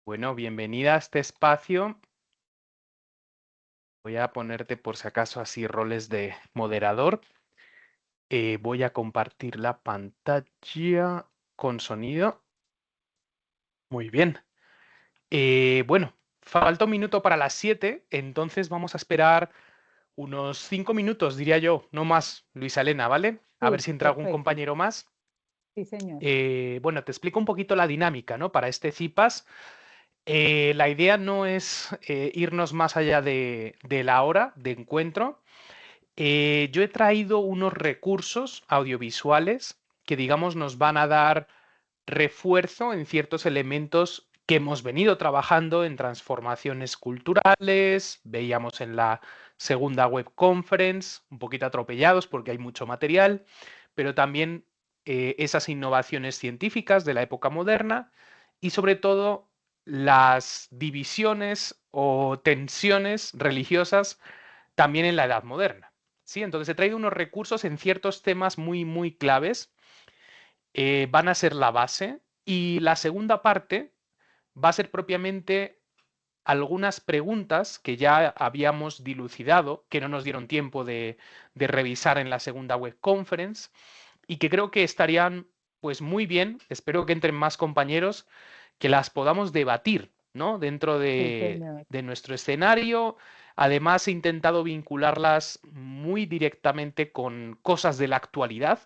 Bueno, bienvenida a este espacio. Voy a ponerte por si acaso así roles de moderador. Voy a compartir la pantalla con sonido. Muy bien. Bueno, falta un minuto para las 7, entonces vamos a esperar unos 5 minutos, diría yo, no más, Luisa Elena, ¿vale? A ver Sí, si entra algún perfecto. compañero más. Sí, señor. Bueno, te explico un poquito la dinámica, ¿no? Para este CIPAS. La idea no es irnos más allá de la hora de encuentro. Yo he traído unos recursos audiovisuales que, digamos, nos van a dar refuerzo en ciertos elementos que hemos venido trabajando en transformaciones culturales, veíamos en la segunda web conference, un poquito atropellados porque hay mucho material, pero también esas innovaciones científicas de la época moderna y sobre todo las divisiones o tensiones religiosas también en la Edad Moderna. ¿Sí? Entonces he traído unos recursos en ciertos temas muy, muy claves, van a ser la base y la segunda parte va a ser propiamente algunas preguntas que ya habíamos dilucidado, que no nos dieron tiempo de revisar en la segunda web conference y que creo que estarían pues muy bien, espero que entren más compañeros, que las podamos debatir, ¿no? Dentro Sí, señor. de nuestro escenario. Además, he intentado vincularlas muy directamente con cosas de la actualidad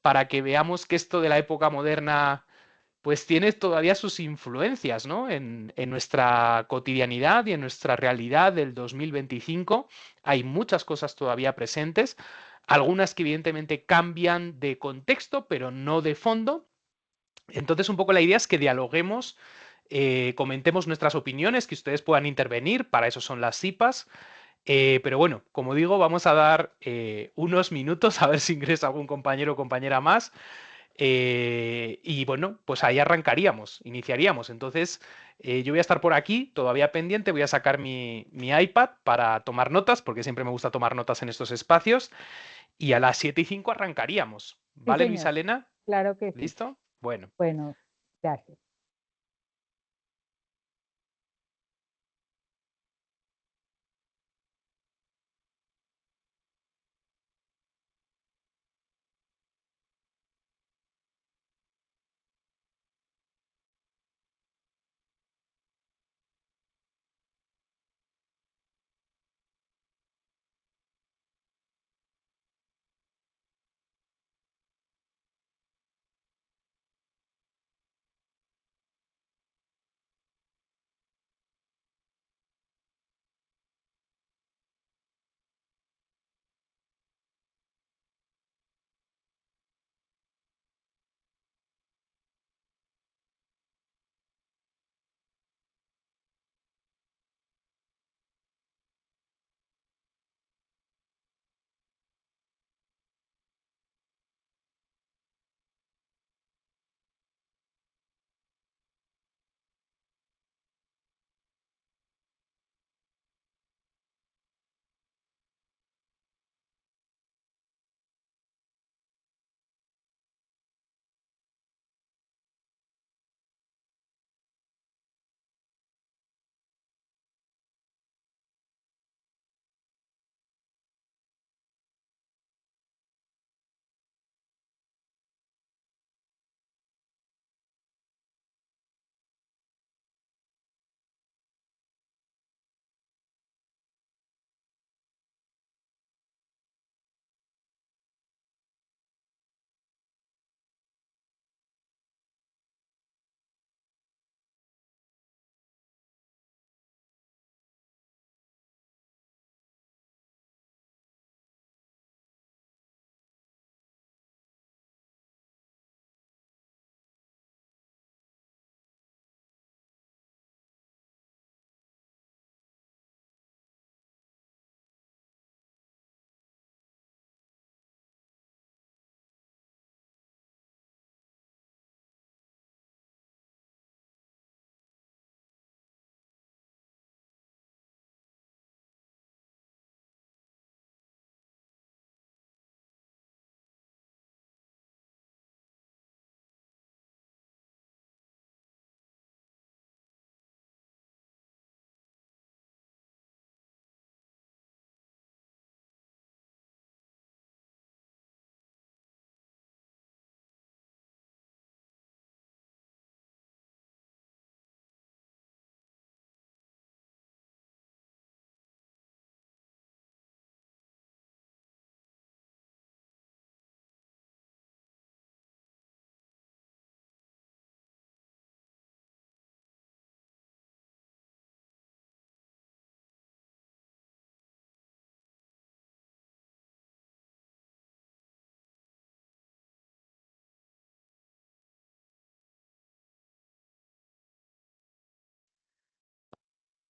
para que veamos que esto de la época moderna pues tiene todavía sus influencias, ¿no? En nuestra cotidianidad y en nuestra realidad del 2025 hay muchas cosas todavía presentes, algunas que evidentemente cambian de contexto, pero no de fondo. Entonces, un poco la idea es que dialoguemos, comentemos nuestras opiniones, que ustedes puedan intervenir, para eso son las SIPAs. Pero bueno, como digo, vamos a dar unos minutos a ver si ingresa algún compañero o compañera más. Y bueno, pues ahí arrancaríamos, iniciaríamos. Entonces, yo voy a estar por aquí, todavía pendiente, voy a sacar mi iPad para tomar notas, porque siempre me gusta tomar notas en estos espacios, y a las 7:05 arrancaríamos. Sí, ¿Vale, Luisa señor. Elena? Claro que sí. ¿Listo? Bueno. Bueno, gracias.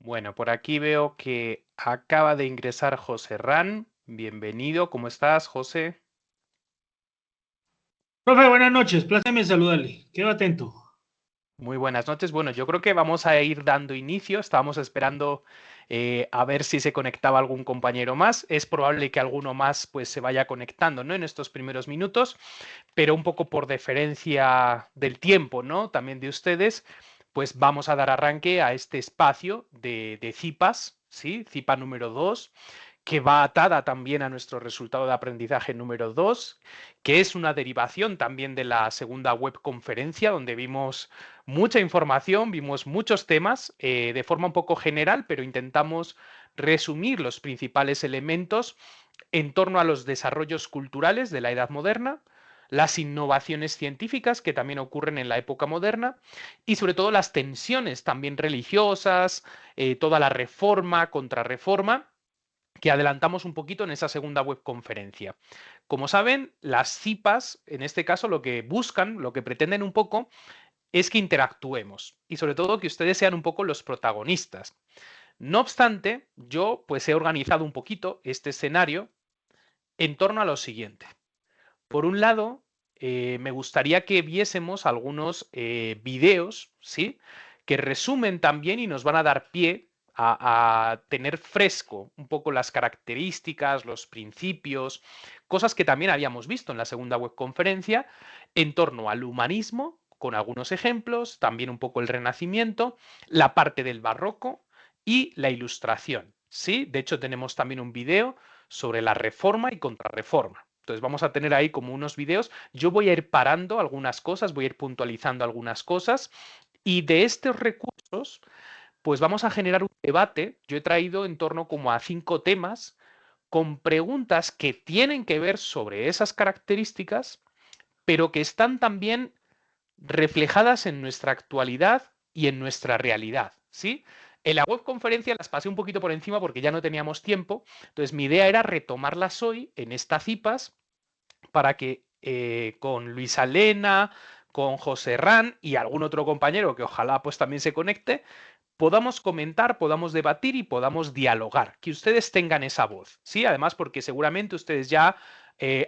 Bueno, por aquí veo que acaba de ingresar José Ran. Bienvenido, ¿cómo estás, José? Profe, buenas noches, pláceme saludarle. Quedo atento. Muy buenas noches. Bueno, yo creo que vamos a ir dando inicio. Estábamos esperando a ver si se conectaba algún compañero más. Es probable que alguno más pues se vaya conectando, ¿no? En estos primeros minutos, pero un poco por deferencia del tiempo, ¿no? También de ustedes, pues vamos a dar arranque a este espacio de CIPAS, ¿sí? CIPA número 2, que va atada también a nuestro resultado de aprendizaje número 2, que es una derivación también de la segunda web conferencia, donde vimos mucha información, vimos muchos temas de forma un poco general, pero intentamos resumir los principales elementos en torno a los desarrollos culturales de la Edad Moderna, las innovaciones científicas que también ocurren en la época moderna y sobre todo las tensiones también religiosas, toda la reforma, contrarreforma que adelantamos un poquito en esa segunda web conferencia. Como saben, las CIPAs, en este caso, lo que buscan, lo que pretenden un poco, es que interactuemos y sobre todo que ustedes sean un poco los protagonistas. No obstante, yo pues he organizado un poquito este escenario en torno a lo siguiente. Por un lado, me gustaría que viésemos algunos videos, ¿sí? Que resumen también y nos van a dar pie a tener fresco un poco las características, los principios, cosas que también habíamos visto en la segunda webconferencia en torno al humanismo, con algunos ejemplos, también un poco el Renacimiento, la parte del barroco y la ilustración, ¿sí? De hecho, tenemos también un video sobre la reforma y contrarreforma. Entonces vamos a tener ahí como unos videos. Yo voy a ir parando algunas cosas, voy a ir puntualizando algunas cosas y de estos recursos, pues vamos a generar un debate. Yo he traído en torno como a 5 temas con preguntas que tienen que ver sobre esas características, pero que están también reflejadas en nuestra actualidad y en nuestra realidad, ¿sí? En la webconferencia las pasé un poquito por encima porque ya no teníamos tiempo, entonces mi idea era retomarlas hoy en esta CIPAS para que con Luisa Lena, con José Ran y algún otro compañero que ojalá pues también se conecte, podamos comentar, podamos debatir y podamos dialogar, que ustedes tengan esa voz, ¿sí? Además, porque seguramente ustedes ya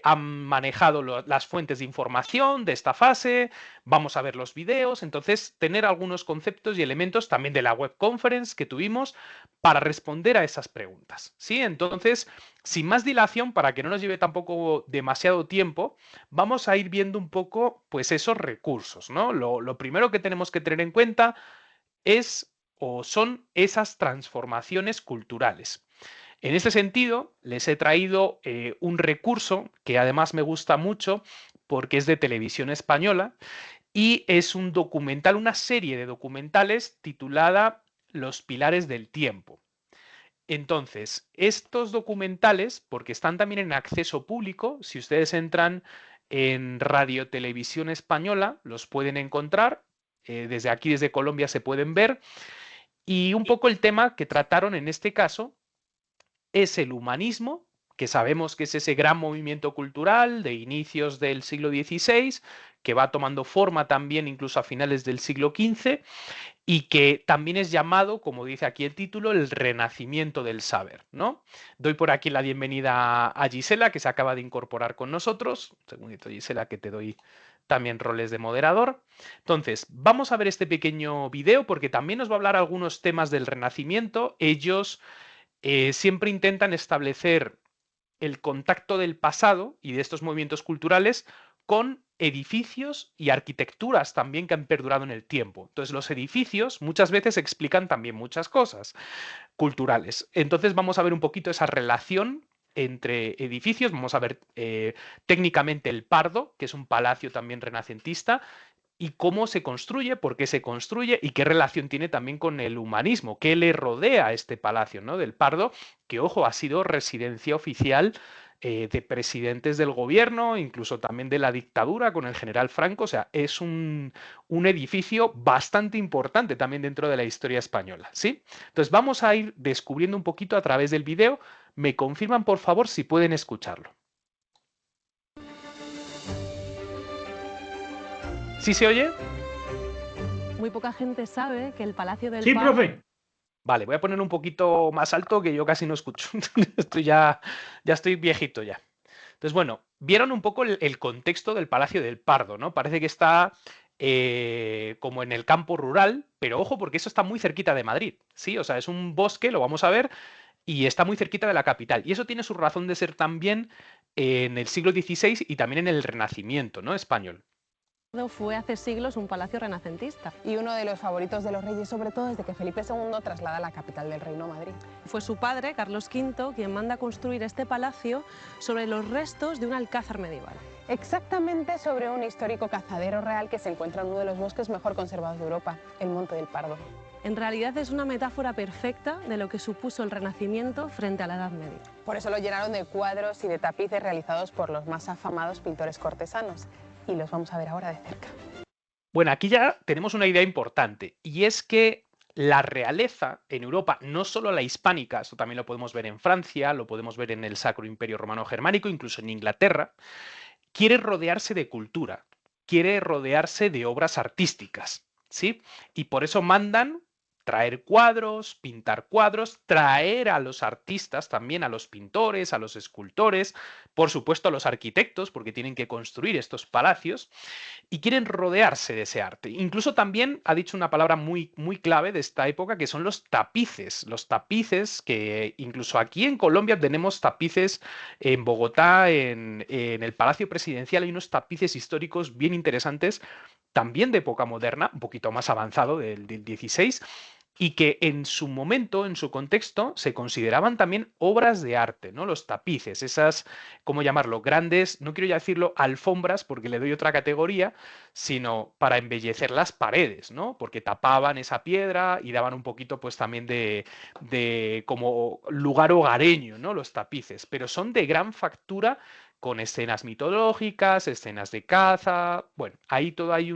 han manejado las fuentes de información de esta fase, vamos a ver los videos, entonces tener algunos conceptos y elementos también de la web conference que tuvimos para responder a esas preguntas, ¿sí? Entonces, sin más dilación, para que no nos lleve tampoco demasiado tiempo, vamos a ir viendo un poco, pues, esos recursos, ¿no? Lo primero que tenemos que tener en cuenta es o son esas transformaciones culturales. En este sentido, les he traído un recurso que además me gusta mucho porque es de Televisión Española y es un documental, una serie de documentales titulada Los Pilares del Tiempo. Entonces, estos documentales, porque están también en acceso público, si ustedes entran en Radio Televisión Española, los pueden encontrar. Desde aquí, desde Colombia, se pueden ver. Y un poco el tema que trataron en este caso es el humanismo, que sabemos que es ese gran movimiento cultural de inicios del siglo XVI, que va tomando forma también incluso a finales del siglo XV, y que también es llamado, como dice aquí el título, el renacimiento del saber, ¿no? Doy por aquí la bienvenida a Gisela, que se acaba de incorporar con nosotros. Un segundito, Gisela, que te doy también roles de moderador. Entonces, vamos a ver este pequeño video porque también nos va a hablar algunos temas del renacimiento. Ellos siempre intentan establecer el contacto del pasado y de estos movimientos culturales con edificios y arquitecturas también que han perdurado en el tiempo. Entonces, los edificios muchas veces explican también muchas cosas culturales. Entonces, vamos a ver un poquito esa relación entre edificios. Vamos a ver técnicamente el Pardo, que es un palacio también renacentista, y cómo se construye, por qué se construye y qué relación tiene también con el humanismo, qué le rodea a este palacio, ¿no? Del Pardo, que ojo, ha sido residencia oficial de presidentes del gobierno, incluso también de la dictadura con el general Franco, o sea, es un edificio bastante importante también dentro de la historia española, ¿sí? Entonces vamos a ir descubriendo un poquito a través del video. Me confirman, por favor, si pueden escucharlo. ¿Sí se oye? Muy poca gente sabe que el Palacio del Sí, Pardo... profe. Vale, voy a poner un poquito más alto que yo casi no escucho. Ya estoy viejito ya. Entonces, bueno, vieron un poco el contexto del Palacio del Pardo, ¿no? Parece que está como en el campo rural, pero ojo, porque eso está muy cerquita de Madrid, ¿sí? O sea, es un bosque, lo vamos a ver, y está muy cerquita de la capital. Y eso tiene su razón de ser también en el siglo XVI y también en el Renacimiento, ¿no? Español. Fue hace siglos un palacio renacentista. Y uno de los favoritos de los reyes, sobre todo desde que Felipe II traslada la capital del reino a Madrid. Fue su padre, Carlos V, quien manda construir este palacio sobre los restos de un alcázar medieval. Exactamente sobre un histórico cazadero real que se encuentra en uno de los bosques mejor conservados de Europa, el Monte del Pardo. En realidad es una metáfora perfecta de lo que supuso el Renacimiento frente a la Edad Media. Por eso lo llenaron de cuadros y de tapices realizados por los más afamados pintores cortesanos. Y los vamos a ver ahora de cerca. Bueno, aquí ya tenemos una idea importante, y es que la realeza en Europa, no solo la hispánica, esto también lo podemos ver en Francia, lo podemos ver en el Sacro Imperio Romano Germánico, incluso en Inglaterra, quiere rodearse de cultura, quiere rodearse de obras artísticas, ¿sí? Y por eso mandan traer cuadros, pintar cuadros, traer a los artistas también, a los pintores, a los escultores, por supuesto a los arquitectos, porque tienen que construir estos palacios, y quieren rodearse de ese arte. Incluso también ha dicho una palabra muy, muy clave de esta época, que son los tapices. Los tapices que incluso aquí en Colombia tenemos tapices, en Bogotá, en el Palacio Presidencial hay unos tapices históricos bien interesantes, también de época moderna, un poquito más avanzado del 16, y que en su momento, en su contexto, se consideraban también obras de arte, ¿no? Los tapices, esas, ¿cómo llamarlo? Grandes, no quiero ya decirlo alfombras porque le doy otra categoría, sino para embellecer las paredes, ¿no? Porque tapaban esa piedra y daban un poquito, pues también de como lugar hogareño, ¿no? Los tapices, pero son de gran factura con escenas mitológicas, escenas de caza, bueno, ahí todo hay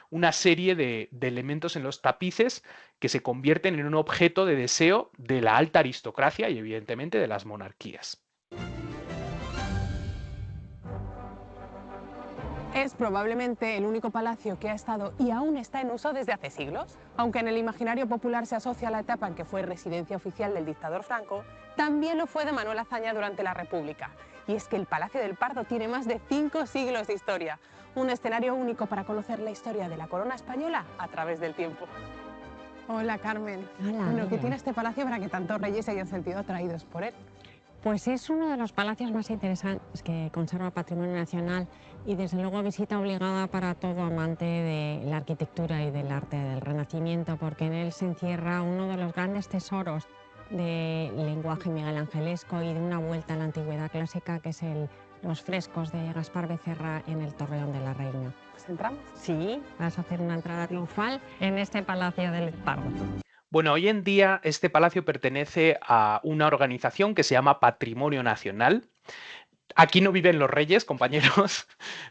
una serie de elementos en los tapices que se convierten en un objeto de deseo de la alta aristocracia y evidentemente de las monarquías. Es probablemente el único palacio que ha estado y aún está en uso desde hace siglos. Aunque en el imaginario popular se asocia a la etapa en que fue residencia oficial del dictador Franco, también lo fue de Manuel Azaña durante la República. Y es que el Palacio del Pardo tiene más de 5 siglos de historia, un escenario único para conocer la historia de la corona española a través del tiempo. Hola, Carmen. Hola. Bueno, ¿qué tiene este palacio para que tantos reyes se hayan sentido atraídos por él? Pues es uno de los palacios más interesantes que conserva Patrimonio Nacional y desde luego visita obligada para todo amante de la arquitectura y del arte del Renacimiento, porque en él se encierra uno de los grandes tesoros del lenguaje miguelangelesco y de una vuelta a la antigüedad clásica, que es los frescos de Gaspar Becerra en el Torreón de la Reina. Pues entramos. Sí, vas a hacer una entrada triunfal en este Palacio del Pardo. Bueno, hoy en día este palacio pertenece a una organización que se llama Patrimonio Nacional. Aquí no viven los reyes, compañeros.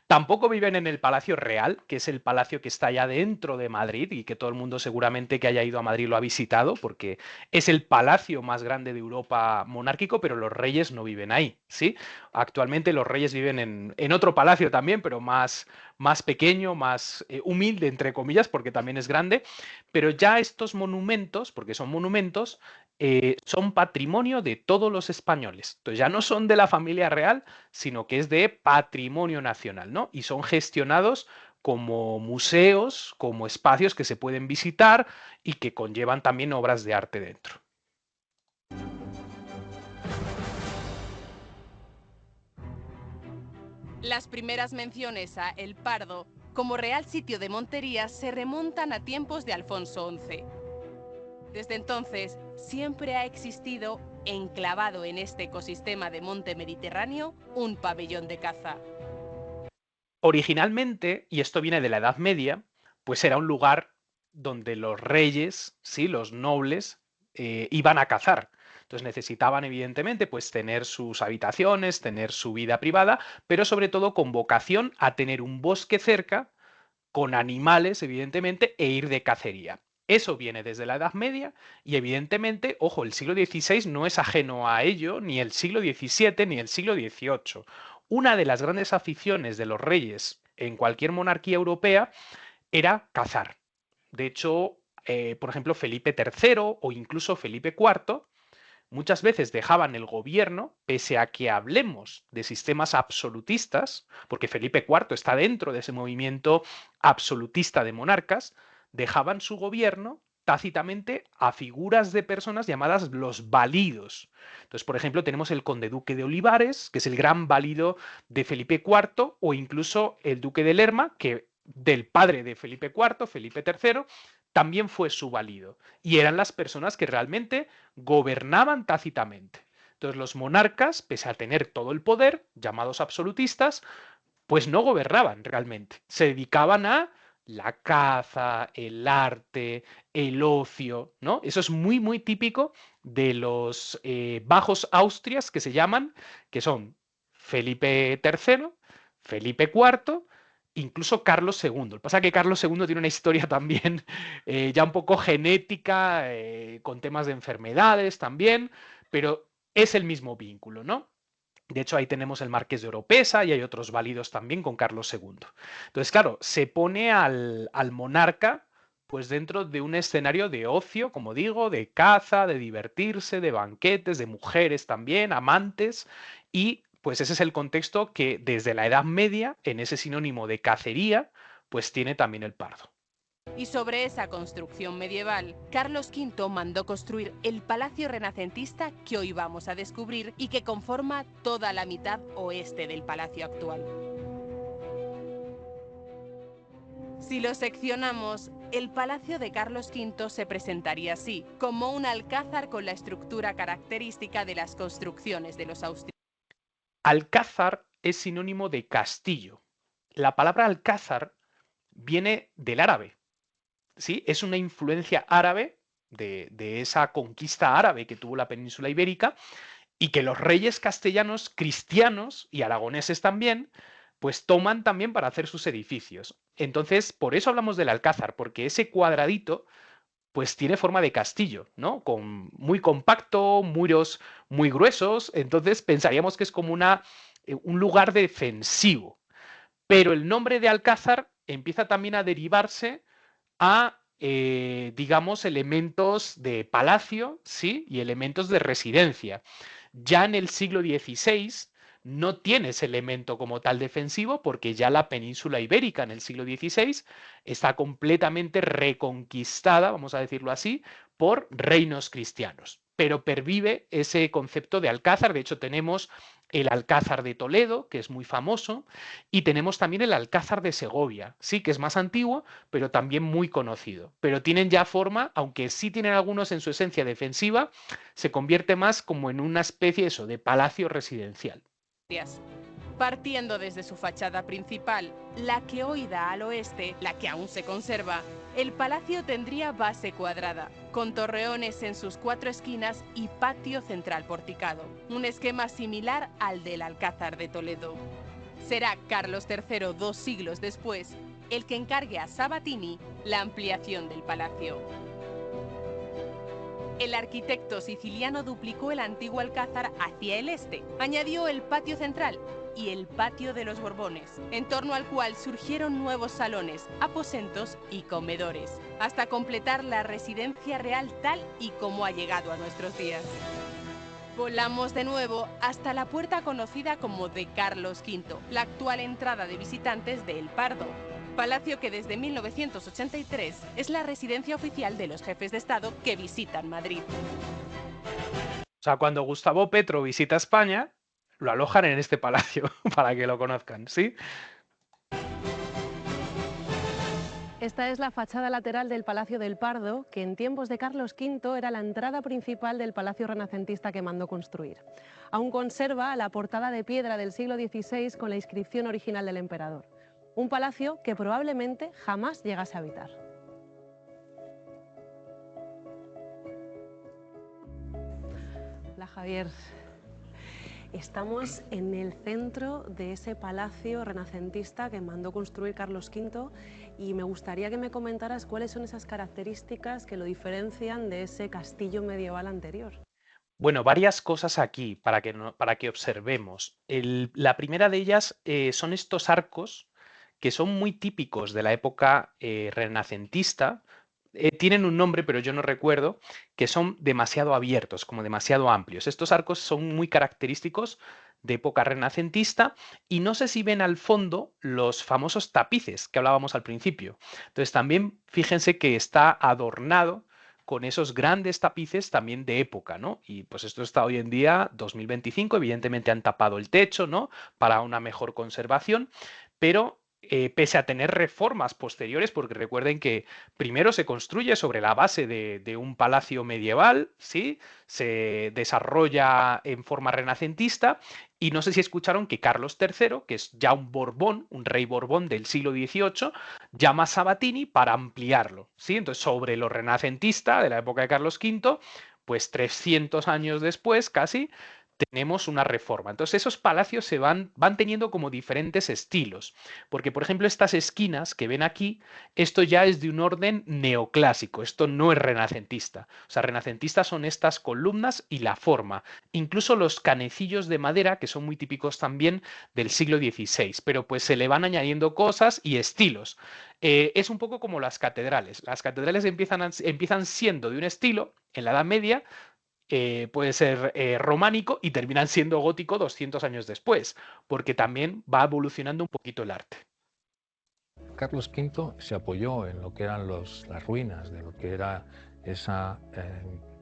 Tampoco viven en el Palacio Real, que es el palacio que está ya dentro de Madrid y que todo el mundo seguramente que haya ido a Madrid lo ha visitado, porque es el palacio más grande de Europa monárquico, pero los reyes no viven ahí, ¿sí? Actualmente los reyes viven en otro palacio también, pero más pequeño, más humilde, entre comillas, porque también es grande. Pero ya estos monumentos, porque son monumentos, son patrimonio de todos los españoles. Entonces ya no son de la familia real, sino que es de patrimonio nacional, ¿no? Y son gestionados como museos, como espacios que se pueden visitar y que conllevan también obras de arte dentro. Las primeras menciones a El Pardo como real sitio de montería se remontan a tiempos de Alfonso XI. Desde entonces, siempre ha existido, enclavado en este ecosistema de monte mediterráneo, un pabellón de caza. Originalmente, y esto viene de la Edad Media, pues era un lugar donde los reyes, sí, los nobles, iban a cazar. Entonces necesitaban, evidentemente, pues tener sus habitaciones, tener su vida privada, pero sobre todo con vocación a tener un bosque cerca, con animales, evidentemente, e ir de cacería. Eso viene desde la Edad Media y evidentemente, ojo, el siglo XVI no es ajeno a ello, ni el siglo XVII, ni el siglo XVIII. Una de las grandes aficiones de los reyes en cualquier monarquía europea era cazar. De hecho, por ejemplo, Felipe III o incluso Felipe IV, muchas veces dejaban el gobierno, pese a que hablemos de sistemas absolutistas, porque Felipe IV está dentro de ese movimiento absolutista de monarcas, dejaban su gobierno tácitamente a figuras de personas llamadas los validos. Entonces, por ejemplo, tenemos el conde duque de Olivares, que es el gran valido de Felipe IV, o incluso el duque de Lerma, que del padre de Felipe IV, Felipe III, también fue su valido. Y eran las personas que realmente gobernaban tácitamente. Entonces, los monarcas, pese a tener todo el poder, llamados absolutistas, pues no gobernaban realmente. Se dedicaban a la caza, el arte, el ocio, ¿no? Eso es muy, muy típico de los bajos Austrias que se llaman, que son Felipe III, Felipe IV, incluso Carlos II. Lo que pasa es que Carlos II tiene una historia también ya un poco genética, con temas de enfermedades también, pero es el mismo vínculo, ¿no? De hecho, ahí tenemos el Marqués de Oropesa y hay otros válidos también con Carlos II. Entonces, claro, se pone al monarca pues dentro de un escenario de ocio, como digo, de caza, de divertirse, de banquetes, de mujeres también, amantes, y pues ese es el contexto que desde la Edad Media, en ese sinónimo de cacería, pues tiene también el pardo. Y sobre esa construcción medieval, Carlos V mandó construir el palacio renacentista que hoy vamos a descubrir y que conforma toda la mitad oeste del palacio actual. Si lo seccionamos, el palacio de Carlos V se presentaría así, como un alcázar con la estructura característica de las construcciones de los austriacos. Alcázar es sinónimo de castillo. La palabra alcázar viene del árabe. ¿Sí? Es una influencia árabe de esa conquista árabe que tuvo la península ibérica y que los reyes castellanos, cristianos y aragoneses también, pues toman también para hacer sus edificios. Entonces, por eso hablamos del alcázar, porque ese cuadradito pues tiene forma de castillo, ¿no? Muy compacto, muros muy gruesos, entonces pensaríamos que es como un lugar defensivo. Pero el nombre de alcázar empieza también a derivarse a, digamos, elementos de palacio, ¿sí? Y elementos de residencia. Ya en el siglo XVI no tiene ese elemento como tal defensivo porque ya la península ibérica en el siglo XVI está completamente reconquistada, vamos a decirlo así, por reinos cristianos. Pero pervive ese concepto de alcázar. De hecho, tenemos el Alcázar de Toledo, que es muy famoso, y tenemos también el Alcázar de Segovia, sí, que es más antiguo, pero también muy conocido. Pero tienen ya forma, aunque sí tienen algunos en su esencia defensiva, se convierte más como en una especie eso, de palacio residencial. Partiendo desde su fachada principal, la que hoy da al oeste, la que aún se conserva, el palacio tendría base cuadrada, con torreones en sus 4 esquinas y patio central porticado, un esquema similar al del Alcázar de Toledo. Será Carlos III, 2 siglos después, el que encargue a Sabatini la ampliación del palacio. El arquitecto siciliano duplicó el antiguo alcázar hacia el este, añadió el patio central y el patio de los Borbones, en torno al cual surgieron nuevos salones, aposentos y comedores, hasta completar la residencia real tal y como ha llegado a nuestros días. Volamos de nuevo hasta la puerta conocida como de Carlos V, la actual entrada de visitantes de El Pardo, palacio que desde 1983 es la residencia oficial de los jefes de Estado que visitan Madrid. O sea, cuando Gustavo Petro visita España, lo alojan en este palacio, para que lo conozcan, ¿sí? Esta es la fachada lateral del Palacio del Pardo, que en tiempos de Carlos V era la entrada principal del palacio renacentista que mandó construir. Aún conserva la portada de piedra del siglo XVI con la inscripción original del emperador. Un palacio que probablemente jamás llegase a habitar. Hola, Javier. Estamos en el centro de ese palacio renacentista que mandó construir Carlos V y me gustaría que me comentaras cuáles son esas características que lo diferencian de ese castillo medieval anterior. Bueno, varias cosas aquí para que observemos. La primera de ellas son estos arcos que son muy típicos de la época renacentista. tienen un nombre, pero yo no recuerdo, que son demasiado abiertos, como demasiado amplios. Estos arcos son muy característicos de época renacentista y no sé si ven al fondo los famosos tapices que hablábamos al principio. Entonces también fíjense que está adornado con esos grandes tapices también de época, ¿no? Y pues esto está hoy en día, 2025, evidentemente han tapado el techo, ¿no? Para una mejor conservación, pero pese a tener reformas posteriores, porque recuerden que primero se construye sobre la base de un palacio medieval, ¿sí? Se desarrolla en forma renacentista, y no sé si escucharon que Carlos III, que es ya un Borbón, un rey Borbón del siglo XVIII, llama a Sabatini para ampliarlo, ¿sí? Entonces, sobre lo renacentista de la época de Carlos V, pues 300 años después, casi, tenemos una reforma. Entonces esos palacios van teniendo como diferentes estilos, porque por ejemplo estas esquinas que ven aquí, esto ya es de un orden neoclásico, esto no es renacentista. O sea, renacentistas son estas columnas y la forma, incluso los canecillos de madera, que son muy típicos también del siglo XVI, pero pues se le van añadiendo cosas y estilos. Es un poco como las catedrales. Las catedrales empiezan siendo de un estilo en la Edad Media, puede ser románico y terminan siendo gótico 200 años después, porque también va evolucionando un poquito el arte. Carlos V se apoyó en lo que eran las ruinas de lo que era esa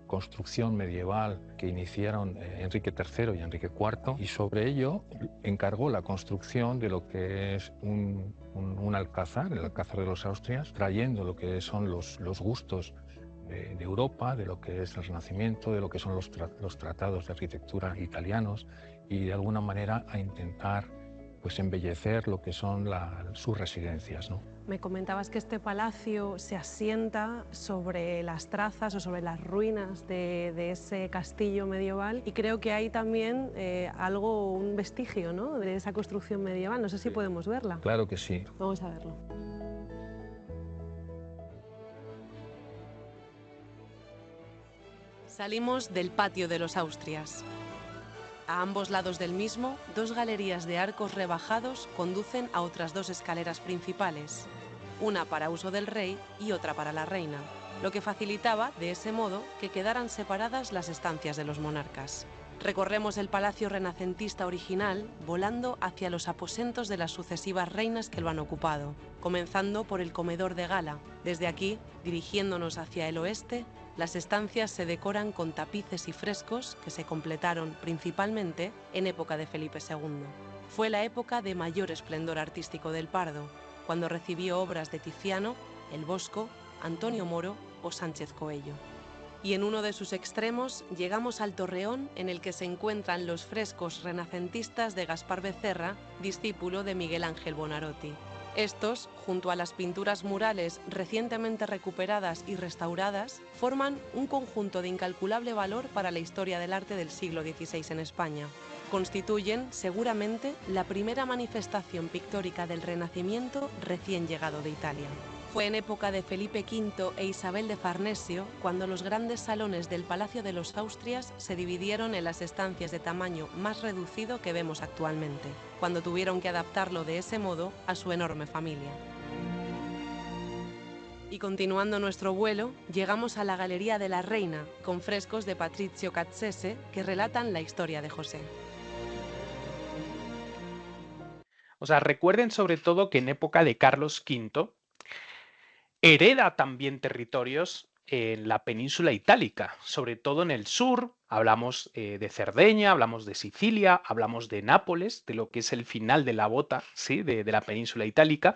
construcción medieval que iniciaron Enrique III y Enrique IV, y sobre ello encargó la construcción de lo que es un alcázar, el Alcázar de los Austrias, trayendo lo que son los gustos de Europa, de lo que es el Renacimiento, de lo que son los tratados de arquitectura italianos, y de alguna manera a intentar pues embellecer lo que son sus residencias, ¿no? Me comentabas que este palacio se asienta sobre las trazas o sobre las ruinas de ese castillo medieval, y creo que hay también un vestigio, ¿no?, de esa construcción medieval. No sé si podemos verla. Claro que sí. Vamos a verlo. Salimos del patio de los Austrias. A ambos lados del mismo, dos galerías de arcos rebajados conducen a otras dos escaleras principales, una para uso del rey y otra para la reina, lo que facilitaba, de ese modo, que quedaran separadas las estancias de los monarcas. Recorremos el palacio renacentista original volando hacia los aposentos de las sucesivas reinas que lo han ocupado, comenzando por el comedor de gala. Desde aquí, dirigiéndonos hacia el oeste, las estancias se decoran con tapices y frescos que se completaron principalmente en época de Felipe II. Fue la época de mayor esplendor artístico del Pardo, cuando recibió obras de Tiziano, El Bosco, Antonio Moro o Sánchez Coello. Y en uno de sus extremos llegamos al torreón en el que se encuentran los frescos renacentistas de Gaspar Becerra, discípulo de Miguel Ángel Buonarroti. Estos, junto a las pinturas murales recientemente recuperadas y restauradas, forman un conjunto de incalculable valor para la historia del arte del siglo XVI en España. Constituyen, seguramente, la primera manifestación pictórica del Renacimiento recién llegado de Italia. Fue en época de Felipe V e Isabel de Farnesio cuando los grandes salones del Palacio de los Austrias se dividieron en las estancias de tamaño más reducido que vemos actualmente, cuando tuvieron que adaptarlo de ese modo a su enorme familia. Y continuando nuestro vuelo, llegamos a la Galería de la Reina, con frescos de Patrizio Cazzese que relatan la historia de José. O sea, recuerden sobre todo que en época de Carlos V hereda también territorios en la península itálica, sobre todo en el sur. Hablamos de Cerdeña, hablamos de Sicilia, hablamos de Nápoles, de lo que es el final de la bota, ¿sí?, de la península itálica,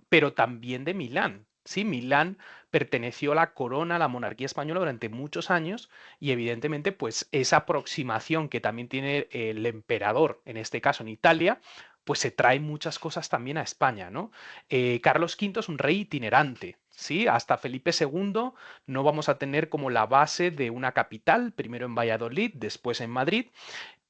pero también de Milán. Sí, Milán perteneció a la corona, a la monarquía española durante muchos años, y evidentemente pues esa aproximación que también tiene el emperador, en este caso en Italia, pues se trae muchas cosas también a España, ¿no? Carlos V es un rey itinerante, ¿sí? Hasta Felipe II no vamos a tener como la base de una capital, primero en Valladolid, después en Madrid.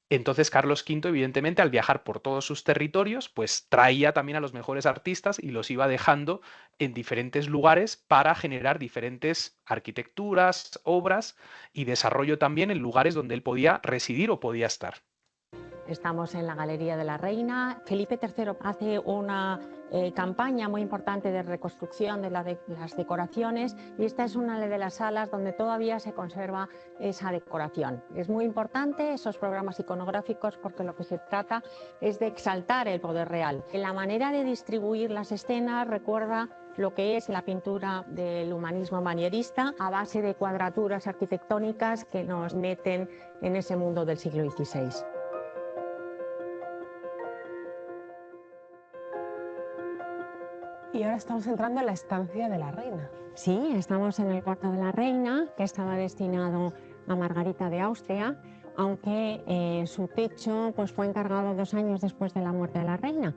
Entonces Carlos V, evidentemente, al viajar por todos sus territorios, pues traía también a los mejores artistas y los iba dejando en diferentes lugares para generar diferentes arquitecturas, obras y desarrollo también en lugares donde él podía residir o podía estar. Estamos en la Galería de la Reina. Felipe III hace una campaña muy importante de reconstrucción de las decoraciones y esta es una de las salas donde todavía se conserva esa decoración. Es muy importante esos programas iconográficos porque lo que se trata es de exaltar el poder real. La manera de distribuir las escenas recuerda lo que es la pintura del humanismo manierista a base de cuadraturas arquitectónicas que nos meten en ese mundo del siglo XVI. Y ahora estamos entrando en la estancia de la reina. Sí, estamos en el cuarto de la reina, que estaba destinado a Margarita de Austria, aunque su techo pues, fue encargado 2 años después de la muerte de la reina.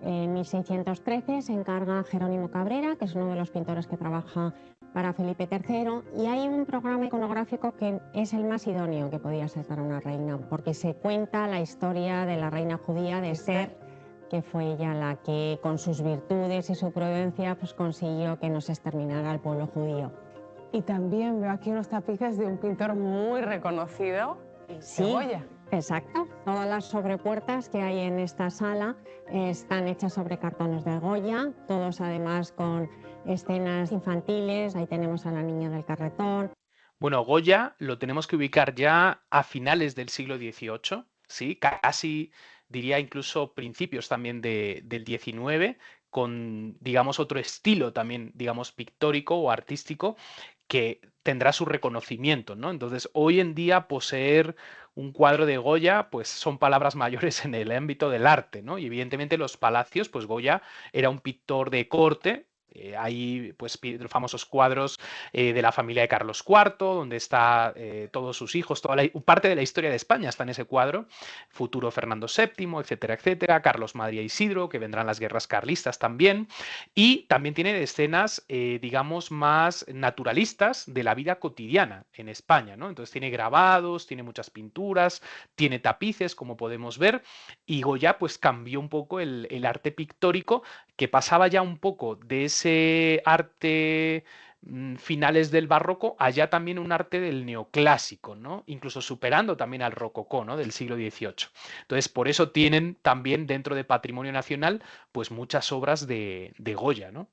En 1613 se encarga Jerónimo Cabrera, que es uno de los pintores que trabaja para Felipe III, y hay un programa iconográfico que es el más idóneo que podía ser para una reina, porque se cuenta la historia de la reina judía de Esther, que fue ella la que con sus virtudes y su prudencia pues consiguió que no se exterminara al pueblo judío. Y también veo aquí unos tapices de un pintor muy reconocido, Goya. Exacto. Todas las sobrepuertas que hay en esta sala están hechas sobre cartones de Goya, todos además con escenas infantiles. Ahí tenemos a la niña del carretón. Bueno, Goya lo tenemos que ubicar ya a finales del siglo XVIII, ¿sí? Casi diría incluso principios también del XIX, con, digamos, otro estilo también, digamos, pictórico o artístico que tendrá su reconocimiento, ¿no? Entonces, hoy en día poseer un cuadro de Goya, pues son palabras mayores en el ámbito del arte, ¿no? Y evidentemente los palacios, pues Goya era un pintor de corte. Hay pues los famosos cuadros de la familia de Carlos IV, donde está todos sus hijos, parte de la historia de España está en ese cuadro, futuro Fernando VII, etcétera, etcétera, Carlos María Isidro, que vendrán las guerras carlistas también, y también tiene escenas, digamos, más naturalistas de la vida cotidiana en España, ¿no? Entonces tiene grabados, tiene muchas pinturas, tiene tapices, como podemos ver, y Goya pues cambió un poco el arte pictórico, que pasaba ya un poco de ese arte finales del barroco, allá también un arte del neoclásico, ¿no? Incluso superando también al rococó, ¿no? Del siglo XVIII. Entonces, por eso tienen también dentro de Patrimonio Nacional, pues muchas obras de Goya, ¿no?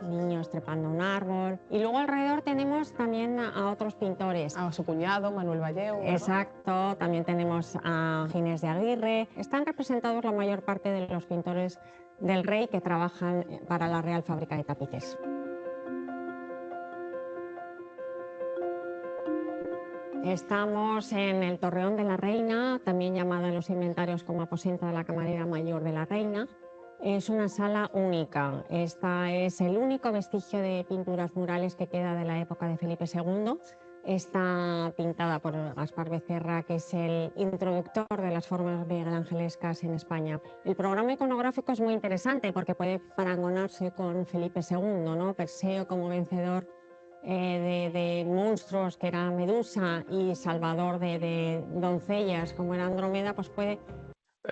Niños trepando un árbol. Y luego alrededor tenemos también a otros pintores. A su cuñado, Manuel Vallejo. Exacto, también tenemos a Ginés de Aguirre. Están representados la mayor parte de los pintores del rey que trabajan para la Real Fábrica de Tapices. Estamos en el Torreón de la Reina, también llamado en los inventarios como aposento de la camarera mayor de la reina. Es una sala única. Esta es el único vestigio de pinturas murales que queda de la época de Felipe II. Está pintada por Gaspar Becerra, que es el introductor de las formas miguelangelescas en España. El programa iconográfico es muy interesante porque puede parangonarse con Felipe II, ¿no? Perseo como vencedor de monstruos que era Medusa y salvador de doncellas como era Andrómeda, pues puede...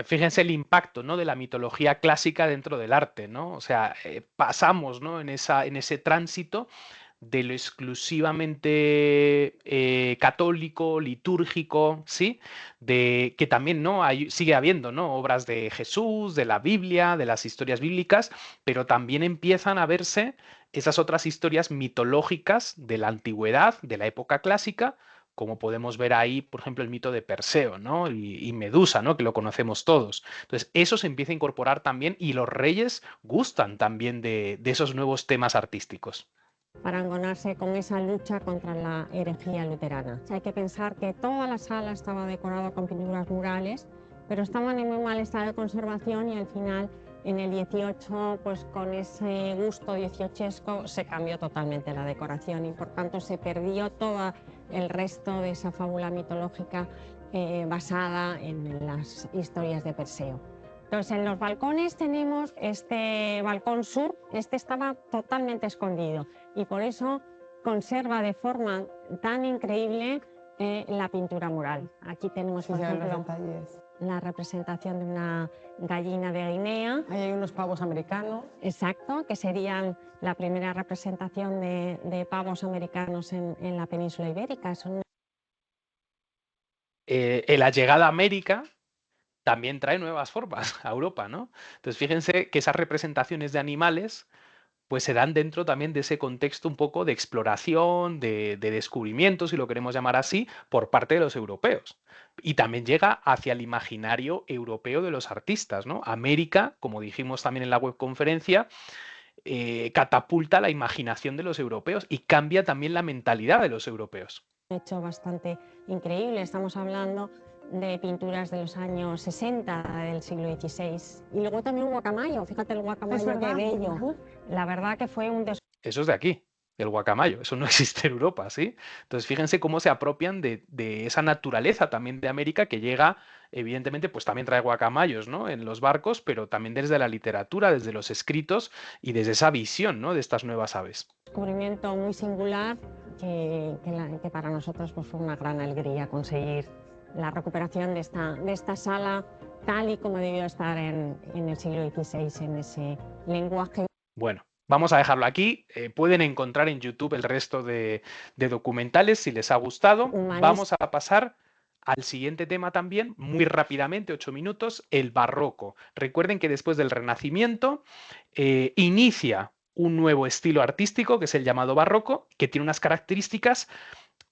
Fíjense el impacto, ¿no? De la mitología clásica dentro del arte, ¿no? O sea, pasamos, ¿no? en ese tránsito de lo exclusivamente católico, litúrgico, ¿sí? De que también, ¿no? Sigue habiendo, ¿no? Obras de Jesús, de la Biblia, de las historias bíblicas, pero también empiezan a verse esas otras historias mitológicas de la antigüedad, de la época clásica, como podemos ver ahí, por ejemplo, el mito de Perseo, ¿no? Y Medusa, ¿no? Que lo conocemos todos. Entonces, eso se empieza a incorporar también y los reyes gustan también de esos nuevos temas artísticos. Parangonarse con esa lucha contra la herejía luterana. Hay que pensar que toda la sala estaba decorada con pinturas murales, pero estaban en muy mal estado de conservación y al final, en el 18, pues con ese gusto dieciochesco se cambió totalmente la decoración y por tanto se perdió todo el resto de esa fábula mitológica basada en las historias de Perseo. Entonces, en los balcones tenemos este balcón sur, este estaba totalmente escondido y por eso conserva de forma tan increíble la pintura mural. Aquí tenemos, por ejemplo, la representación de una gallina de Guinea. Ahí hay unos pavos americanos. Exacto, que serían la primera representación de pavos americanos en la península ibérica. Son la llegada a América también trae nuevas formas a Europa, ¿no? Entonces, fíjense que esas representaciones de animales pues se dan dentro también de ese contexto un poco de exploración, de descubrimiento, si lo queremos llamar así, por parte de los europeos. Y también llega hacia el imaginario europeo de los artistas, ¿no? América, como dijimos también en la webconferencia, catapulta la imaginación de los europeos y cambia también la mentalidad de los europeos. Un hecho bastante increíble, estamos hablando de pinturas de los años 60 del siglo XVI. Y luego también un guacamayo, fíjate el guacamayo, qué bello. La verdad que fue un Eso es de aquí, el guacamayo, eso no existe en Europa, ¿sí? Entonces fíjense cómo se apropian de esa naturaleza también de América que llega, evidentemente, pues también trae guacamayos, ¿no? En los barcos, pero también desde la literatura, desde los escritos y desde esa visión, ¿no? De estas nuevas aves. descubrimiento muy singular que para nosotros pues, fue una gran alegría conseguir la recuperación de esta sala tal y como debió estar en el siglo XVI, en ese lenguaje. Bueno, vamos a dejarlo aquí. Pueden encontrar en YouTube el resto de documentales si les ha gustado. Vamos a pasar al siguiente tema también, muy rápidamente, 8 minutos, el barroco. Recuerden que después del Renacimiento inicia un nuevo estilo artístico, que es el llamado barroco, que tiene unas características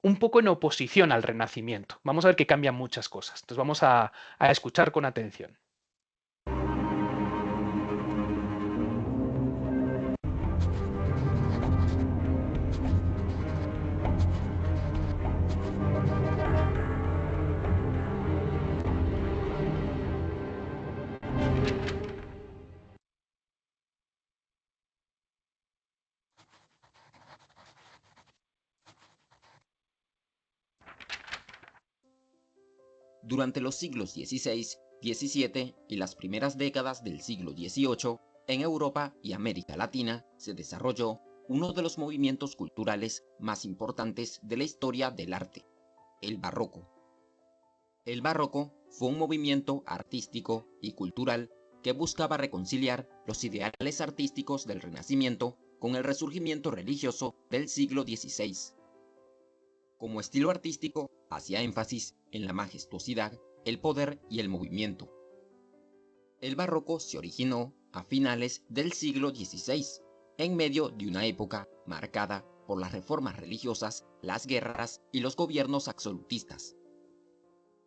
un poco en oposición al Renacimiento. Vamos a ver que cambian muchas cosas. Entonces vamos a escuchar con atención. Durante los siglos XVI, XVII y las primeras décadas del siglo XVIII, en Europa y América Latina se desarrolló uno de los movimientos culturales más importantes de la historia del arte, el barroco. El barroco fue un movimiento artístico y cultural que buscaba reconciliar los ideales artísticos del Renacimiento con el resurgimiento religioso del siglo XVI. Como estilo artístico, hacía énfasis en la majestuosidad, el poder y el movimiento. El barroco se originó a finales del siglo XVI, en medio de una época marcada por las reformas religiosas, las guerras y los gobiernos absolutistas.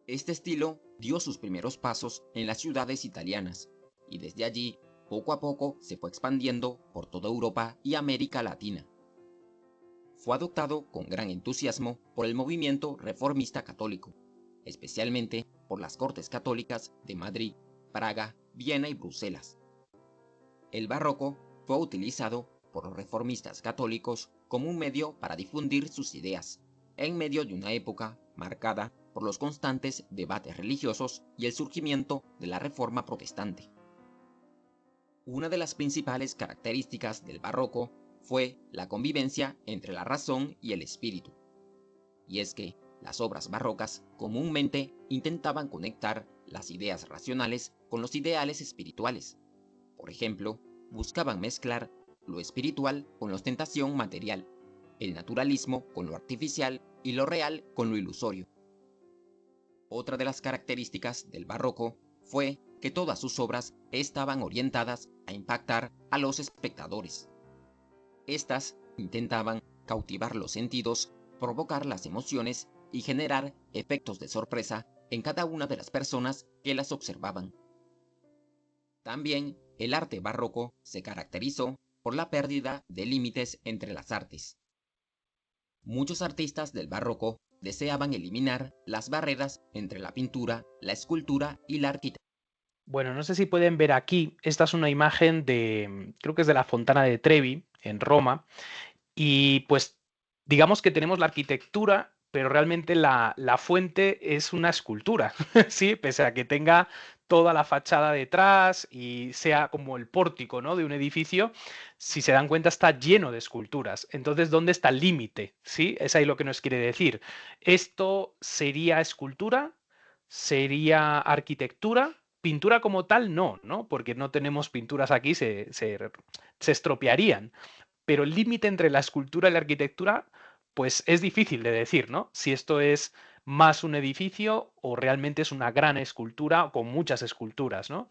Este estilo dio sus primeros pasos en las ciudades italianas, y desde allí, poco a poco, se fue expandiendo por toda Europa y América Latina. Fue adoptado con gran entusiasmo por el movimiento reformista católico, especialmente por las Cortes Católicas de Madrid, Praga, Viena y Bruselas. El barroco fue utilizado por los reformistas católicos como un medio para difundir sus ideas, en medio de una época marcada por los constantes debates religiosos y el surgimiento de la Reforma Protestante. Una de las principales características del barroco fue la convivencia entre la razón y el espíritu. Y es que las obras barrocas comúnmente intentaban conectar las ideas racionales con los ideales espirituales. Por ejemplo, buscaban mezclar lo espiritual con la ostentación material, el naturalismo con lo artificial y lo real con lo ilusorio. Otra de las características del barroco fue que todas sus obras estaban orientadas a impactar a los espectadores. Estas intentaban cautivar los sentidos, provocar las emociones y generar efectos de sorpresa en cada una de las personas que las observaban. También el arte barroco se caracterizó por la pérdida de límites entre las artes. Muchos artistas del barroco deseaban eliminar las barreras entre la pintura, la escultura y la arquitectura. Bueno, no sé si pueden ver aquí, esta es una imagen creo que es de la Fontana de Trevi, en Roma, y pues digamos que tenemos la arquitectura, pero realmente la fuente es una escultura, ¿sí? Pese a que tenga toda la fachada detrás y sea como el pórtico, ¿no?, de un edificio, si se dan cuenta está lleno de esculturas. Entonces, ¿dónde está el límite? ¿Sí? Es ahí lo que nos quiere decir. ¿Esto sería escultura? ¿Sería arquitectura? Pintura como tal, no, porque no tenemos pinturas aquí, se estropearían. Pero el límite entre la escultura y la arquitectura, pues es difícil de decir, ¿no? Si esto es más un edificio o realmente es una gran escultura con muchas esculturas, ¿no?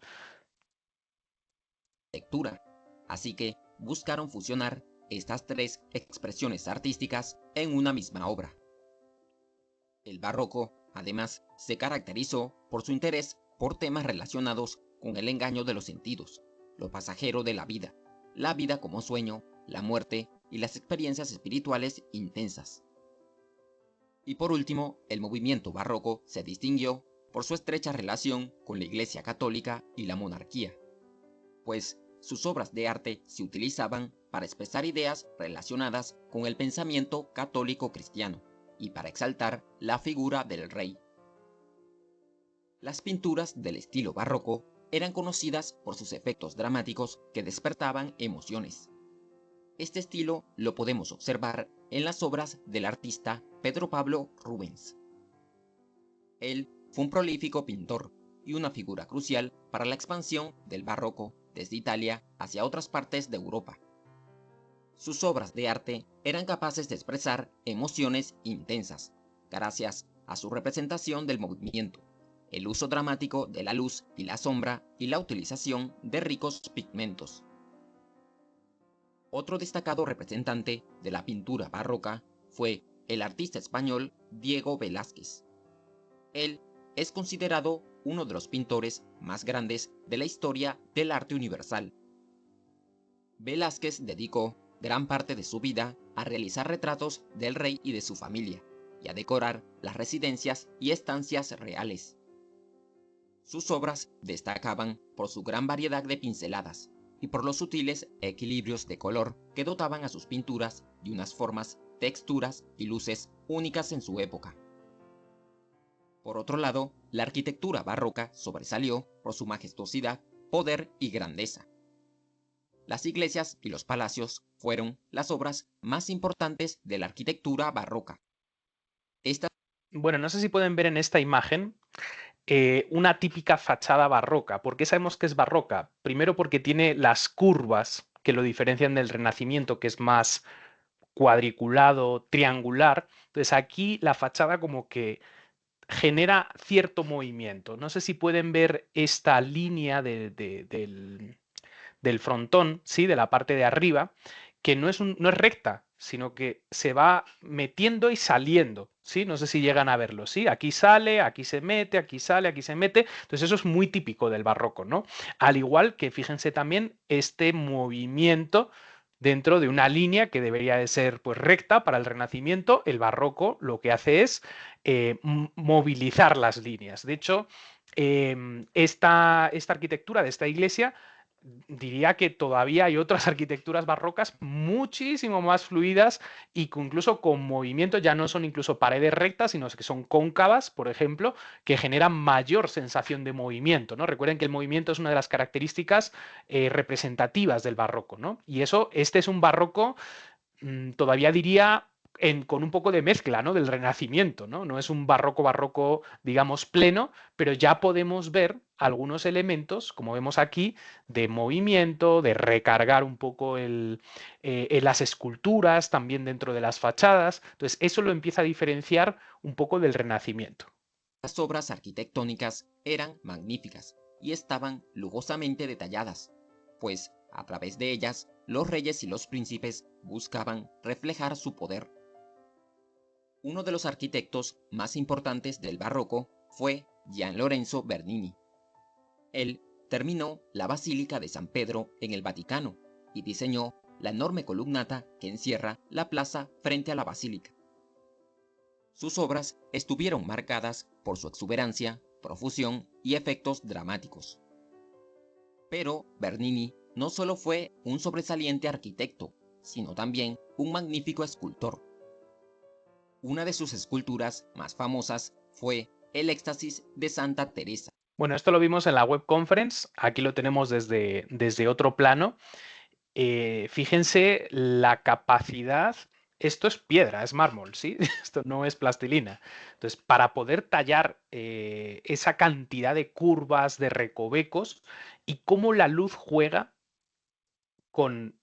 Arquitectura. Así que buscaron fusionar estas tres expresiones artísticas en una misma obra. El barroco, además, se caracterizó por su interés por temas relacionados con el engaño de los sentidos, lo pasajero de la vida como sueño, la muerte y las experiencias espirituales intensas. Y por último, el movimiento barroco se distinguió por su estrecha relación con la Iglesia Católica y la monarquía, pues sus obras de arte se utilizaban para expresar ideas relacionadas con el pensamiento católico cristiano y para exaltar la figura del rey. Las pinturas del estilo barroco eran conocidas por sus efectos dramáticos que despertaban emociones. Este estilo lo podemos observar en las obras del artista Pedro Pablo Rubens. Él fue un prolífico pintor y una figura crucial para la expansión del barroco desde Italia hacia otras partes de Europa. Sus obras de arte eran capaces de expresar emociones intensas, gracias a su representación del movimiento, el uso dramático de la luz y la sombra y la utilización de ricos pigmentos. Otro destacado representante de la pintura barroca fue el artista español Diego Velázquez. Él es considerado uno de los pintores más grandes de la historia del arte universal. Velázquez dedicó gran parte de su vida a realizar retratos del rey y de su familia, y a decorar las residencias y estancias reales. Sus obras destacaban por su gran variedad de pinceladas y por los sutiles equilibrios de color que dotaban a sus pinturas de unas formas, texturas y luces únicas en su época. Por otro lado, la arquitectura barroca sobresalió por su majestuosidad, poder y grandeza. Las iglesias y los palacios fueron las obras más importantes de la arquitectura barroca. Bueno, no sé si pueden ver en esta imagen una típica fachada barroca. ¿Por qué sabemos que es barroca? Primero porque tiene las curvas que lo diferencian del Renacimiento, que es más cuadriculado, triangular. Entonces aquí la fachada como que genera cierto movimiento. No sé si pueden ver esta línea del frontón, ¿sí? De la parte de arriba, que no es recta, sino que se va metiendo y saliendo, ¿sí? No sé si llegan a verlo, ¿sí? Aquí sale, aquí se mete, aquí sale, aquí se mete. Entonces eso es muy típico del barroco, ¿no? Al igual que, fíjense también, este movimiento dentro de una línea que debería de ser pues recta para el Renacimiento. El barroco lo que hace es movilizar las líneas. De hecho, esta arquitectura de esta iglesia, diría que todavía hay otras arquitecturas barrocas muchísimo más fluidas y que incluso con movimiento ya no son incluso paredes rectas, sino que son cóncavas, por ejemplo, que generan mayor sensación de movimiento, ¿no? Recuerden que el movimiento es una de las características representativas del barroco, ¿no? Y este es un barroco, todavía diría, con un poco de mezcla, ¿no? Del Renacimiento, ¿no? No es un barroco, digamos, pleno, pero ya podemos ver algunos elementos, como vemos aquí, de movimiento, de recargar un poco las esculturas también dentro de las fachadas. Entonces, eso lo empieza a diferenciar un poco del Renacimiento. Las obras arquitectónicas eran magníficas y estaban lujosamente detalladas, pues a través de ellas los reyes y los príncipes buscaban reflejar su poder. Uno de los arquitectos más importantes del barroco fue Gian Lorenzo Bernini. Él terminó la Basílica de San Pedro en el Vaticano y diseñó la enorme columnata que encierra la plaza frente a la basílica. Sus obras estuvieron marcadas por su exuberancia, profusión y efectos dramáticos. Pero Bernini no solo fue un sobresaliente arquitecto, sino también un magnífico escultor. Una de sus esculturas más famosas fue el Éxtasis de Santa Teresa. Bueno, esto lo vimos en la web conference, aquí lo tenemos desde otro plano. Fíjense la capacidad, esto es piedra, es mármol, ¿sí? Esto no es plastilina. Entonces, para poder tallar esa cantidad de curvas, de recovecos, y cómo la luz juega con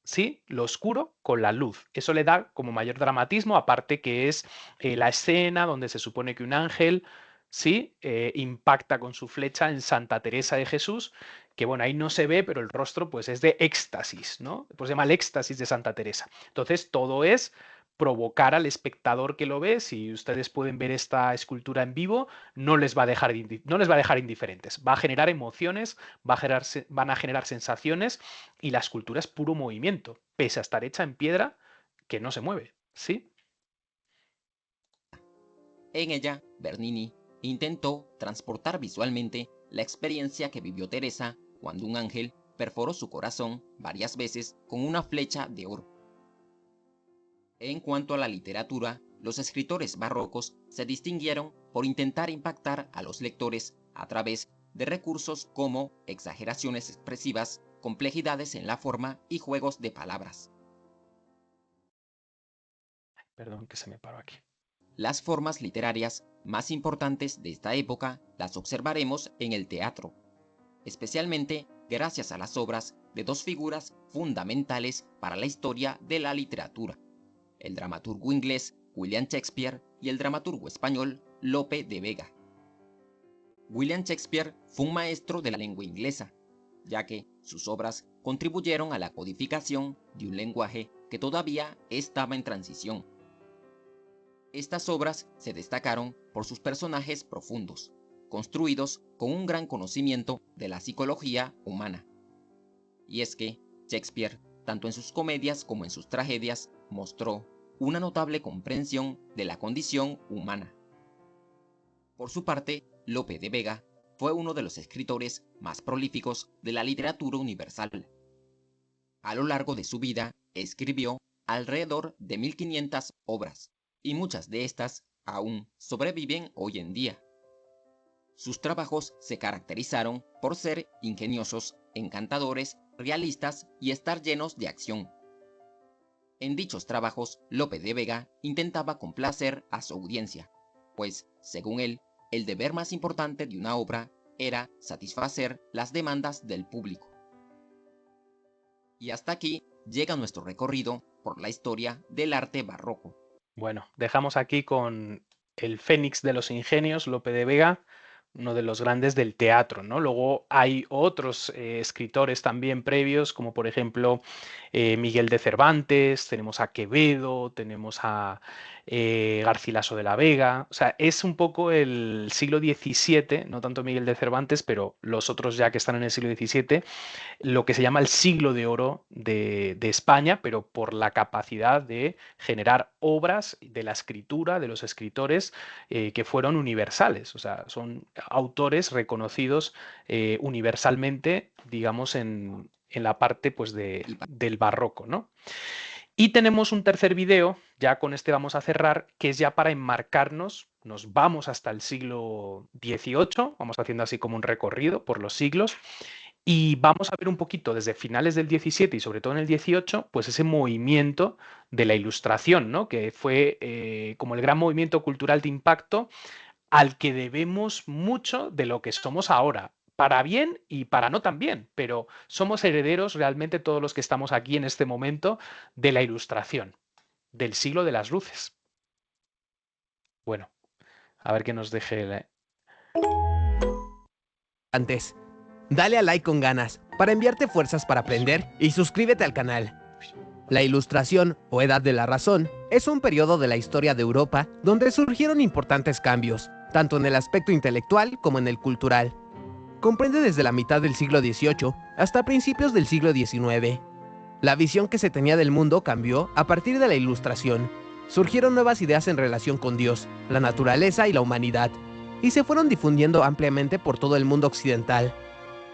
¿sí? Lo oscuro con la luz. Eso le da como mayor dramatismo, aparte que es la escena donde se supone que un ángel, ¿sí? Impacta con su flecha en Santa Teresa de Jesús, que bueno, ahí no se ve, pero el rostro pues es de éxtasis, ¿no? Pues se llama el éxtasis de Santa Teresa. Entonces todo es provocar al espectador que lo ve. Si ustedes pueden ver esta escultura en vivo, no les va a dejar, no les va a dejar indiferentes. Va a generar emociones, van a generar sensaciones, y la escultura es puro movimiento, pese a estar hecha en piedra que no se mueve, ¿sí? En ella, Bernini intentó transportar visualmente la experiencia que vivió Teresa cuando un ángel perforó su corazón varias veces con una flecha de oro. En cuanto a la literatura, los escritores barrocos se distinguieron por intentar impactar a los lectores a través de recursos como exageraciones expresivas, complejidades en la forma y juegos de palabras. Perdón que se me paró aquí. Las formas literarias más importantes de esta época las observaremos en el teatro, especialmente gracias a las obras de dos figuras fundamentales para la historia de la literatura: el dramaturgo inglés William Shakespeare y el dramaturgo español Lope de Vega. William Shakespeare fue un maestro de la lengua inglesa, ya que sus obras contribuyeron a la codificación de un lenguaje que todavía estaba en transición. Estas obras se destacaron por sus personajes profundos, construidos con un gran conocimiento de la psicología humana. Y es que Shakespeare, tanto en sus comedias como en sus tragedias, mostró una notable comprensión de la condición humana. Por su parte, Lope de Vega fue uno de los escritores más prolíficos de la literatura universal. A lo largo de su vida, escribió alrededor de 1500 obras, y muchas de estas aún sobreviven hoy en día. Sus trabajos se caracterizaron por ser ingeniosos, encantadores, realistas y estar llenos de acción. En dichos trabajos, Lope de Vega intentaba complacer a su audiencia, pues, según él, el deber más importante de una obra era satisfacer las demandas del público. Y hasta aquí llega nuestro recorrido por la historia del arte barroco. Bueno, dejamos aquí con el Fénix de los Ingenios, Lope de Vega, uno de los grandes del teatro, ¿no? Luego hay otros escritores también previos, como por ejemplo Miguel de Cervantes, tenemos a Quevedo, tenemos a Garcilaso de la Vega. O sea, es un poco el siglo XVII, no tanto Miguel de Cervantes, pero los otros ya que están en el siglo XVII, lo que se llama el siglo de oro de España, pero por la capacidad de generar obras de la escritura de los escritores que fueron universales. O sea, son autores reconocidos universalmente, digamos, en la parte pues, del barroco, ¿no? Y tenemos un tercer video, ya con este vamos a cerrar, que es ya para enmarcarnos. Nos vamos hasta el siglo XVIII, vamos haciendo así como un recorrido por los siglos, y vamos a ver un poquito desde finales del 17 y sobre todo en el 18, pues ese movimiento de la Ilustración, ¿no? Que fue como el gran movimiento cultural de impacto al que debemos mucho de lo que somos ahora, para bien y para no tan bien, pero somos herederos realmente todos los que estamos aquí en este momento de la Ilustración, del siglo de las luces. Bueno, a ver qué nos deje Antes, dale a like con ganas para enviarte fuerzas para aprender y suscríbete al canal. La Ilustración, o Edad de la Razón, es un periodo de la historia de Europa donde surgieron importantes cambios, tanto en el aspecto intelectual como en el cultural. Comprende desde la mitad del siglo XVIII hasta principios del siglo XIX. La visión que se tenía del mundo cambió a partir de la Ilustración. Surgieron nuevas ideas en relación con Dios, la naturaleza y la humanidad, y se fueron difundiendo ampliamente por todo el mundo occidental.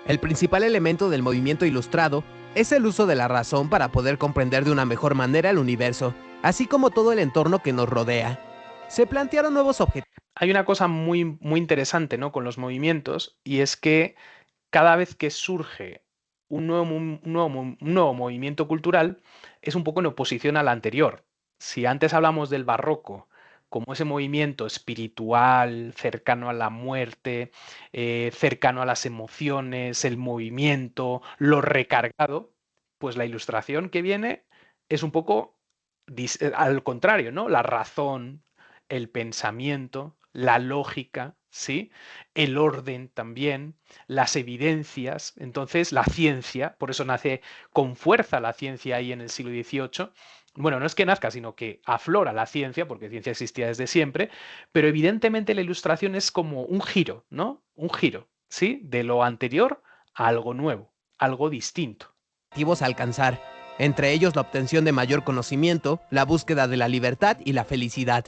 El principal elemento del movimiento ilustrado es el uso de la razón para poder comprender de una mejor manera el universo, así como todo el entorno que nos rodea. Se plantearon nuevos objetivos. Hay una cosa muy, muy interesante, ¿no?, con los movimientos, y es que cada vez que surge un nuevo movimiento cultural, es un poco en oposición al anterior. Si antes hablamos del barroco como ese movimiento espiritual, cercano a la muerte, cercano a las emociones, el movimiento, lo recargado, pues la Ilustración que viene es un poco al contrario, ¿no? La razón, el pensamiento, la lógica, ¿sí? El orden también, las evidencias, entonces la ciencia, por eso nace con fuerza la ciencia ahí en el siglo XVIII. Bueno, no es que nazca, sino que aflora la ciencia, porque ciencia existía desde siempre, pero evidentemente la Ilustración es como un giro, ¿no? Un giro, ¿sí? De lo anterior a algo nuevo, algo distinto. A alcanzar, entre ellos la obtención de mayor conocimiento, la búsqueda de la libertad y la felicidad.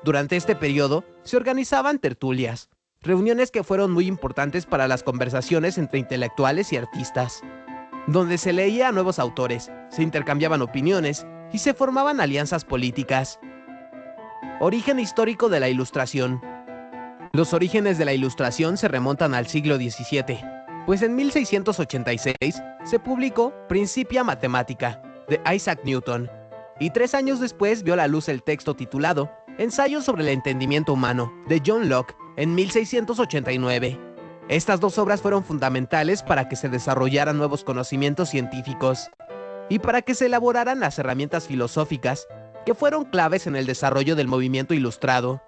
Durante este periodo se organizaban tertulias, reuniones que fueron muy importantes para las conversaciones entre intelectuales y artistas, donde se leía a nuevos autores, se intercambiaban opiniones y se formaban alianzas políticas. Origen histórico de la Ilustración. Los orígenes de la Ilustración se remontan al siglo XVII, pues en 1686 se publicó Principia Mathematica, de Isaac Newton, y 3 años después vio la luz el texto titulado Ensayos sobre el entendimiento humano, de John Locke, en 1689. Estas 2 obras fueron fundamentales para que se desarrollaran nuevos conocimientos científicos y para que se elaboraran las herramientas filosóficas que fueron claves en el desarrollo del movimiento ilustrado.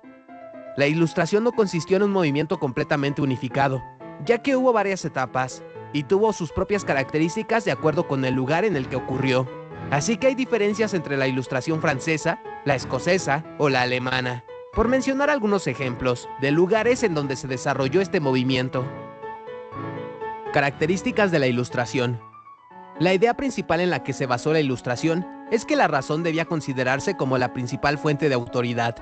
La Ilustración no consistió en un movimiento completamente unificado, ya que hubo varias etapas y tuvo sus propias características de acuerdo con el lugar en el que ocurrió. Así que hay diferencias entre la Ilustración francesa, la escocesa o la alemana, por mencionar algunos ejemplos de lugares en donde se desarrolló este movimiento. Características de la Ilustración. La idea principal en la que se basó la Ilustración es que la razón debía considerarse como la principal fuente de autoridad.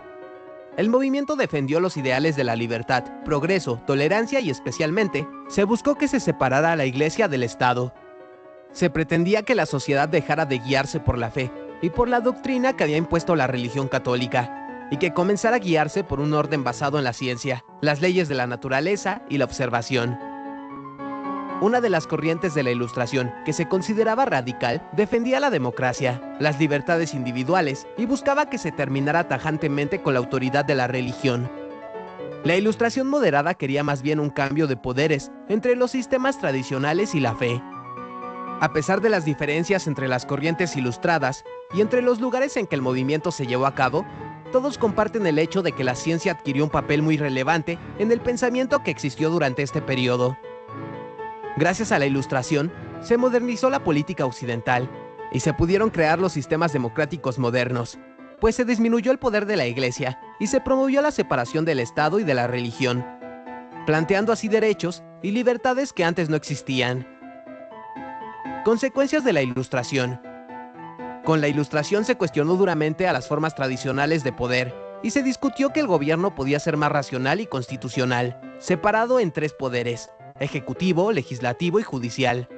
El movimiento defendió los ideales de la libertad, progreso, tolerancia y especialmente, se buscó que se separara a la Iglesia del Estado. Se pretendía que la sociedad dejara de guiarse por la fe y por la doctrina que había impuesto la religión católica, y que comenzara a guiarse por un orden basado en la ciencia, las leyes de la naturaleza y la observación. Una de las corrientes de la Ilustración, que se consideraba radical, defendía la democracia, las libertades individuales y buscaba que se terminara tajantemente con la autoridad de la religión. La Ilustración moderada quería más bien un cambio de poderes entre los sistemas tradicionales y la fe. A pesar de las diferencias entre las corrientes ilustradas y entre los lugares en que el movimiento se llevó a cabo, todos comparten el hecho de que la ciencia adquirió un papel muy relevante en el pensamiento que existió durante este periodo. Gracias a la Ilustración, se modernizó la política occidental y se pudieron crear los sistemas democráticos modernos, pues se disminuyó el poder de la Iglesia y se promovió la separación del Estado y de la religión, planteando así derechos y libertades que antes no existían. Consecuencias de la Ilustración. Con la Ilustración se cuestionó duramente a las formas tradicionales de poder y se discutió que el gobierno podía ser más racional y constitucional, separado en 3 poderes: ejecutivo, legislativo y judicial.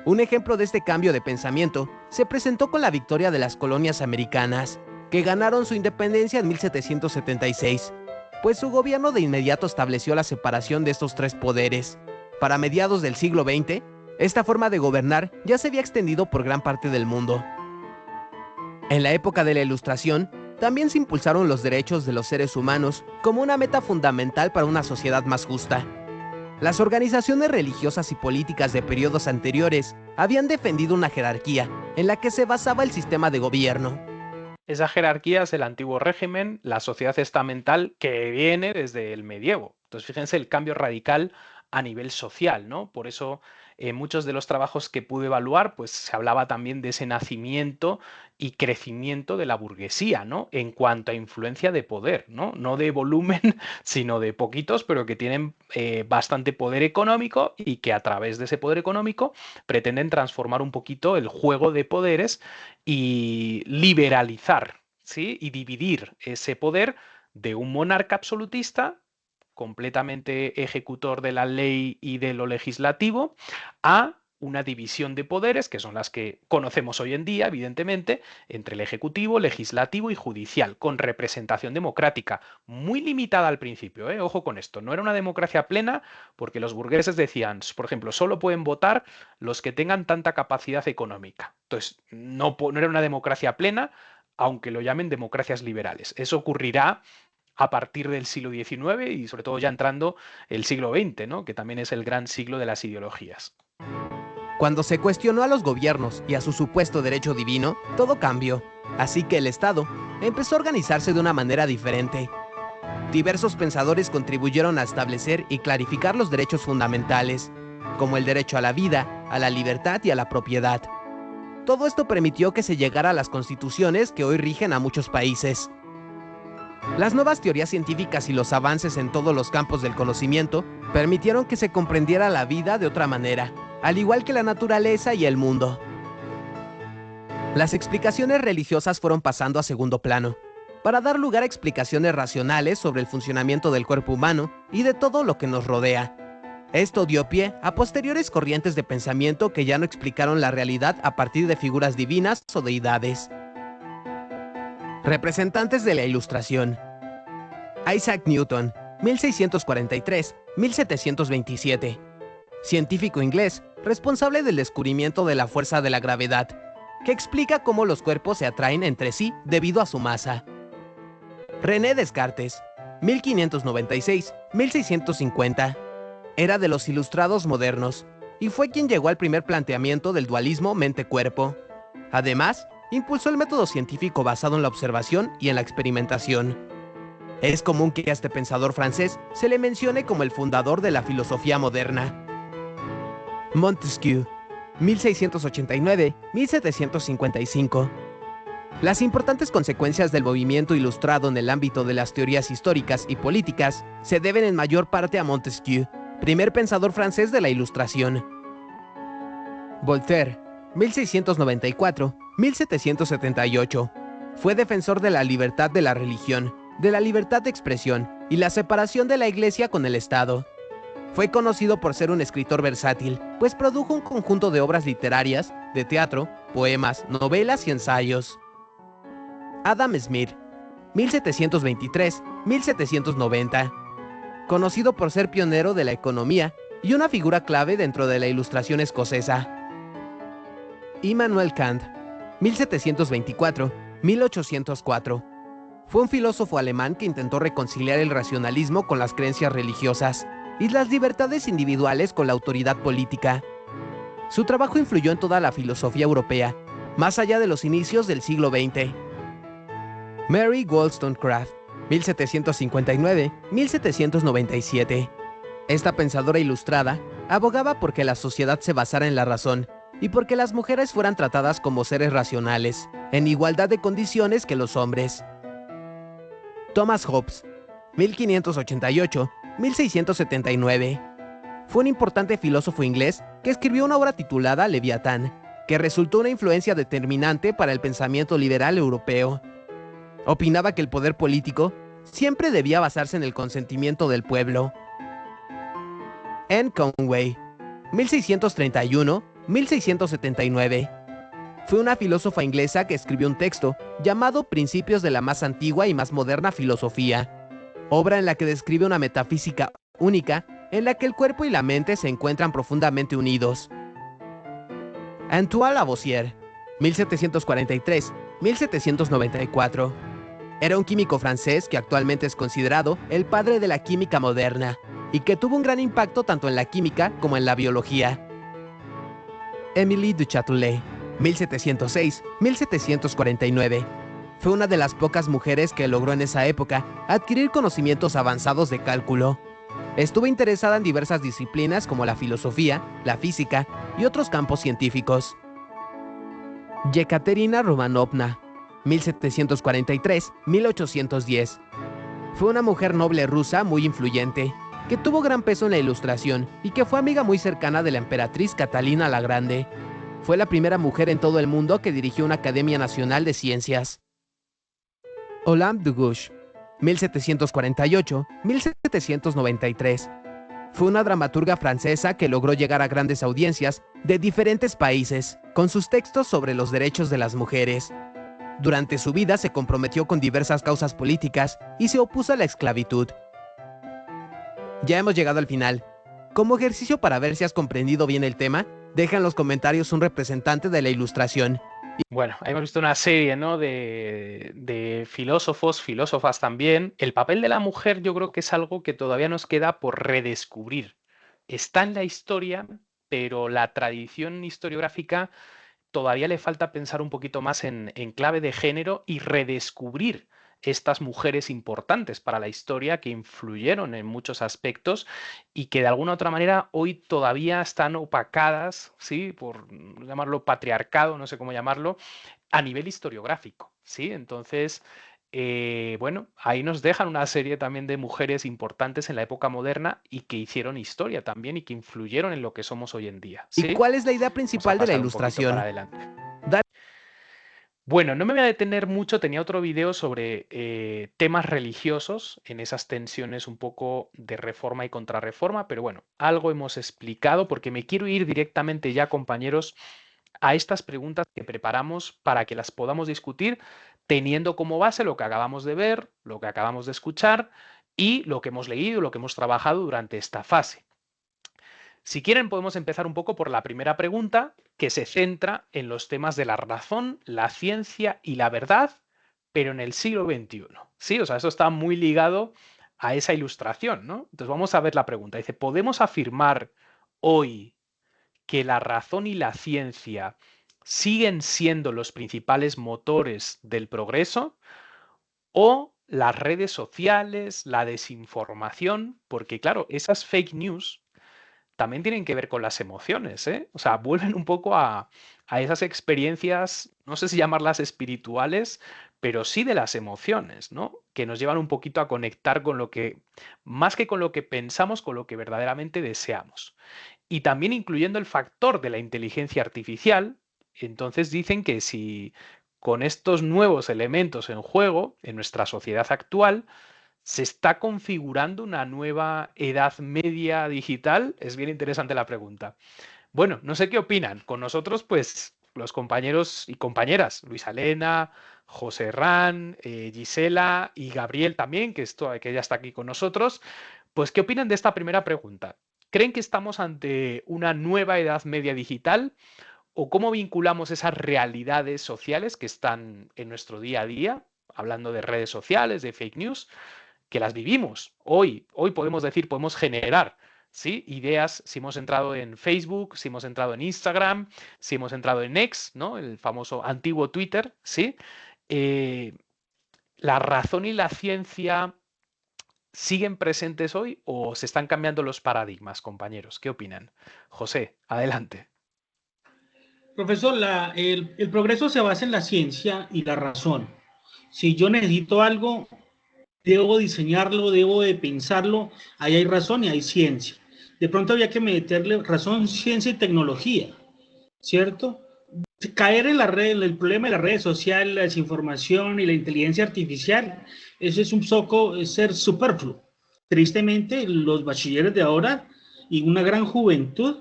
Un ejemplo de este cambio de pensamiento se presentó con la victoria de las colonias americanas, que ganaron su independencia en 1776, pues su gobierno de inmediato estableció la separación de estos 3 poderes. Para mediados del siglo XX, esta forma de gobernar ya se había extendido por gran parte del mundo. En la época de la Ilustración, también se impulsaron los derechos de los seres humanos como una meta fundamental para una sociedad más justa. Las organizaciones religiosas y políticas de periodos anteriores habían defendido una jerarquía en la que se basaba el sistema de gobierno. Esa jerarquía es el antiguo régimen, la sociedad estamental que viene desde el medievo. Entonces, fíjense el cambio radical a nivel social, ¿no? Por eso muchos de los trabajos que pude evaluar, pues se hablaba también de ese nacimiento y crecimiento de la burguesía, ¿no? En cuanto a influencia de poder, ¿no? No de volumen, sino de poquitos, pero que tienen bastante poder económico y que a través de ese poder económico pretenden transformar un poquito el juego de poderes y liberalizar, ¿sí? Y dividir ese poder de un monarca absolutista completamente ejecutor de la ley y de lo legislativo, a una división de poderes, que son las que conocemos hoy en día, evidentemente, entre el ejecutivo, legislativo y judicial, con representación democrática, muy limitada al principio, ojo con esto, no era una democracia plena, porque los burgueses decían, por ejemplo, solo pueden votar los que tengan tanta capacidad económica. Entonces, no era una democracia plena, aunque lo llamen democracias liberales. Eso ocurrirá a partir del siglo XIX y sobre todo ya entrando el siglo XX, ¿no? Que también es el gran siglo de las ideologías. Cuando se cuestionó a los gobiernos y a su supuesto derecho divino, todo cambió. Así que el Estado empezó a organizarse de una manera diferente. Diversos pensadores contribuyeron a establecer y clarificar los derechos fundamentales, como el derecho a la vida, a la libertad y a la propiedad. Todo esto permitió que se llegara a las constituciones que hoy rigen a muchos países. Las nuevas teorías científicas y los avances en todos los campos del conocimiento permitieron que se comprendiera la vida de otra manera, al igual que la naturaleza y el mundo. Las explicaciones religiosas fueron pasando a segundo plano, para dar lugar a explicaciones racionales sobre el funcionamiento del cuerpo humano y de todo lo que nos rodea. Esto dio pie a posteriores corrientes de pensamiento que ya no explicaron la realidad a partir de figuras divinas o deidades. Representantes de la Ilustración. Isaac Newton, 1643-1727. Científico inglés, responsable del descubrimiento de la fuerza de la gravedad, que explica cómo los cuerpos se atraen entre sí debido a su masa. René Descartes, 1596-1650. Era de los ilustrados modernos, y fue quien llegó al primer planteamiento del dualismo mente-cuerpo. Además, impulsó el método científico basado en la observación y en la experimentación. Es común que a este pensador francés se le mencione como el fundador de la filosofía moderna. Montesquieu, 1689-1755. Las importantes consecuencias del movimiento ilustrado en el ámbito de las teorías históricas y políticas se deben en mayor parte a Montesquieu, primer pensador francés de la Ilustración. Voltaire, 1694-1778. Fue defensor de la libertad de la religión, de la libertad de expresión y la separación de la Iglesia con el Estado. Fue conocido por ser un escritor versátil, pues produjo un conjunto de obras literarias, de teatro, poemas, novelas y ensayos. Adam Smith, 1723-1790. Conocido por ser pionero de la economía y una figura clave dentro de la Ilustración escocesa. Immanuel Kant, 1724-1804. Fue un filósofo alemán que intentó reconciliar el racionalismo con las creencias religiosas y las libertades individuales con la autoridad política. Su trabajo influyó en toda la filosofía europea, más allá de los inicios del siglo XX. Mary Wollstonecraft, 1759-1797. Esta pensadora ilustrada abogaba porque la sociedad se basara en la razón y porque las mujeres fueran tratadas como seres racionales, en igualdad de condiciones que los hombres. Thomas Hobbes, 1588-1679. Fue un importante filósofo inglés que escribió una obra titulada Leviatán, que resultó una influencia determinante para el pensamiento liberal europeo. Opinaba que el poder político siempre debía basarse en el consentimiento del pueblo. Anne Conway, 1631-1679. Fue una filósofa inglesa que escribió un texto llamado Principios de la más antigua y más moderna filosofía, obra en la que describe una metafísica única en la que el cuerpo y la mente se encuentran profundamente unidos. Antoine Lavoisier, 1743-1794. Era un químico francés que actualmente es considerado el padre de la química moderna y que tuvo un gran impacto tanto en la química como en la biología. Émilie du Châtelet, 1706-1749. Fue una de las pocas mujeres que logró en esa época adquirir conocimientos avanzados de cálculo. Estuvo interesada en diversas disciplinas como la filosofía, la física y otros campos científicos. Yekaterina Romanovna, 1743-1810. Fue una mujer noble rusa muy influyente, que tuvo gran peso en la Ilustración y que fue amiga muy cercana de la emperatriz Catalina la Grande. Fue la primera mujer en todo el mundo que dirigió una Academia Nacional de Ciencias. Olympe de Gouges, 1748-1793. Fue una dramaturga francesa que logró llegar a grandes audiencias de diferentes países con sus textos sobre los derechos de las mujeres. Durante su vida se comprometió con diversas causas políticas y se opuso a la esclavitud. Ya hemos llegado al final. Como ejercicio para ver si has comprendido bien el tema, deja en los comentarios un representante de la Ilustración. Bueno, hemos visto una serie, ¿no?, de filósofos, filósofas también. El papel de la mujer yo creo que es algo que todavía nos queda por redescubrir. Está en la historia, pero la tradición historiográfica todavía le falta pensar un poquito más en clave de género y redescubrir estas mujeres importantes para la historia que influyeron en muchos aspectos y que de alguna u otra manera hoy todavía están opacadas, ¿sí? Por llamarlo patriarcado, no sé cómo llamarlo, a nivel historiográfico, ¿sí? Entonces, bueno, ahí nos dejan una serie también de mujeres importantes en la época moderna y que hicieron historia también y que influyeron en lo que somos hoy en día, ¿Y ¿sí? cuál es la idea Vamos a principal de la pasar un poquito ilustración? para adelante. Bueno, no me voy a detener mucho, tenía otro video sobre temas religiosos en esas tensiones un poco de reforma y contrarreforma, pero bueno, algo hemos explicado porque me quiero ir directamente ya, compañeros, a estas preguntas que preparamos para que las podamos discutir teniendo como base lo que acabamos de ver, lo que acabamos de escuchar y lo que hemos leído, lo que hemos trabajado durante esta fase. Si quieren, podemos empezar un poco por la primera pregunta, que se centra en los temas de la razón, la ciencia y la verdad, pero en el siglo XXI. Sí, o sea, eso está muy ligado a esa ilustración, ¿no? Entonces vamos a ver la pregunta. Dice, ¿podemos afirmar hoy que la razón y la ciencia siguen siendo los principales motores del progreso? ¿O las redes sociales, la desinformación? Porque claro, esas fake news también tienen que ver con las emociones, ¿eh? O sea, vuelven un poco a esas experiencias, no sé si llamarlas espirituales, pero sí de las emociones, ¿no? Que nos llevan un poquito a conectar con lo que, más que con lo que pensamos, con lo que verdaderamente deseamos. Y también incluyendo el factor de la inteligencia artificial, entonces dicen que si con estos nuevos elementos en juego en nuestra sociedad actual, ¿se está configurando una nueva edad media digital? Es bien interesante la pregunta. Bueno, no sé qué opinan. Con nosotros, pues, los compañeros y compañeras, Luisa Elena, José Ran, Gisela y Gabriel también, que ya está aquí con nosotros. Pues, ¿qué opinan de esta primera pregunta? ¿Creen que estamos ante una nueva edad media digital? ¿O cómo vinculamos esas realidades sociales que están en nuestro día a día, hablando de redes sociales, de fake news, que las vivimos? Hoy podemos decir, podemos generar, ¿sí? Ideas, si hemos entrado en Facebook, si hemos entrado en Instagram, si hemos entrado en X, ¿no? El famoso antiguo Twitter, ¿sí? ¿La razón y la ciencia siguen presentes hoy o se están cambiando los paradigmas, compañeros? ¿Qué opinan? José, adelante. Profesor, el progreso se basa en la ciencia y la razón. Si yo necesito algo, debo diseñarlo, debo de pensarlo, ahí hay razón y hay ciencia. De pronto había que meterle razón, ciencia y tecnología, ¿cierto? Caer en la red, el problema de las redes sociales, la desinformación y la inteligencia artificial, eso es un poco ser superfluo. Tristemente, los bachilleres de ahora y una gran juventud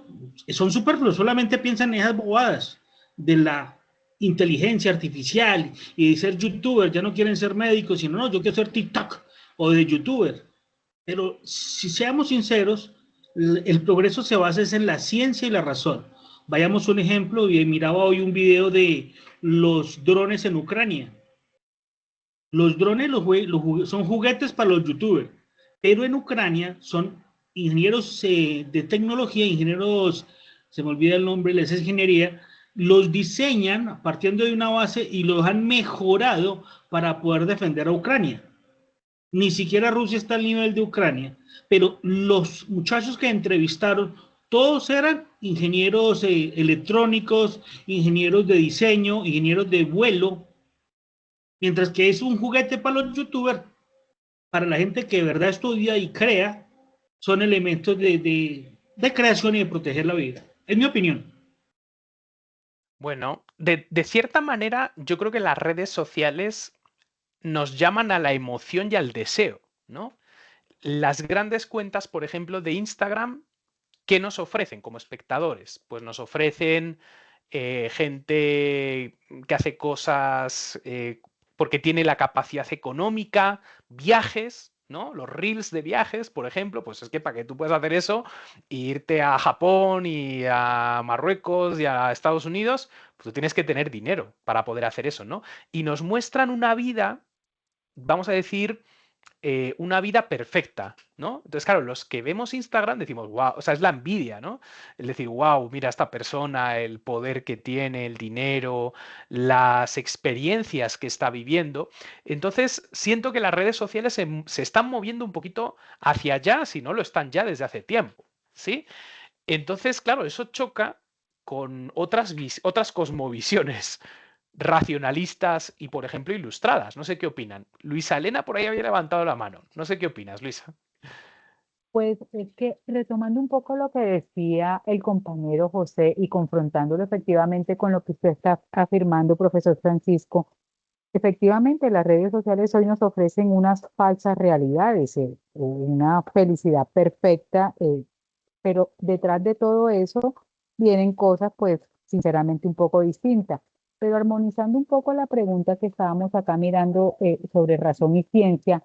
son superfluos, solamente piensan en esas bobadas de la inteligencia artificial y de ser youtuber. Ya no quieren ser médicos, sino no, yo quiero ser TikTok o de youtuber. Pero si seamos sinceros, el progreso se basa en la ciencia y la razón. Vayamos un ejemplo, y miraba hoy un video de los drones en Ucrania. Los drones son juguetes para los youtubers, pero en Ucrania son ingenieros de tecnología, ingenieros, se me olvida el nombre, les es ingeniería, los diseñan partiendo de una base y los han mejorado para poder defender a Ucrania. Ni siquiera Rusia está al nivel de Ucrania, pero los muchachos que entrevistaron, todos eran ingenieros electrónicos, ingenieros de diseño, ingenieros de vuelo, mientras que es un juguete para los youtubers, para la gente que de verdad estudia y crea, son elementos de creación y de proteger la vida. Es mi opinión. Bueno, de cierta manera, yo creo que las redes sociales nos llaman a la emoción y al deseo, ¿no? Las grandes cuentas, por ejemplo, de Instagram, ¿qué nos ofrecen como espectadores? Pues nos ofrecen gente que hace cosas porque tiene la capacidad económica, viajes, ¿no? Los reels de viajes, por ejemplo, pues es que para que tú puedas hacer eso e irte a Japón y a Marruecos y a Estados Unidos, pues tú tienes que tener dinero para poder hacer eso, ¿no? Y nos muestran una vida, vamos a decir, una vida perfecta, ¿no? Entonces, claro, los que vemos Instagram decimos, wow, o sea, es la envidia, ¿no? El decir, wow, mira esta persona, el poder que tiene, el dinero, las experiencias que está viviendo. Entonces, siento que las redes sociales se están moviendo un poquito hacia allá, si no lo están ya desde hace tiempo, ¿sí? Entonces, claro, eso choca con otras cosmovisiones racionalistas y, por ejemplo, ilustradas. No sé qué opinan. Luisa Elena por ahí había levantado la mano. No sé qué opinas, Luisa. Pues es que retomando un poco lo que decía el compañero José y confrontándolo efectivamente con lo que usted está afirmando, profesor Francisco, efectivamente las redes sociales hoy nos ofrecen unas falsas realidades, una felicidad perfecta, pero detrás de todo eso vienen cosas pues sinceramente un poco distintas. Pero armonizando un poco la pregunta que estábamos acá mirando sobre razón y ciencia,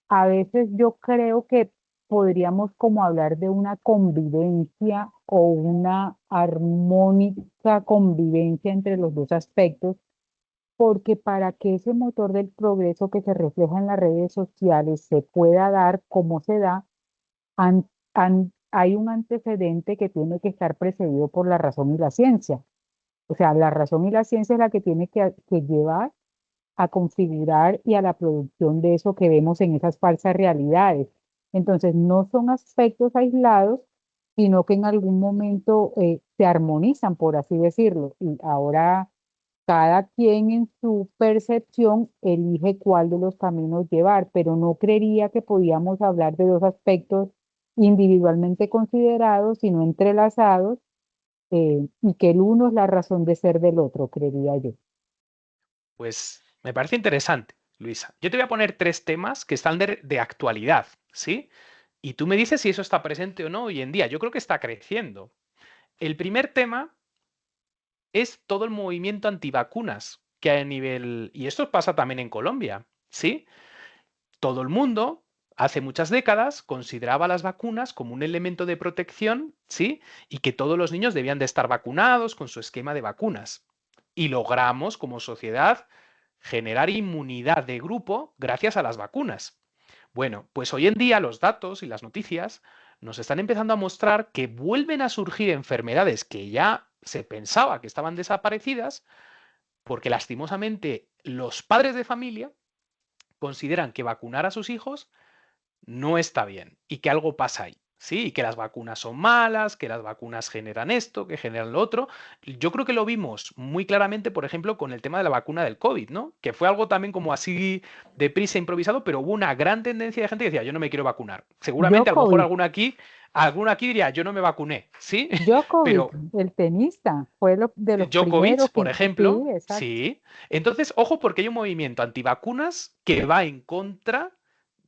a veces yo creo que podríamos como hablar de una convivencia o una armónica convivencia entre los dos aspectos, porque para que ese motor del progreso que se refleja en las redes sociales se pueda dar como se da, hay un antecedente que tiene que estar precedido por la razón y la ciencia. O sea, la razón y la ciencia es la que tiene que llevar a configurar y a la producción de eso que vemos en esas falsas realidades. Entonces, no son aspectos aislados, sino que en algún momento se armonizan, por así decirlo. Y ahora cada quien en su percepción elige cuál de los caminos llevar, pero no creería que podíamos hablar de dos aspectos individualmente considerados, sino entrelazados, y que el uno es la razón de ser del otro, creería yo. Pues me parece interesante, Luisa. Yo te voy a poner 3 temas que están de actualidad, ¿sí? Y tú me dices si eso está presente o no hoy en día. Yo creo que está creciendo. El primer tema es todo el movimiento antivacunas que hay a nivel, y esto pasa también en Colombia, ¿sí? Todo el mundo, hace muchas décadas, consideraba las vacunas como un elemento de protección, ¿sí? Y que todos los niños debían de estar vacunados con su esquema de vacunas. Y logramos, como sociedad, generar inmunidad de grupo gracias a las vacunas. Bueno, pues hoy en día los datos y las noticias nos están empezando a mostrar que vuelven a surgir enfermedades que ya se pensaba que estaban desaparecidas, porque lastimosamente los padres de familia consideran que vacunar a sus hijos no está bien y que algo pasa ahí. Sí, y que las vacunas son malas, que las vacunas generan esto, que generan lo otro. Yo creo que lo vimos muy claramente, por ejemplo, con el tema de la vacuna del COVID, ¿no? Que fue algo también como así deprisa, improvisado, pero hubo una gran tendencia de gente que decía, yo no me quiero vacunar. Seguramente, a lo mejor Djokovic, alguno aquí diría, yo no me vacuné, ¿sí? Djokovic, Pero el tenista, fue de los primeros Djokovic, que, por sí, ejemplo, exacto. sí. Entonces, ojo, porque hay un movimiento antivacunas que va en contra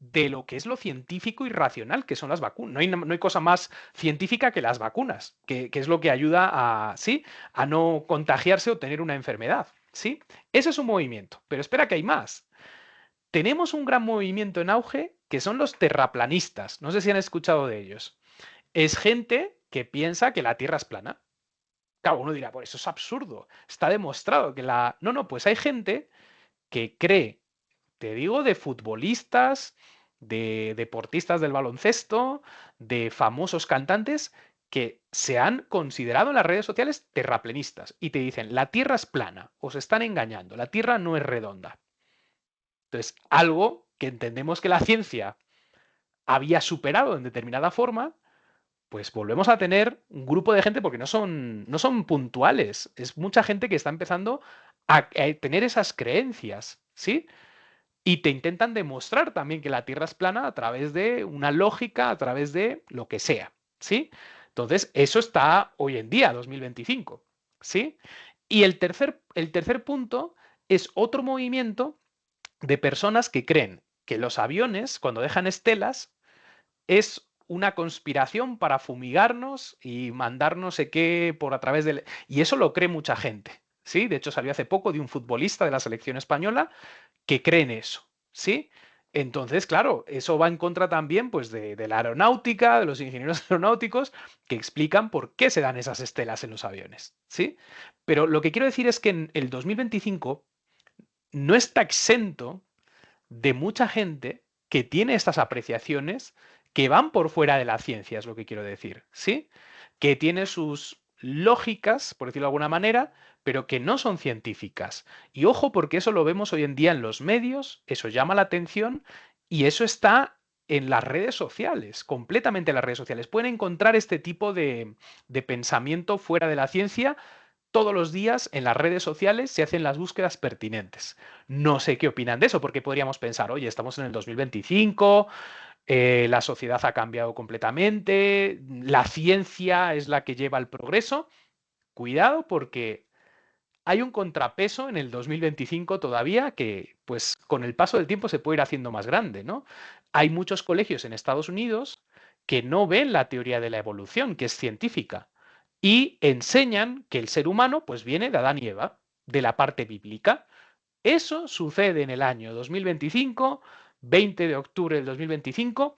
de lo que es lo científico y racional, que son las vacunas. No hay cosa más científica que las vacunas, que es lo que ayuda a, ¿sí? A no contagiarse o tener una enfermedad, ¿sí? Ese es un movimiento. Pero espera que hay más. Tenemos un gran movimiento en auge que son los terraplanistas. No sé si han escuchado de ellos. Es gente que piensa que la Tierra es plana. Claro, uno dirá, pues eso es absurdo. Está demostrado que la... No, no, pues hay gente que cree, te digo, de futbolistas, de deportistas del baloncesto, de famosos cantantes que se han considerado en las redes sociales terraplenistas y te dicen, la Tierra es plana, os están engañando, la Tierra no es redonda. Entonces, algo que entendemos que la ciencia había superado en determinada forma, pues volvemos a tener un grupo de gente porque no son puntuales. Es mucha gente que está empezando a tener esas creencias, ¿sí? Y te intentan demostrar también que la Tierra es plana a través de una lógica, a través de lo que sea, ¿sí? Entonces, eso está hoy en día, 2025, ¿sí? Y el tercer punto es otro movimiento de personas que creen que los aviones, cuando dejan estelas, es una conspiración para fumigarnos y mandar no sé qué por a través del... Y eso lo cree mucha gente, ¿sí? De hecho, salió hace poco de un futbolista de la selección española que cree en eso, ¿sí? Entonces, claro, eso va en contra también pues, de la aeronáutica, de los ingenieros aeronáuticos, que explican por qué se dan esas estelas en los aviones, ¿sí? Pero lo que quiero decir es que en el 2025 no está exento de mucha gente que tiene estas apreciaciones que van por fuera de la ciencia, es lo que quiero decir, ¿sí? Que tiene sus lógicas, por decirlo de alguna manera, pero que no son científicas. Y ojo, porque eso lo vemos hoy en día en los medios, eso llama la atención y eso está en las redes sociales, completamente en las redes sociales. Pueden encontrar este tipo de pensamiento fuera de la ciencia. Todos los días en las redes sociales se hacen las búsquedas pertinentes. No sé qué opinan de eso, porque podríamos pensar, oye, estamos en el 2025, la sociedad ha cambiado completamente, la ciencia es la que lleva el progreso. Cuidado porque hay un contrapeso en el 2025 todavía que, pues, con el paso del tiempo se puede ir haciendo más grande, ¿no? Hay muchos colegios en Estados Unidos que no ven la teoría de la evolución, que es científica, y enseñan que el ser humano, pues, viene de Adán y Eva, de la parte bíblica. Eso sucede en el año 2025, 20 de octubre del 2025,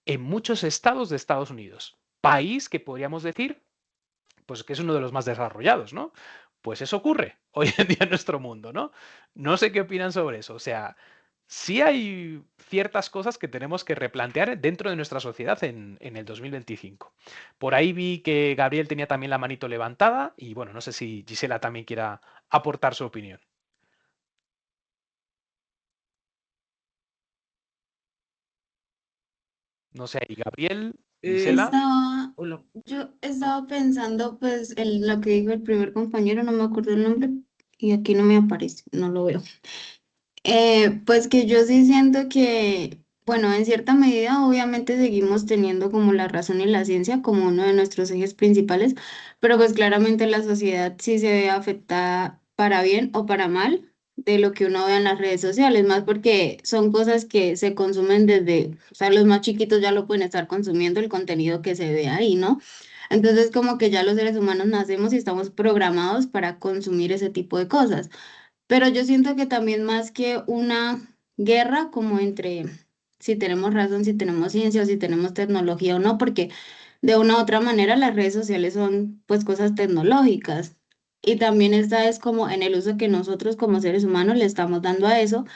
en muchos estados de Estados Unidos. País que podríamos decir pues que es uno de los más desarrollados, ¿no? Pues eso ocurre hoy en día en nuestro mundo, ¿no? No sé qué opinan sobre eso. O sea, sí hay ciertas cosas que tenemos que replantear dentro de nuestra sociedad en el 2025. Por ahí vi que Gabriel tenía también la manito levantada y bueno, no sé si Gisela también quiera aportar su opinión. No sé, ahí Gabriel, Gisela. Yo estaba pensando pues en lo que dijo el primer compañero, no me acuerdo el nombre y aquí no me aparece, no lo veo. Pues que yo sí siento que, bueno, en cierta medida obviamente seguimos teniendo como la razón y la ciencia como uno de nuestros ejes principales, pero pues claramente la sociedad sí se ve afectada para bien o para mal de lo que uno ve en las redes sociales, más porque son cosas que se consumen desde, o sea, los más chiquitos ya lo pueden estar consumiendo el contenido que se ve ahí, ¿no? Entonces como que ya los seres humanos nacemos y estamos programados para consumir ese tipo de cosas. Pero yo siento que también más que una guerra como entre si tenemos razón, si tenemos ciencia o si tenemos tecnología o no, porque de una u otra manera las redes sociales son pues cosas tecnológicas. Y también esta es como en el uso que nosotros como seres humanos le estamos dando a eso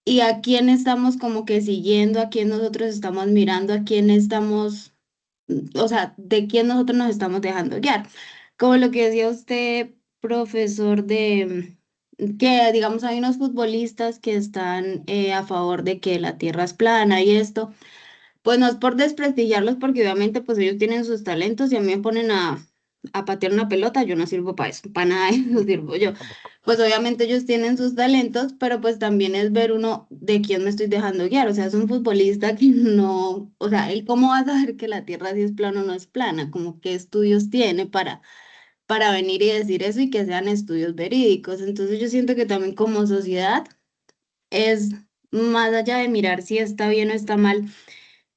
y a quién estamos como que siguiendo, a quién nosotros estamos mirando, a quién estamos, o sea, de quién nosotros nos estamos dejando guiar. Como lo que decía usted, profesor, de que, digamos, hay unos futbolistas que están a favor de que la tierra es plana y esto, pues no es por desprestigiarlos, porque obviamente pues ellos tienen sus talentos y a mí me ponen a patear una pelota, yo no sirvo para eso, para nada de eso sirvo yo. Tampoco. Pues obviamente ellos tienen sus talentos, pero pues también es ver uno de quién me estoy dejando guiar, o sea, es un futbolista que no, o sea, él cómo va a saber que la tierra sí es plana o no es plana, como qué estudios tiene para venir y decir eso y que sean estudios verídicos. Entonces yo siento que también como sociedad es más allá de mirar si está bien o está mal,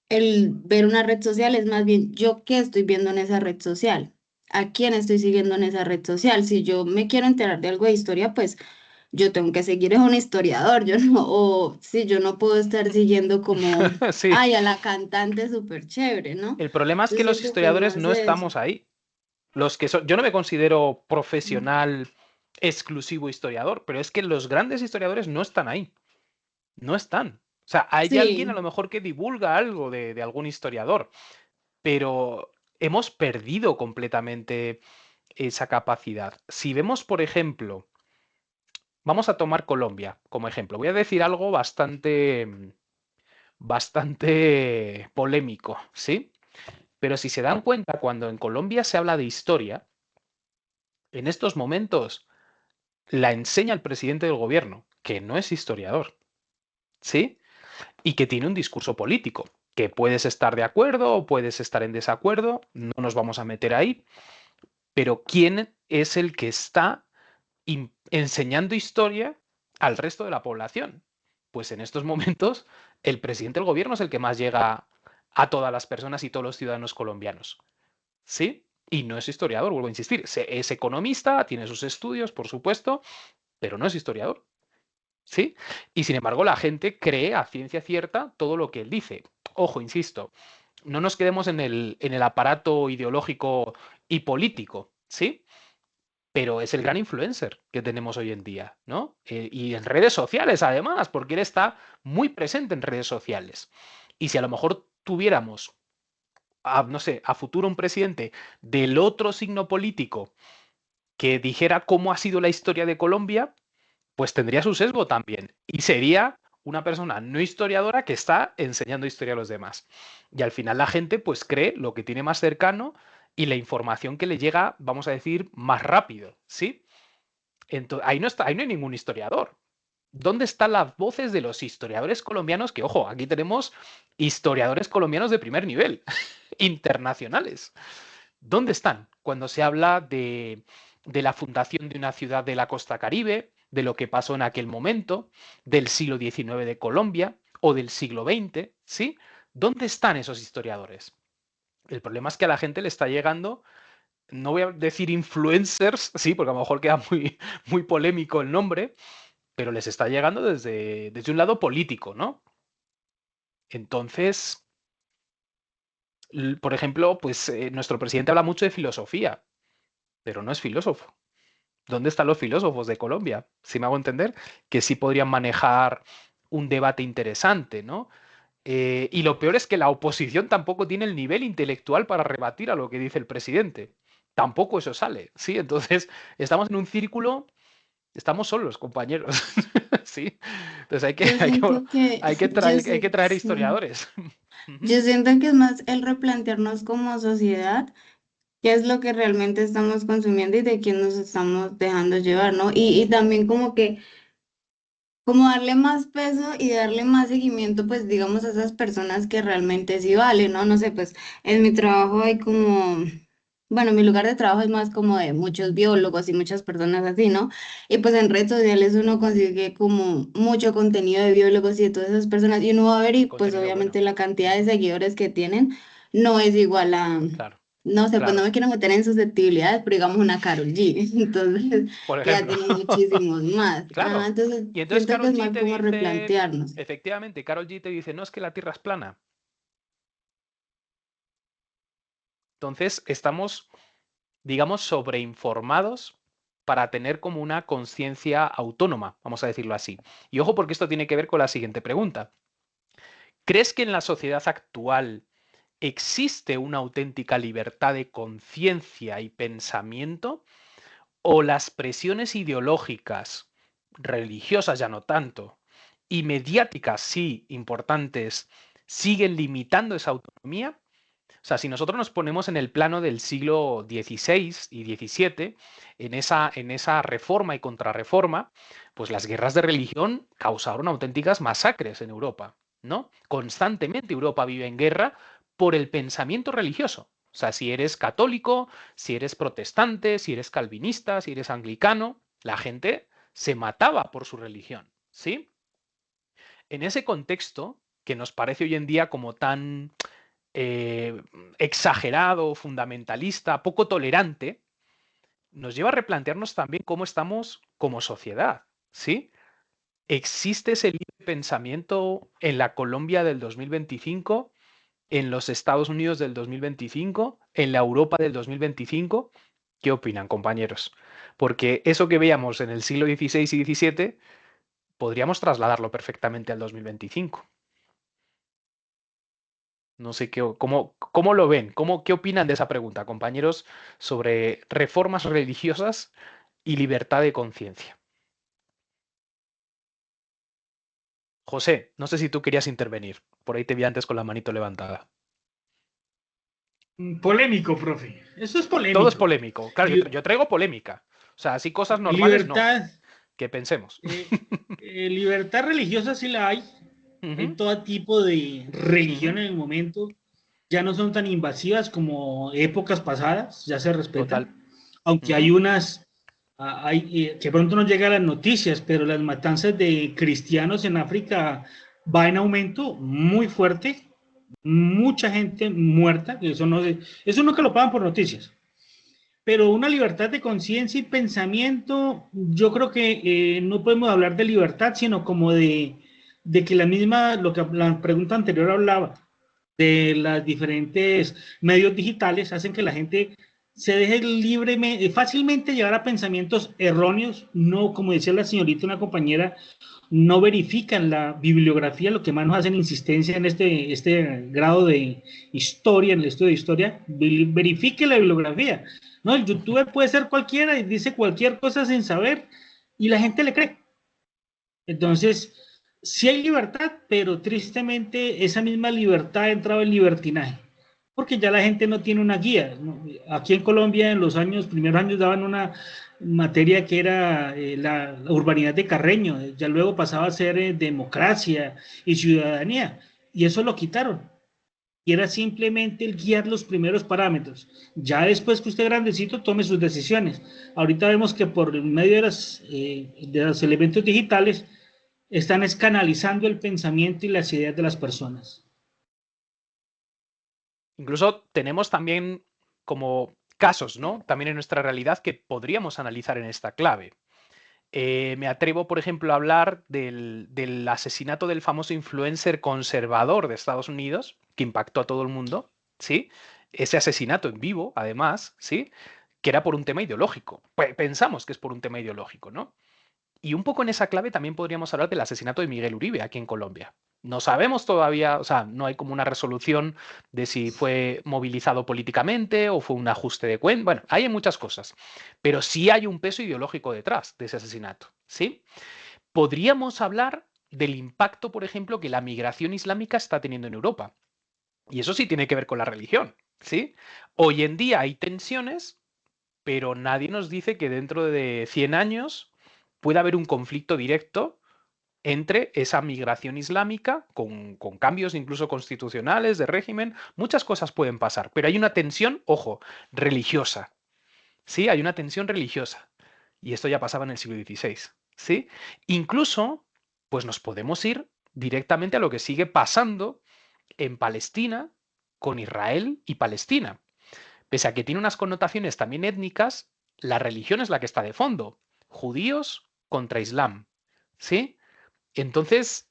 el ver una red social es más bien yo qué estoy viendo en esa red social, a quién estoy siguiendo en esa red social. Si yo me quiero enterar de algo de historia, pues yo tengo que seguir a un historiador, yo no, o si yo no puedo estar siguiendo como, Sí, ay, a la cantante súper chévere, ¿no? el problema es Yo que los siento que es historiadores más no eso. estamos ahí. Yo no me considero profesional exclusivo historiador, pero es que los grandes historiadores no están ahí. No están. O sea, hay alguien a Sí. lo mejor que divulga algo de algún historiador, pero hemos perdido completamente esa capacidad. Si vemos, por ejemplo, vamos a tomar Colombia como ejemplo. Voy a decir algo bastante polémico, ¿sí? Pero si se dan cuenta, cuando en Colombia se habla de historia, en estos momentos la enseña el presidente del gobierno, que no es historiador, ¿sí? Y que tiene un discurso político, que puedes estar de acuerdo o puedes estar en desacuerdo, no nos vamos a meter ahí, pero ¿quién es el que está enseñando historia al resto de la población? Pues en estos momentos el presidente del gobierno es el que más llega a todas las personas y todos los ciudadanos colombianos, ¿sí? Y no es historiador, vuelvo a insistir, es economista, tiene sus estudios, por supuesto, pero no es historiador. ¿Sí? Y sin embargo, la gente cree a ciencia cierta todo lo que él dice. Ojo, insisto, no nos quedemos en el aparato ideológico y político, ¿sí? pero es el gran influencer que tenemos hoy en día, ¿no? Y en redes sociales, además, porque él está muy presente en redes sociales. Y si a lo mejor tuviéramos, no sé, a futuro un presidente del otro signo político que dijera cómo ha sido la historia de Colombia, pues tendría su sesgo también. Y sería una persona no historiadora que está enseñando historia a los demás. Y al final la gente pues cree lo que tiene más cercano y la información que le llega, vamos a decir, más rápido, ¿sí? Entonces, ahí no hay ningún historiador. ¿Dónde están las voces de los historiadores colombianos? Que, ojo, aquí tenemos historiadores colombianos de primer nivel, internacionales. ¿Dónde están cuando se habla de la fundación de una ciudad de la costa Caribe, de lo que pasó en aquel momento, del siglo XIX de Colombia o del siglo XX? ¿Sí? ¿Dónde están esos historiadores? El problema es que a la gente le está llegando, no voy a decir influencers, sí, porque a lo mejor queda muy, muy polémico el nombre, pero les está llegando desde un lado político, ¿no? Entonces, por ejemplo, pues nuestro presidente habla mucho de filosofía, pero no es filósofo. ¿Dónde están los filósofos de Colombia? Si me hago entender, que sí podrían manejar un debate interesante, ¿no? Y lo peor es que la oposición tampoco tiene el nivel intelectual para rebatir a lo que dice el presidente. Tampoco eso sale, ¿sí? Entonces, estamos en un círculo, estamos solos, compañeros, ¿sí? Entonces Yo siento que, hay que traer sí. historiadores. Yo siento que es más el replantearnos como sociedad qué es lo que realmente estamos consumiendo y de quién nos estamos dejando llevar, ¿no? Y también como darle más peso y darle más seguimiento, pues digamos, a esas personas que realmente sí valen, ¿no? No sé, pues en mi trabajo hay bueno, mi lugar de trabajo es más como de muchos biólogos y muchas personas así, ¿no? Y pues en redes sociales uno consigue como mucho contenido de biólogos y de todas esas personas y uno va a ver y pues Contenido obviamente bueno. la cantidad de seguidores que tienen no es igual a... Claro, No sé, pues no claro. me quiero meter en susceptibilidades, pero digamos una Karol G. Entonces, Por ya ejemplo. tiene muchísimos más. Claro. Entonces, Y entonces siento que Karol es G más te como dice, replantearnos. efectivamente, Karol G te dice, no es que la Tierra es plana. Entonces, estamos, digamos, sobreinformados para tener como una conciencia autónoma, vamos a decirlo así. Y ojo, porque esto tiene que ver con la siguiente pregunta. ¿Crees que en la sociedad actual existe una auténtica libertad de conciencia y pensamiento? ¿O las presiones ideológicas, religiosas ya no tanto, y mediáticas sí importantes, siguen limitando esa autonomía? O sea, si nosotros nos ponemos en el plano del siglo XVI y XVII, en esa reforma y contrarreforma, pues las guerras de religión causaron auténticas masacres en Europa, ¿no? Constantemente Europa vive en guerra por el pensamiento religioso. O sea, si eres católico, si eres protestante, si eres calvinista, si eres anglicano, la gente se mataba por su religión, ¿sí? En ese contexto, que nos parece hoy en día como tan eh, exagerado, fundamentalista, poco tolerante, nos lleva a replantearnos también cómo estamos como sociedad, ¿sí? ¿Existe ese libre pensamiento en la Colombia del 2025, en los Estados Unidos del 2025, en la Europa del 2025? ¿Qué opinan, compañeros? Porque eso que veíamos en el siglo XVI y XVII podríamos trasladarlo perfectamente al 2025. No sé cómo lo ven, qué opinan de esa pregunta, compañeros, sobre reformas religiosas y libertad de conciencia. José, no sé si tú querías intervenir. Por ahí te vi antes con la manito levantada. Polémico, profe. Eso es Todo polémico. es polémico. Claro, yo traigo polémica. O sea, así cosas normales Libertad, no. Que pensemos. Libertad religiosa sí la hay. Hay todo tipo de religión en el momento. Ya no son tan invasivas como épocas pasadas, ya se respetan. Total. Aunque hay unas, que pronto no llegan a las noticias, pero las matanzas de cristianos en África va en aumento muy fuerte. Mucha gente muerta, eso nunca lo pagan por noticias. Pero una libertad de conciencia y pensamiento, yo creo que no podemos hablar de libertad, sino como de que lo que la pregunta anterior hablaba, de las diferentes medios digitales hacen que la gente se deje libremente, fácilmente llevar a pensamientos erróneos, no, como decía la señorita, una compañera, no verifican la bibliografía, lo que más nos hacen insistencia en este grado de historia, en el estudio de historia, verifique la bibliografía. No, el youtuber puede ser cualquiera y dice cualquier cosa sin saber y la gente le cree. Entonces, sí hay libertad, pero tristemente esa misma libertad ha entrado en libertinaje, porque ya la gente no tiene una guía, ¿no? Aquí en Colombia en los primeros años daban una materia que era la urbanidad de Carreño, ya luego pasaba a ser democracia y ciudadanía, y eso lo quitaron. Y era simplemente el guiar los primeros parámetros. Ya después que usted grandecito tome sus decisiones. Ahorita vemos que por medio de los elementos digitales están escanalizando el pensamiento y las ideas de las personas. Incluso tenemos también como casos, ¿no? También en nuestra realidad que podríamos analizar en esta clave. Me atrevo, por ejemplo, a hablar del asesinato del famoso influencer conservador de Estados Unidos, que impactó a todo el mundo, ¿sí? Ese asesinato en vivo, además, ¿sí? Que era por un tema ideológico. Pensamos que es por un tema ideológico, ¿no? Y un poco en esa clave también podríamos hablar del asesinato de Miguel Uribe aquí en Colombia. No sabemos todavía, o sea, no hay como una resolución de si fue movilizado políticamente o fue un ajuste de cuenta. Bueno, hay muchas cosas, pero sí hay un peso ideológico detrás de ese asesinato, ¿sí? Podríamos hablar del impacto, por ejemplo, que la migración islámica está teniendo en Europa. Y eso sí tiene que ver con la religión, ¿sí? Hoy en día hay tensiones, pero nadie nos dice que dentro de 100 años puede haber un conflicto directo entre esa migración islámica, con cambios incluso constitucionales, de régimen. Muchas cosas pueden pasar, pero hay una tensión, ojo, religiosa. Sí, hay una tensión religiosa. Y esto ya pasaba en el siglo XVI. ¿Sí? Incluso, pues nos podemos ir directamente a lo que sigue pasando en Palestina con Israel y Palestina. Pese a que tiene unas connotaciones también étnicas, la religión es la que está de fondo. Judíos contra Islam. ¿Sí? Entonces,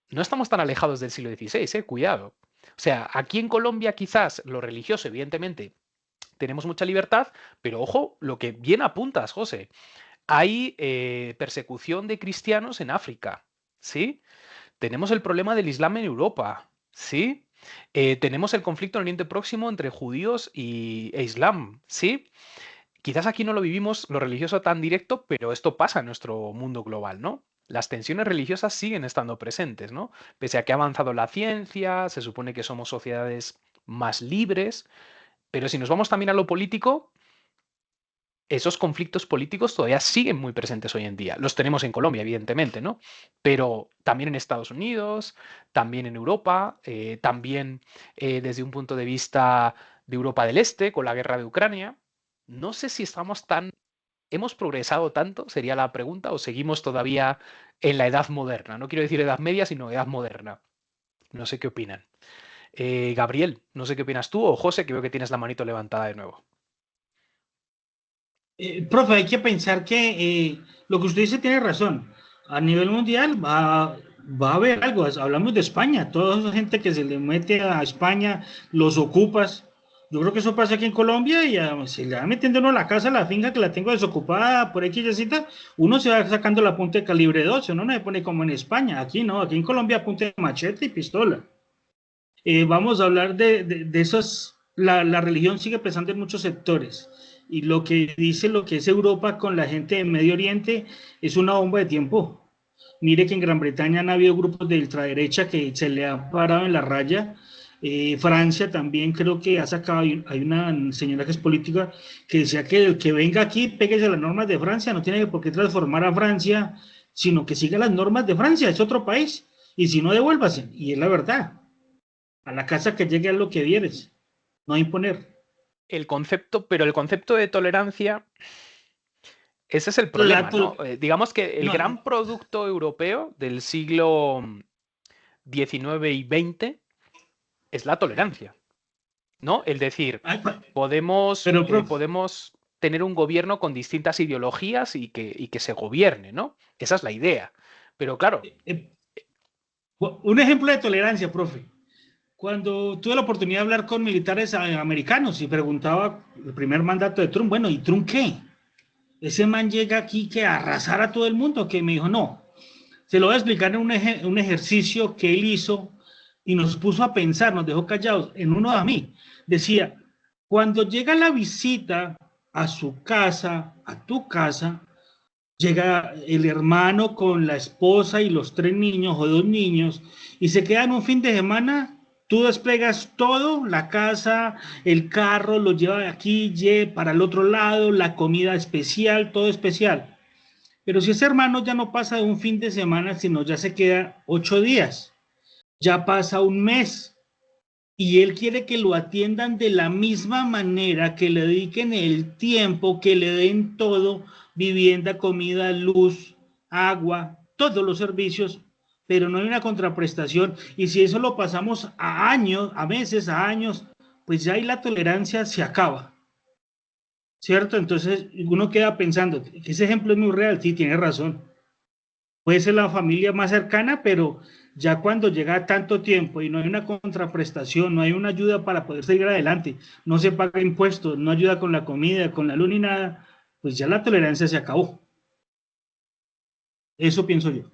no estamos tan alejados del siglo XVI, cuidado. O sea, aquí en Colombia quizás lo religioso, evidentemente, tenemos mucha libertad, pero ojo, lo que bien apuntas, José, hay persecución de cristianos en África, ¿sí? Tenemos el problema del Islam en Europa, ¿sí? Tenemos el conflicto en el Oriente Próximo entre judíos e Islam, ¿sí? Quizás aquí no lo vivimos lo religioso tan directo, pero esto pasa en nuestro mundo global, ¿no? Las tensiones religiosas siguen estando presentes, ¿no? Pese a que ha avanzado la ciencia, se supone que somos sociedades más libres, pero si nos vamos también a lo político, esos conflictos políticos todavía siguen muy presentes hoy en día. Los tenemos en Colombia, evidentemente, ¿no? Pero también en Estados Unidos, también en Europa, también desde un punto de vista de Europa del Este, con la guerra de Ucrania. No sé si hemos progresado tanto, sería la pregunta, o seguimos todavía en la edad moderna. No quiero decir edad media, sino edad moderna. No sé qué opinan. Gabriel, no sé qué opinas tú, o José, que veo que tienes la manito levantada de nuevo. Profe, hay que pensar que lo que usted dice tiene razón. A nivel mundial va a haber algo. Hablamos de España, toda esa gente que se le mete a España, los ocupas. Yo creo que eso pasa aquí en Colombia y se le va metiendo uno a la casa, la finca que la tengo desocupada por X cita, uno se va sacando la punta de calibre 12, uno no se pone como en España. Aquí no, aquí en Colombia punta de machete y pistola. Vamos a hablar de esos. La religión sigue pesando en muchos sectores. Y lo que es Europa con la gente de Medio Oriente es una bomba de tiempo. Mire que en Gran Bretaña han habido grupos de ultraderecha que se le han parado en la raya. Francia también creo que ha sacado, hay una señora que es política que decía que el que venga aquí, péguese a las normas de Francia, no tiene por qué transformar a Francia, sino que siga las normas de Francia, es otro país. Y si no, devuélvase. Y es la verdad. A la casa que llegue a lo que vieres, no imponer. El concepto de tolerancia, ese es el problema, ¿no? Digamos que el gran producto europeo del siglo XIX y XX es la tolerancia, ¿no? Es decir, podemos tener un gobierno con distintas ideologías y que se gobierne, ¿no? Esa es la idea. Pero claro. Un ejemplo de tolerancia, profe. Cuando tuve la oportunidad de hablar con militares americanos y preguntaba el primer mandato de Trump, bueno, ¿y Trump qué? Ese man llega aquí que a arrasar a todo el mundo, que me dijo, no, se lo voy a explicar en un ejercicio que él hizo y nos puso a pensar, nos dejó callados, en uno a mí. Decía, cuando llega la visita a su casa, a tu casa, llega el hermano con la esposa y los 3 niños o 2 niños y se quedan un fin de semana, tú desplegas todo, la casa, el carro, lo lleva de aquí, para el otro lado, la comida especial, todo especial. Pero si ese hermano ya no pasa de un fin de semana, sino ya se queda 8 días, ya pasa un mes, y él quiere que lo atiendan de la misma manera, que le dediquen el tiempo, que le den todo, vivienda, comida, luz, agua, todos los servicios, pero no hay una contraprestación. Y si eso lo pasamos a años, a meses, a años, pues ya ahí la tolerancia se acaba, ¿cierto? Entonces uno queda pensando, que ese ejemplo es muy real, sí, tiene razón. Puede ser la familia más cercana, pero ya cuando llega tanto tiempo y no hay una contraprestación, no hay una ayuda para poder seguir adelante, no se paga impuestos, no ayuda con la comida, con la luz ni nada, pues ya la tolerancia se acabó. Eso pienso yo.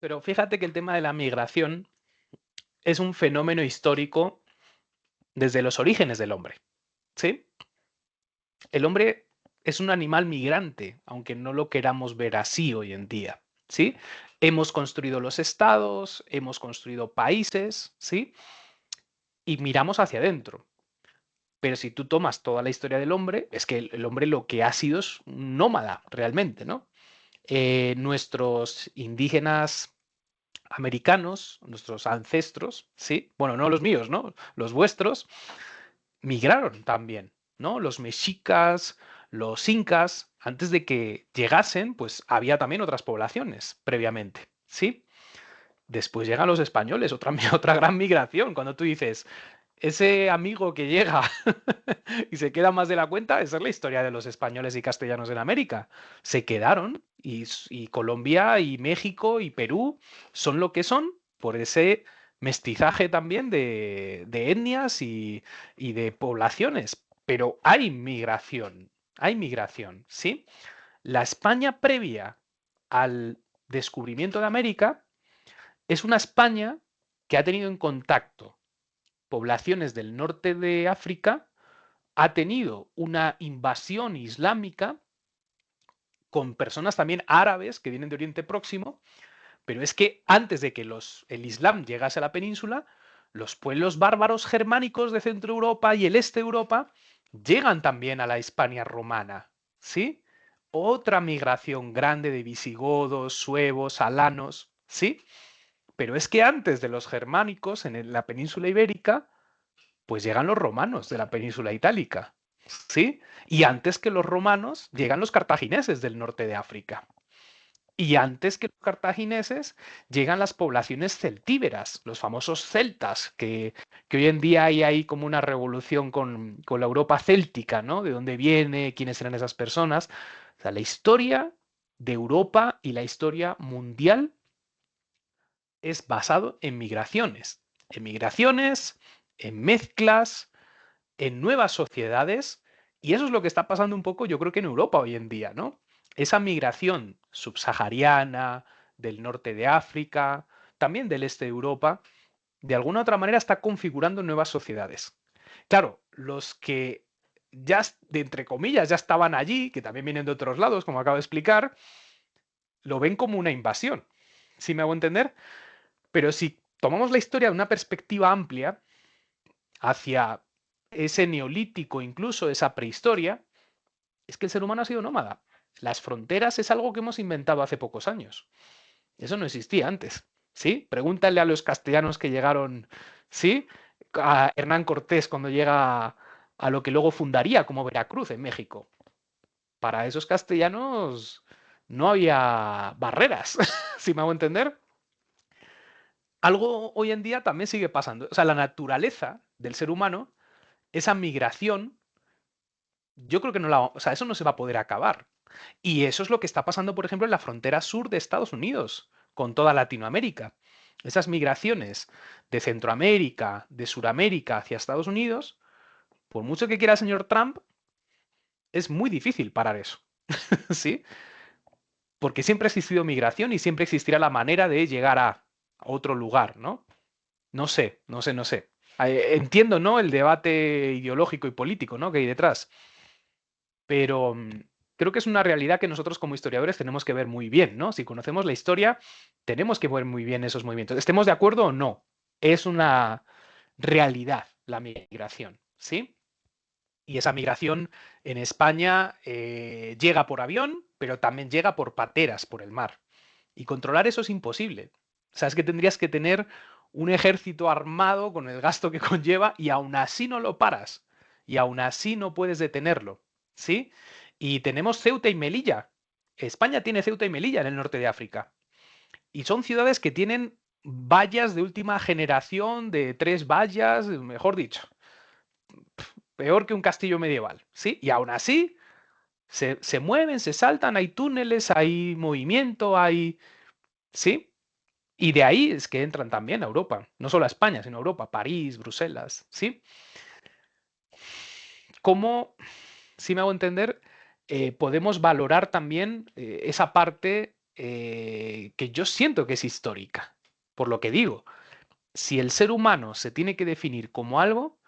Pero fíjate que el tema de la migración es un fenómeno histórico desde los orígenes del hombre, ¿sí? El hombre es un animal migrante, aunque no lo queramos ver así hoy en día, ¿sí? Hemos construido los estados, hemos construido países, ¿sí? Y miramos hacia adentro. Pero si tú tomas toda la historia del hombre, es que el hombre lo que ha sido es un nómada, realmente, ¿no? Nuestros indígenas americanos, nuestros ancestros, ¿sí? Bueno, no los míos, ¿no? Los vuestros, migraron también, ¿no? Los mexicas, los incas, antes de que llegasen, pues había también otras poblaciones previamente, ¿sí? Después llegan los españoles, otra gran migración. Cuando tú dices, ese amigo que llega y se queda más de la cuenta, esa es la historia de los españoles y castellanos en América. Se quedaron y Colombia y México y Perú son lo que son por ese mestizaje también de etnias y de poblaciones. Pero hay migración, ¿sí? La España previa al descubrimiento de América es una España que ha tenido en contacto poblaciones del norte de África, ha tenido una invasión islámica con personas también árabes que vienen de Oriente Próximo, pero es que antes de que el Islam llegase a la península, los pueblos bárbaros germánicos de Centro Europa y el Este de Europa llegan también a la Hispania romana, ¿sí? Otra migración grande de visigodos, suevos, alanos, ¿sí? Pero es que antes de los germánicos en la península ibérica, pues llegan los romanos de la península itálica, ¿sí? Y antes que los romanos llegan los cartagineses del norte de África. Y antes que los cartagineses llegan las poblaciones celtíberas, los famosos celtas, que hoy en día hay ahí como una revolución con la Europa céltica, ¿no? De dónde viene, quiénes eran esas personas. O sea, la historia de Europa y la historia mundial es basado en migraciones, en mezclas, en nuevas sociedades, y eso es lo que está pasando un poco, yo creo que en Europa hoy en día, ¿no? Esa migración subsahariana, del norte de África, también del este de Europa, de alguna u otra manera está configurando nuevas sociedades. Claro, los que ya, de entre comillas, ya estaban allí, que también vienen de otros lados, como acabo de explicar, lo ven como una invasión. ¿Sí me hago entender? Pero si tomamos la historia de una perspectiva amplia, hacia ese neolítico, incluso esa prehistoria, es que el ser humano ha sido nómada. Las fronteras es algo que hemos inventado hace pocos años. Eso no existía antes, ¿sí? Pregúntale a los castellanos que llegaron, ¿sí? A Hernán Cortés cuando llega a lo que luego fundaría como Veracruz en México. Para esos castellanos no había barreras, si me hago entender. Algo hoy en día también sigue pasando. O sea, la naturaleza del ser humano, esa migración, yo creo que o sea, eso no se va a poder acabar. Y eso es lo que está pasando, por ejemplo, en la frontera sur de Estados Unidos, con toda Latinoamérica. Esas migraciones de Centroamérica, de Suramérica hacia Estados Unidos, por mucho que quiera el señor Trump, es muy difícil parar eso, ¿sí? Porque siempre ha existido migración y siempre existirá la manera de llegar a otro lugar, ¿no? No sé. Entiendo, ¿no? El debate ideológico y político, ¿no? que hay detrás. Pero creo que es una realidad que nosotros como historiadores tenemos que ver muy bien, ¿no? Si conocemos la historia, tenemos que ver muy bien esos movimientos. ¿Estemos de acuerdo o no? Es una realidad la migración, ¿sí? Y esa migración en España llega por avión, pero también llega por pateras, por el mar. Y controlar eso es imposible. O sea, es que tendrías que tener un ejército armado con el gasto que conlleva y aún así no lo paras. Y aún así no puedes detenerlo. ¿Sí? Y tenemos Ceuta y Melilla. España tiene Ceuta y Melilla en el norte de África. Y son ciudades que tienen vallas de última generación, de 3 vallas, mejor dicho. Peor que un castillo medieval. ¿Sí? Y aún así se mueven, se saltan, hay túneles, hay movimiento, hay... ¿Sí? Y de ahí es que entran también a Europa, no solo a España, sino a Europa, París, Bruselas, ¿sí? ¿Cómo, si me hago entender, podemos valorar también esa parte que yo siento que es histórica? Por lo que digo, si el ser humano se tiene que definir como algo,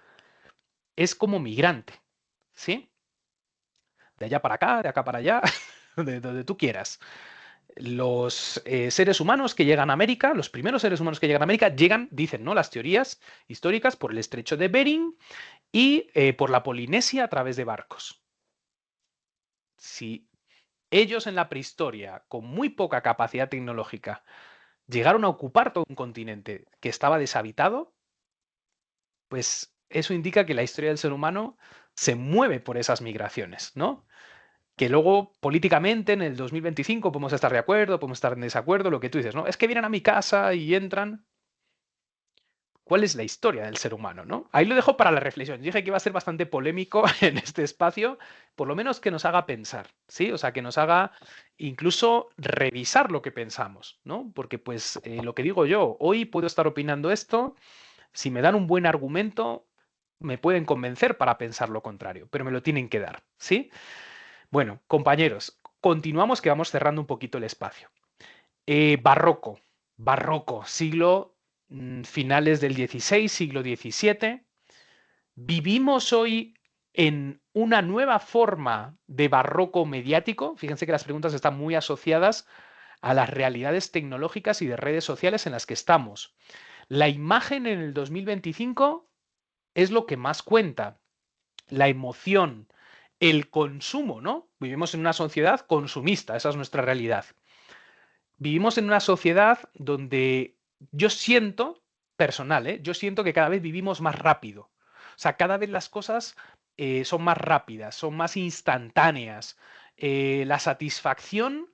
es como migrante, ¿sí? De allá para acá, de acá para allá, de donde tú quieras. Los seres humanos que llegan a América, los primeros seres humanos que llegan a América, llegan, dicen, ¿no? Las teorías históricas por el estrecho de Bering y por la Polinesia a través de barcos. Si ellos en la prehistoria, con muy poca capacidad tecnológica, llegaron a ocupar todo un continente que estaba deshabitado, pues eso indica que la historia del ser humano se mueve por esas migraciones, ¿no? Que luego políticamente en el 2025 podemos estar de acuerdo, podemos estar en desacuerdo, lo que tú dices, ¿no? Es que vienen a mi casa y entran. ¿Cuál es la historia del ser humano, no? Ahí lo dejo para la reflexión. Yo dije que iba a ser bastante polémico en este espacio, por lo menos que nos haga pensar, ¿sí? O sea, que nos haga incluso revisar lo que pensamos, ¿no? Porque pues lo que digo yo, hoy puedo estar opinando esto, si me dan un buen argumento, me pueden convencer para pensar lo contrario, pero me lo tienen que dar, ¿sí? Bueno, compañeros, continuamos que vamos cerrando un poquito el espacio. Barroco, siglo finales del XVI, siglo XVII. Vivimos hoy en una nueva forma de barroco mediático. Fíjense que las preguntas están muy asociadas a las realidades tecnológicas y de redes sociales en las que estamos. La imagen en el 2025 es lo que más cuenta. La emoción, el consumo, ¿no? Vivimos en una sociedad consumista, esa es nuestra realidad. Vivimos en una sociedad donde yo siento, personal, yo siento que cada vez vivimos más rápido. O sea, cada vez las cosas son más rápidas, son más instantáneas. La satisfacción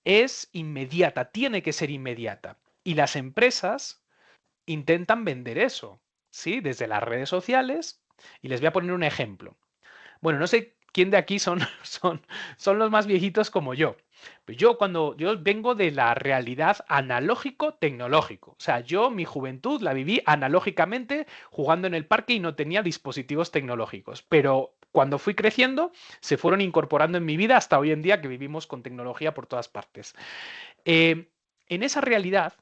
es inmediata, tiene que ser inmediata. Y las empresas intentan vender eso, ¿sí? Desde las redes sociales. Y les voy a poner un ejemplo. Bueno, no sé quién de aquí son los más viejitos como yo. Pues yo vengo de la realidad analógico-tecnológico. O sea, yo mi juventud la viví analógicamente jugando en el parque y no tenía dispositivos tecnológicos. Pero cuando fui creciendo, se fueron incorporando en mi vida hasta hoy en día que vivimos con tecnología por todas partes. En esa realidad,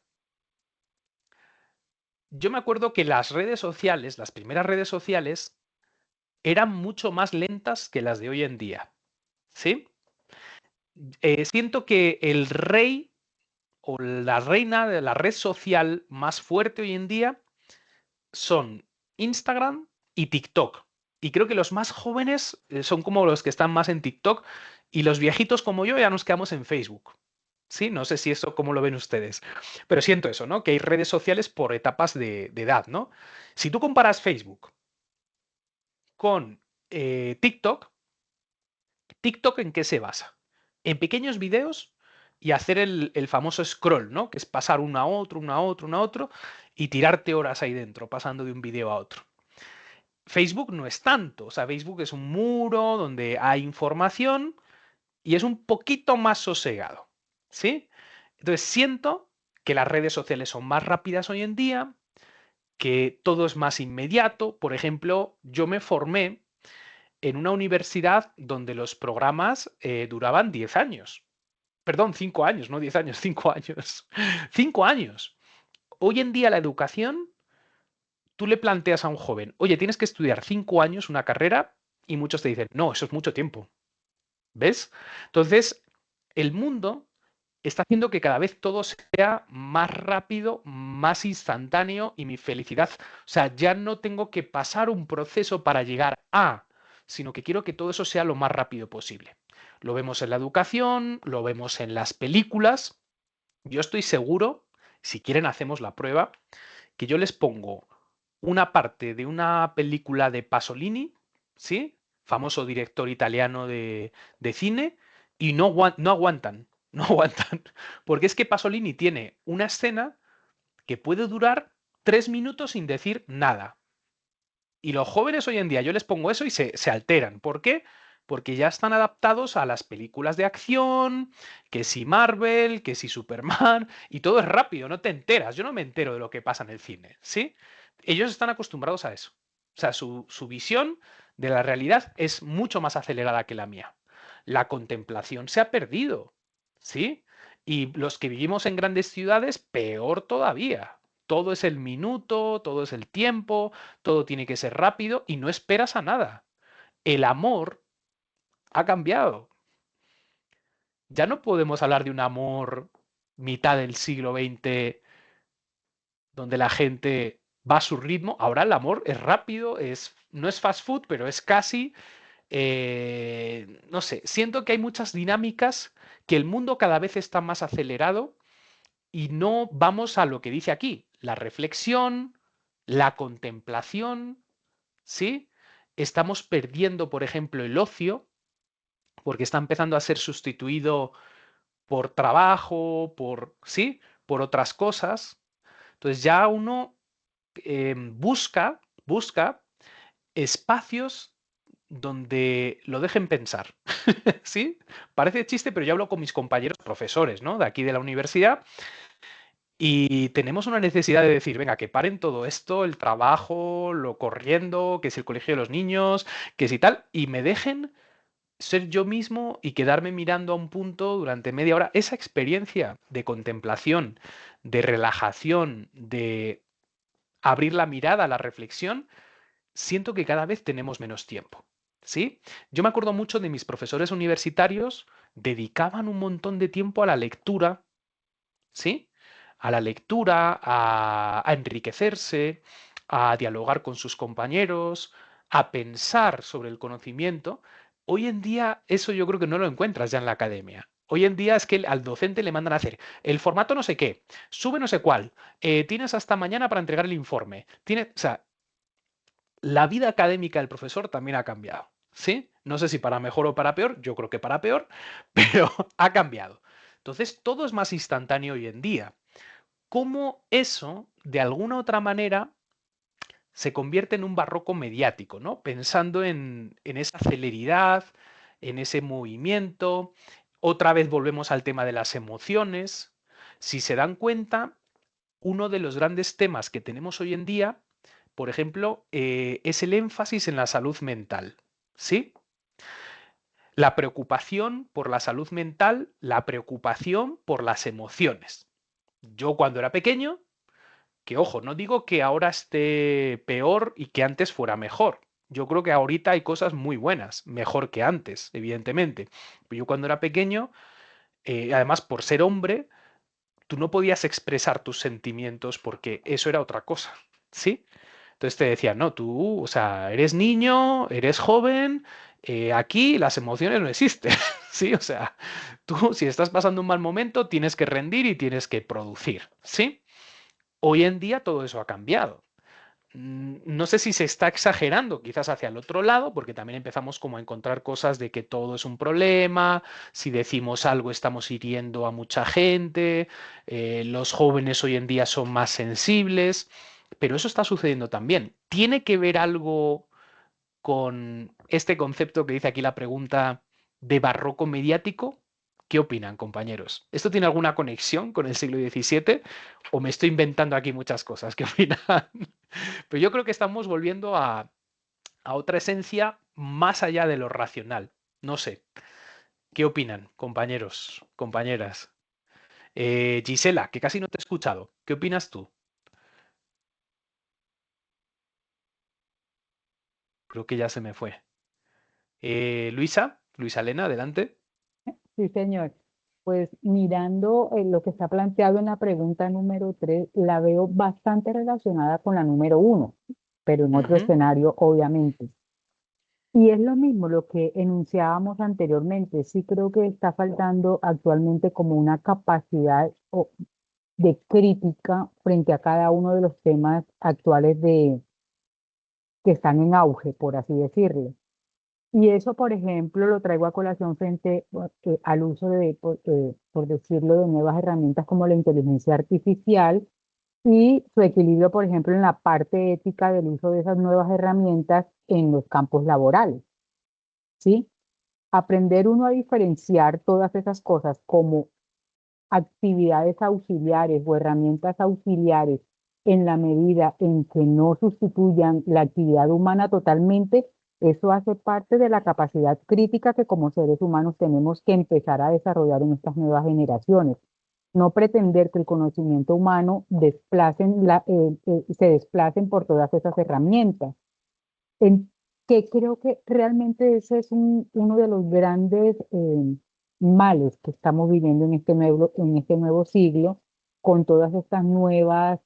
yo me acuerdo que las redes sociales, las primeras redes sociales, eran mucho más lentas que las de hoy en día. ¿Sí? Siento que el rey o la reina de la red social más fuerte hoy en día son Instagram y TikTok. Y creo que los más jóvenes son como los que están más en TikTok y los viejitos como yo ya nos quedamos en Facebook. Sí, no sé si eso cómo lo ven ustedes, pero siento eso, ¿no? Que hay redes sociales por etapas de edad, ¿no? Si tú comparas Facebook con TikTok, ¿TikTok en qué se basa? En pequeños videos y hacer el famoso scroll, ¿no? Que es pasar uno a otro, uno a otro, uno a otro y tirarte horas ahí dentro, pasando de un video a otro. Facebook no es tanto, o sea, Facebook es un muro donde hay información y es un poquito más sosegado, ¿sí? Entonces siento que las redes sociales son más rápidas hoy en día, que todo es más inmediato. Por ejemplo, yo me formé en una universidad donde los programas duraban 10 años. Perdón, 5 años, no 10 años, 5 años. 5 años. Hoy en día la educación, tú le planteas a un joven, oye, tienes que estudiar 5 años una carrera y muchos te dicen, no, eso es mucho tiempo. ¿Ves? Entonces, el mundo está haciendo que cada vez todo sea más rápido, más instantáneo y mi felicidad. O sea, ya no tengo que pasar un proceso para llegar a, sino que quiero que todo eso sea lo más rápido posible. Lo vemos en la educación, lo vemos en las películas. Yo estoy seguro, si quieren hacemos la prueba, que yo les pongo una parte de una película de Pasolini, ¿sí? Famoso director italiano de cine, y no aguantan, no aguantan. Porque es que Pasolini tiene una escena que puede durar 3 minutos sin decir nada. Y los jóvenes hoy en día, yo les pongo eso y se alteran. ¿Por qué? Porque ya están adaptados a las películas de acción, que si Marvel, que si Superman, y todo es rápido, no te enteras. Yo no me entero de lo que pasa en el cine, ¿sí? Ellos están acostumbrados a eso. O sea, su visión de la realidad es mucho más acelerada que la mía. La contemplación se ha perdido, ¿sí? Y los que vivimos en grandes ciudades, peor todavía. Todo es el minuto, todo es el tiempo, todo tiene que ser rápido y no esperas a nada. El amor ha cambiado. Ya no podemos hablar de un amor mitad del siglo XX donde la gente va a su ritmo. Ahora el amor es rápido, no es fast food, pero es casi. No sé, siento que hay muchas dinámicas, que el mundo cada vez está más acelerado y no vamos a lo que dice aquí, la reflexión, la contemplación, ¿sí? Estamos perdiendo, por ejemplo, el ocio, porque está empezando a ser sustituido por trabajo, ¿sí? Por otras cosas. Entonces ya uno busca espacios donde lo dejen pensar. ¿Sí? Parece chiste, pero yo hablo con mis compañeros profesores, ¿no? De aquí de la universidad. Y tenemos una necesidad de decir, venga, que paren todo esto, el trabajo, lo corriendo, que es el colegio de los niños, que si tal, y me dejen ser yo mismo y quedarme mirando a un punto durante media hora. Esa experiencia de contemplación, de relajación, de abrir la mirada a la reflexión, siento que cada vez tenemos menos tiempo. ¿Sí? Yo me acuerdo mucho de mis profesores universitarios, dedicaban un montón de tiempo a la lectura, ¿sí? A la lectura, a enriquecerse, a dialogar con sus compañeros, a pensar sobre el conocimiento. Hoy en día eso yo creo que no lo encuentras ya en la academia. Hoy en día es que al docente le mandan a hacer el formato no sé qué, sube no sé cuál, tienes hasta mañana para entregar el informe. O sea, la vida académica del profesor también ha cambiado, ¿sí? No sé si para mejor o para peor, yo creo que para peor, pero ha cambiado. Entonces, todo es más instantáneo hoy en día. ¿Cómo eso, de alguna otra manera, se convierte en un barroco mediático, ¿no? Pensando en esa celeridad, en ese movimiento. Otra vez volvemos al tema de las emociones. Si se dan cuenta, uno de los grandes temas que tenemos hoy en día, por ejemplo, es el énfasis en la salud mental, ¿sí? La preocupación por la salud mental, la preocupación por las emociones. Yo cuando era pequeño, que ojo, no digo que ahora esté peor y que antes fuera mejor. Yo creo que ahorita hay cosas muy buenas, mejor que antes, evidentemente. Pero yo cuando era pequeño, además por ser hombre, tú no podías expresar tus sentimientos porque eso era otra cosa, ¿sí? Entonces te decían, no, tú, o sea, eres niño, eres joven, aquí las emociones no existen, ¿sí? O sea, tú si estás pasando un mal momento tienes que rendir y tienes que producir, ¿sí? Hoy en día todo eso ha cambiado. No sé si se está exagerando quizás hacia el otro lado, porque también empezamos como a encontrar cosas de que todo es un problema, si decimos algo estamos hiriendo a mucha gente, los jóvenes hoy en día son más sensibles, pero eso está sucediendo también. ¿Tiene que ver algo con este concepto que dice aquí la pregunta de barroco mediático? ¿Qué opinan, compañeros? ¿Esto tiene alguna conexión con el siglo XVII o me estoy inventando aquí muchas cosas? ¿Qué opinan? Pero yo creo que estamos volviendo a otra esencia más allá de lo racional. No sé. ¿Qué opinan, compañeros, compañeras? Gisela, que casi no te he escuchado. ¿Qué opinas tú? Creo que ya se me fue. Luisa, Luisa Elena, adelante. Sí, señor. Pues mirando lo que está planteado en la pregunta número 3, la veo bastante relacionada con la número 1, pero en otro Ujú. escenario, obviamente. Y es lo mismo lo que enunciábamos anteriormente. Sí creo que está faltando actualmente como una capacidad de crítica frente a cada uno de los temas actuales que están en auge, por así decirlo. Y eso, por ejemplo, lo traigo a colación frente al uso por decirlo, de nuevas herramientas como la inteligencia artificial y su equilibrio, por ejemplo, en la parte ética del uso de esas nuevas herramientas en los campos laborales, ¿sí? Aprender uno a diferenciar todas esas cosas como actividades auxiliares o herramientas auxiliares en la medida en que no sustituyan la actividad humana totalmente, eso hace parte de la capacidad crítica que como seres humanos tenemos que empezar a desarrollar en estas nuevas generaciones. No pretender que el conocimiento humano se desplacen por todas esas herramientas. En, que creo que realmente ese es uno de los grandes males que estamos viviendo en este nuevo siglo, con todas estas nuevas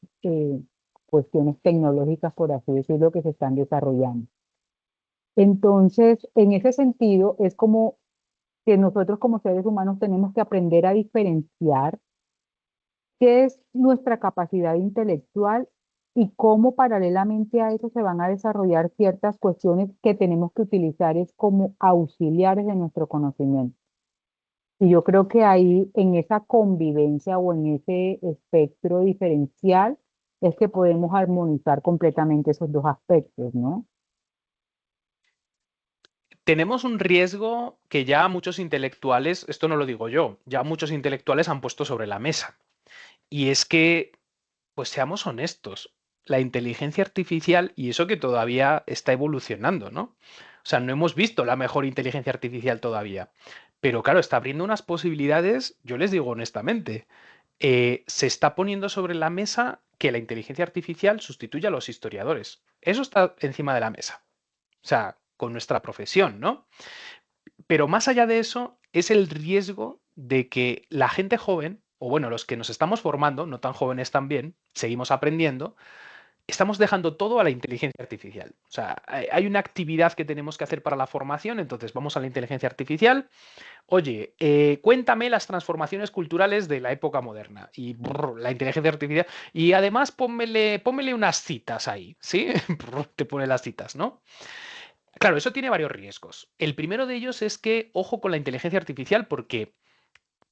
cuestiones tecnológicas, por así decirlo, que se están desarrollando. Entonces, en ese sentido, es como que nosotros como seres humanos tenemos que aprender a diferenciar qué es nuestra capacidad intelectual y cómo paralelamente a eso se van a desarrollar ciertas cuestiones que tenemos que utilizar es como auxiliares de nuestro conocimiento. Y yo creo que ahí, en esa convivencia o en ese espectro diferencial, es que podemos armonizar completamente esos dos aspectos, ¿no? Tenemos un riesgo que ya muchos intelectuales, esto no lo digo yo, ya muchos intelectuales han puesto sobre la mesa. Y es que, pues seamos honestos, la inteligencia artificial, y eso que todavía está evolucionando, ¿no? O sea, no hemos visto la mejor inteligencia artificial todavía. Pero claro, está abriendo unas posibilidades, yo les digo honestamente, se está poniendo sobre la mesa que la inteligencia artificial sustituya a los historiadores. Eso está encima de la mesa. O sea, con nuestra profesión, ¿no? Pero más allá de eso, es el riesgo de que la gente joven, o bueno, los que nos estamos formando, no tan jóvenes también, seguimos aprendiendo, estamos dejando todo a la inteligencia artificial. O sea, hay una actividad que tenemos que hacer para la formación, entonces vamos a la inteligencia artificial. Oye, cuéntame las transformaciones culturales de la época moderna. Y la inteligencia artificial. Y además pónmele unas citas ahí, ¿sí? Te pone las citas, ¿no? Claro, eso tiene varios riesgos. El primero de ellos es que, ojo con la inteligencia artificial, porque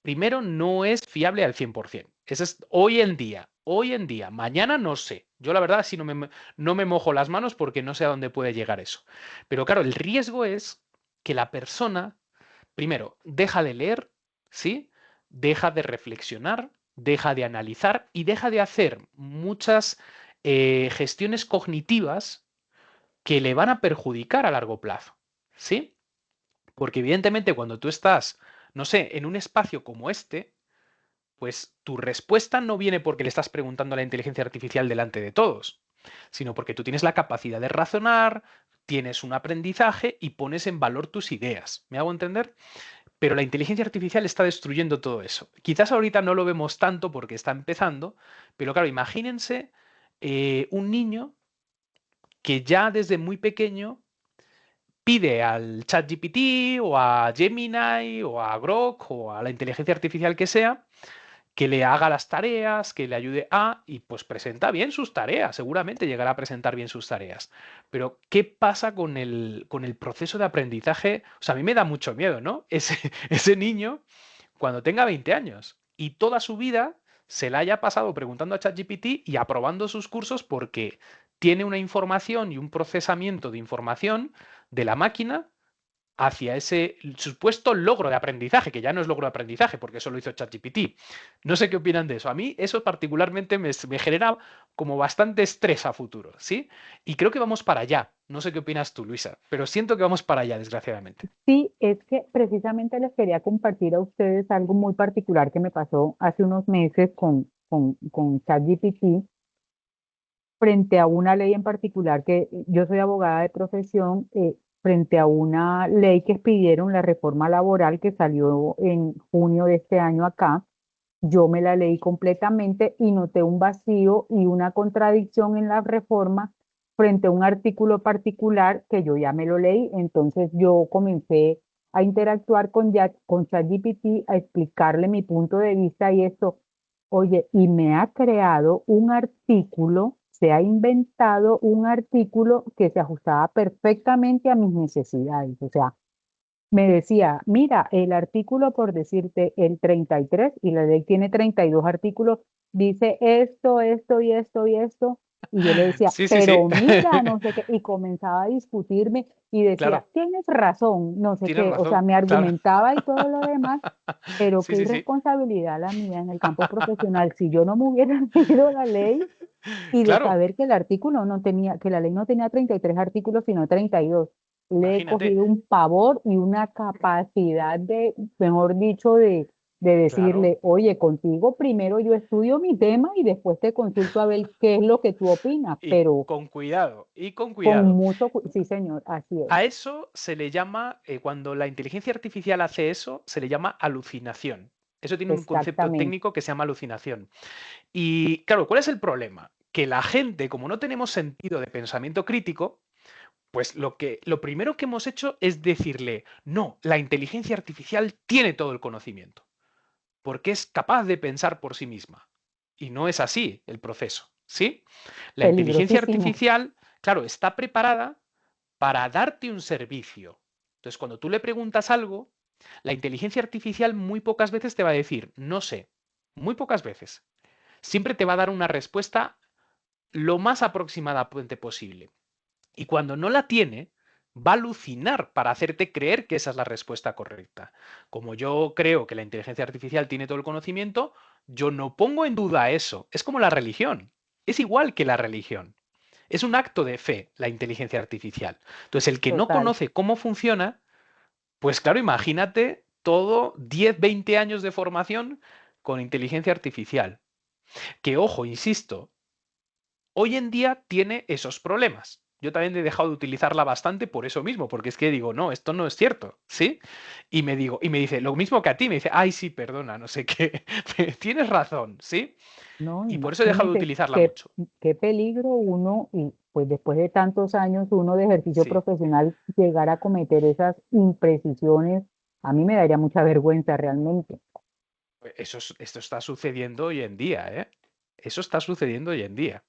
primero no es fiable al 100%. Ese es hoy en día. Hoy en día. Mañana no sé. Yo la verdad sí no me mojo las manos porque no sé a dónde puede llegar eso. Pero claro, el riesgo es que la persona, primero, deja de leer, ¿sí? Deja de reflexionar, deja de analizar y deja de hacer muchas gestiones cognitivas que le van a perjudicar a largo plazo, ¿sí? Porque evidentemente cuando tú estás, no sé, en un espacio como este, pues tu respuesta no viene porque le estás preguntando a la inteligencia artificial delante de todos, sino porque tú tienes la capacidad de razonar, tienes un aprendizaje y pones en valor tus ideas. ¿Me hago entender? Pero la inteligencia artificial está destruyendo todo eso. Quizás ahorita no lo vemos tanto porque está empezando, pero claro, imagínense un niño que ya desde muy pequeño pide al ChatGPT o a Gemini o a Grok o a la inteligencia artificial que sea, que le haga las tareas, que le ayude a, y pues presenta bien sus tareas, seguramente llegará a presentar bien sus tareas. Pero, ¿qué pasa con el proceso de aprendizaje? O sea, a mí me da mucho miedo, ¿no? Ese niño, cuando tenga 20 años y toda su vida se la haya pasado preguntando a ChatGPT y aprobando sus cursos porque tiene una información y un procesamiento de información de la máquina hacia ese supuesto logro de aprendizaje, que ya no es logro de aprendizaje, porque eso lo hizo ChatGPT. No sé qué opinan de eso. A mí eso particularmente me genera como bastante estrés a futuro, ¿sí? Y creo que vamos para allá. No sé qué opinas tú, Luisa, pero siento que vamos para allá, desgraciadamente. Sí, es que precisamente les quería compartir a ustedes algo muy particular que me pasó hace unos meses con ChatGPT frente a una ley en particular que yo soy abogada de profesión, frente a una ley que pidieron, la reforma laboral que salió en junio de este año acá. Yo me la leí completamente y noté un vacío y una contradicción en la reforma frente a un artículo particular que yo ya me lo leí. Entonces yo comencé a interactuar con ChatGPT, a explicarle mi punto de vista y esto, oye, y me ha creado un artículo, se ha inventado un artículo que se ajustaba perfectamente a mis necesidades. O sea, me decía, mira, el artículo, por decirte, el 33, y la ley tiene 32 artículos, dice esto, esto y esto y esto. Y yo le decía, Sí, sí, sí. pero mira, no sé qué, y comenzaba a discutirme y decía, Claro, tienes razón, no sé tienes qué, o sea, razón, me claro. argumentaba y todo lo demás, pero Sí, qué sí, sí. irresponsabilidad la mía en el campo profesional. Si yo no me hubiera leído la ley y de Claro, saber que el artículo no tenía, que la ley no tenía 33 artículos, sino 32. Le he imagínate. cogido un pavor y una capacidad de, mejor dicho, de Claro. decirle, oye, contigo primero yo estudio mi tema y después te consulto a ver qué es lo que tú opinas, Y pero con cuidado, y con con cuidado. sí, señor, así es. A eso se le llama, cuando la inteligencia artificial hace eso, se le llama alucinación. Eso tiene un concepto Exactamente. técnico que se llama alucinación. Y claro, ¿cuál es el problema? Que la gente, como no tenemos sentido de pensamiento crítico, pues lo primero que hemos hecho es decirle, no, la inteligencia artificial tiene todo el conocimiento, porque es capaz de pensar por sí misma. Y no es así el proceso, ¿sí? La inteligencia Peligrosísimo. artificial, claro, está preparada para darte un servicio. Entonces, cuando tú le preguntas algo, la inteligencia artificial muy pocas veces te va a decir, no sé, muy pocas veces. Siempre te va a dar una respuesta lo más aproximadamente posible. Y cuando no la tiene, va a alucinar para hacerte creer que esa es la respuesta correcta. Como yo creo que la inteligencia artificial tiene todo el conocimiento, yo no pongo en duda eso. Es como la religión. Es igual que la religión. Es un acto de fe la inteligencia artificial. Entonces, el que no Total. conoce cómo funciona, pues claro, imagínate todo 10, 20 años de formación con inteligencia artificial. Que ojo, insisto, hoy en día tiene esos problemas. Yo también he dejado de utilizarla bastante por eso mismo, porque es que digo, no, esto no es cierto, ¿sí? Y me dice, lo mismo que a ti, me dice, ay, sí, perdona, no sé qué, tienes razón, ¿sí? No, Y por eso he dejado de imagínate utilizarla qué, mucho. qué peligro uno, y pues después de tantos años uno de ejercicio Sí. profesional, llegar a cometer esas imprecisiones, a mí me daría mucha vergüenza realmente. Esto está sucediendo hoy en día, ¿eh? Eso está sucediendo hoy en día.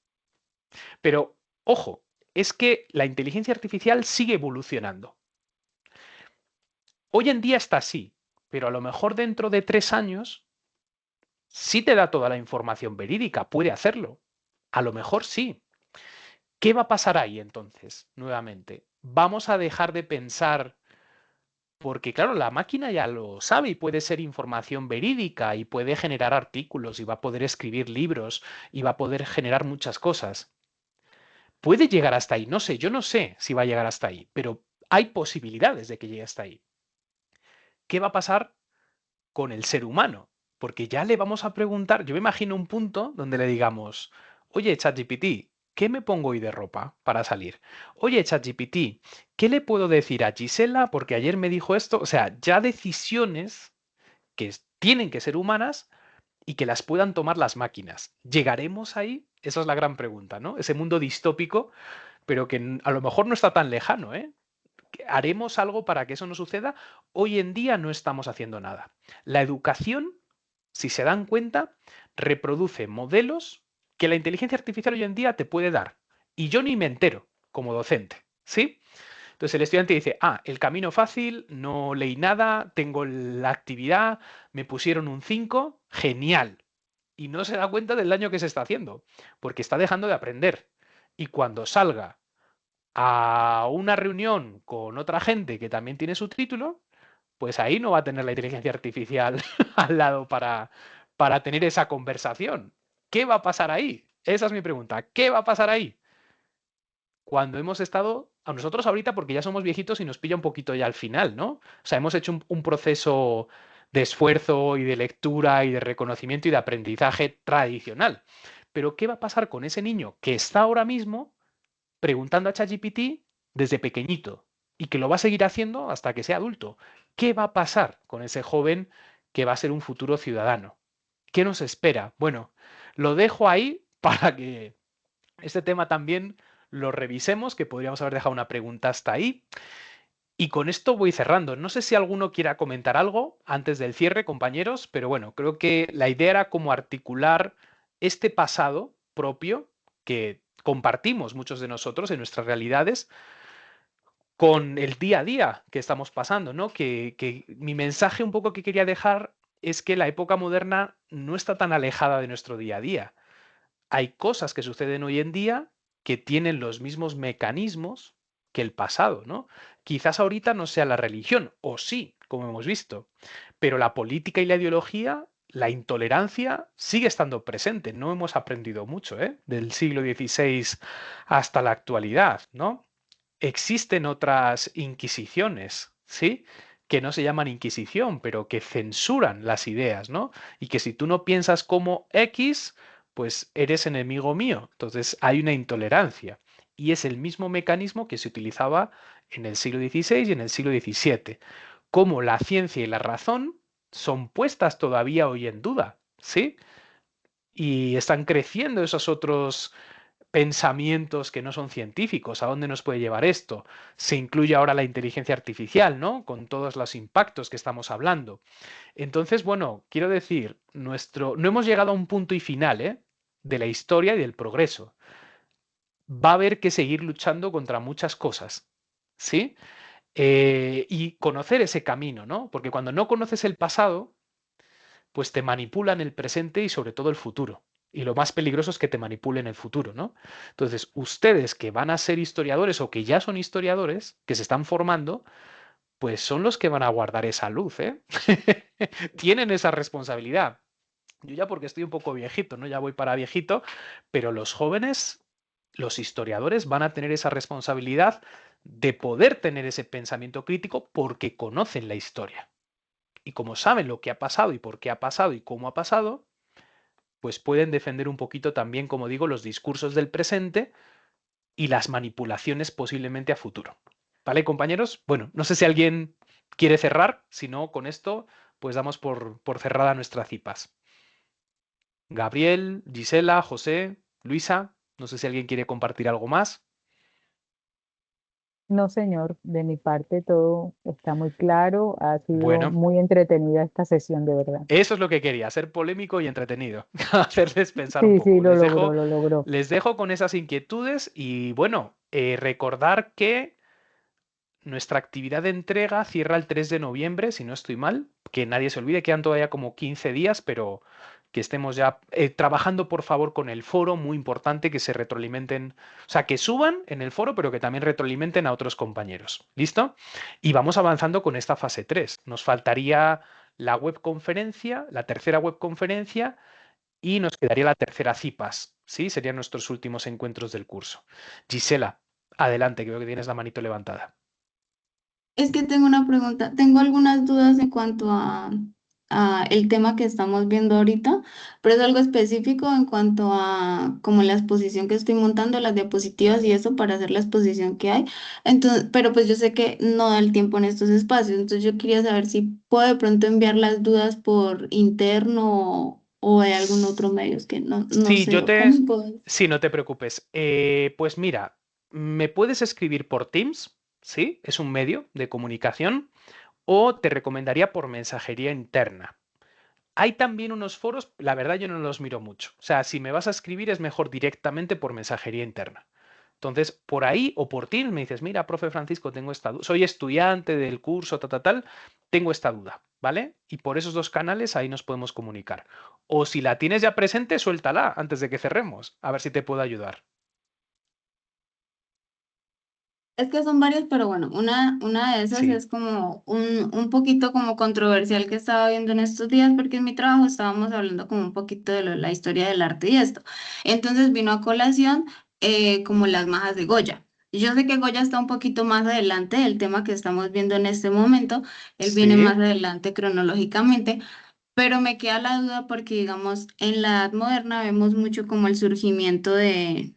Pero, ojo, es que la inteligencia artificial sigue evolucionando. Hoy en día está así, pero a lo mejor dentro de 3 años sí te da toda la información verídica, puede hacerlo. A lo mejor sí. ¿Qué va a pasar ahí entonces, nuevamente? Vamos a dejar de pensar, porque claro, la máquina ya lo sabe y puede ser información verídica y puede generar artículos y va a poder escribir libros y va a poder generar muchas cosas. Puede llegar hasta ahí, no sé, yo no sé si va a llegar hasta ahí, pero hay posibilidades de que llegue hasta ahí. ¿Qué va a pasar con el ser humano? Porque ya le vamos a preguntar, yo me imagino un punto donde le digamos, oye, ChatGPT, ¿qué me pongo hoy de ropa para salir? Oye, ChatGPT, ¿qué le puedo decir a Gisela porque ayer me dijo esto? O sea, ya decisiones que tienen que ser humanas y que las puedan tomar las máquinas. ¿Llegaremos ahí? Esa es la gran pregunta, ¿no? Ese mundo distópico, pero que a lo mejor no está tan lejano, ¿eh? ¿Haremos algo para que eso no suceda? Hoy en día no estamos haciendo nada. La educación, si se dan cuenta, reproduce modelos que la inteligencia artificial hoy en día te puede dar. Y yo ni me entero como docente, ¿sí? Entonces el estudiante dice, el camino fácil, no leí nada, tengo la actividad, me pusieron un 5, genial. Y no se da cuenta del daño que se está haciendo, porque está dejando de aprender. Y cuando salga a una reunión con otra gente que también tiene su título, pues ahí no va a tener la inteligencia artificial al lado para tener esa conversación. ¿Qué va a pasar ahí? Esa es mi pregunta. ¿Qué va a pasar ahí? Cuando hemos estado, a nosotros ahorita, porque ya somos viejitos y nos pilla un poquito ya al final, ¿no? O sea, hemos hecho un proceso de esfuerzo y de lectura y de reconocimiento y de aprendizaje tradicional. Pero ¿qué va a pasar con ese niño que está ahora mismo preguntando a ChatGPT desde pequeñito y que lo va a seguir haciendo hasta que sea adulto? ¿Qué va a pasar con ese joven que va a ser un futuro ciudadano? ¿Qué nos espera? Bueno, lo dejo ahí para que este tema también lo revisemos, que podríamos haber dejado una pregunta hasta ahí. Y con esto voy cerrando. No sé si alguno quiera comentar algo antes del cierre, compañeros, pero bueno, creo que la idea era como articular este pasado propio que compartimos muchos de nosotros en nuestras realidades con el día a día que estamos pasando, ¿no? Que mi mensaje un poco que quería dejar es que la época moderna no está tan alejada de nuestro día a día. Hay cosas que suceden hoy en día que tienen los mismos mecanismos que el pasado, ¿no? Quizás ahorita no sea la religión, o sí, como hemos visto, pero la política y la ideología, la intolerancia sigue estando presente. No hemos aprendido mucho, ¿eh? Del siglo XVI hasta la actualidad, ¿no? Existen otras inquisiciones, ¿sí? Que no se llaman inquisición, pero que censuran las ideas, ¿no? Y que si tú no piensas como X, pues eres enemigo mío. Entonces hay una intolerancia. Y es el mismo mecanismo que se utilizaba en el siglo XVI y en el siglo XVII. Cómo la ciencia y la razón son puestas todavía hoy en duda, ¿sí? Y están creciendo esos otros pensamientos que no son científicos. ¿A dónde nos puede llevar esto? Se incluye ahora la inteligencia artificial, ¿no? Con todos los impactos que estamos hablando. Entonces, bueno, quiero decir, no hemos llegado a un punto y final, ¿eh? De la historia y del progreso. Va a haber que seguir luchando contra muchas cosas, ¿sí? Y conocer ese camino, ¿no? Porque cuando no conoces el pasado, pues te manipulan el presente y sobre todo el futuro. Y lo más peligroso es que te manipulen el futuro, ¿no? Entonces, ustedes que van a ser historiadores o que ya son historiadores, que se están formando, pues son los que van a guardar esa luz, ¿eh? Tienen esa responsabilidad. Yo ya porque estoy un poco viejito, ¿no? Ya voy para viejito, pero los jóvenes, los historiadores van a tener esa responsabilidad de poder tener ese pensamiento crítico porque conocen la historia. Y como saben lo que ha pasado y por qué ha pasado y cómo ha pasado, pues pueden defender un poquito también, como digo, los discursos del presente y las manipulaciones posiblemente a futuro. ¿Vale, compañeros? Bueno, no sé si alguien quiere cerrar, si no, con esto, pues damos por cerrada nuestras cipas. Gabriel, Gisela, José, Luisa, no sé si alguien quiere compartir algo más. No, señor, de mi parte todo está muy claro. Ha sido Bueno, muy entretenida esta sesión, de verdad. eso es lo que quería, ser polémico y entretenido, hacerles pensar un Sí, sí, poco. lo logró, lo logró. Les dejo con esas inquietudes y bueno, recordar que nuestra actividad de entrega cierra el 3 de noviembre, si no estoy mal, que nadie se olvide, quedan todavía como 15 días, pero que estemos ya trabajando, por favor, con el foro, muy importante que se retroalimenten, o sea, que suban en el foro, pero que también retroalimenten a otros compañeros. ¿Listo? Y vamos avanzando con esta fase 3. Nos faltaría la webconferencia, la tercera webconferencia, y nos quedaría la tercera CIPAS, ¿sí? Serían nuestros últimos encuentros del curso. Gisela, adelante, que veo que tienes la manito levantada. Es que tengo una pregunta. Tengo algunas dudas en cuanto a el tema que estamos viendo ahorita, pero es algo específico en cuanto a como la exposición que estoy montando, las diapositivas y eso para hacer la exposición que hay. Entonces, pero pues yo sé que no da el tiempo en estos espacios, entonces yo quería saber si puedo de pronto enviar las dudas por interno o hay algún otro medio, es que no Sí, sé cómo puedo. Sí, no te preocupes. Pues mira, me puedes escribir por Teams, ¿sí? Es un medio de comunicación, o te recomendaría por mensajería interna. Hay también unos foros, la verdad yo no los miro mucho. O sea, si me vas a escribir es mejor directamente por mensajería interna. Entonces, por ahí o por Teams me dices, mira, profe Francisco, tengo esta duda, soy estudiante del curso, tal, tengo esta duda, ¿vale? Y por esos dos canales ahí nos podemos comunicar. O si la tienes ya presente, suéltala antes de que cerremos, a ver si te puedo ayudar. Es que son varias, pero bueno, una de esas Sí, es como un poquito como controversial que estaba viendo en estos días, porque en mi trabajo estábamos hablando como un poquito de la historia del arte y esto. Entonces vino a colación como las majas de Goya. Yo sé que Goya está un poquito más adelante del tema que estamos viendo en este momento, él viene más sí, adelante cronológicamente, pero me queda la duda porque, digamos, en la Edad Moderna vemos mucho como el surgimiento de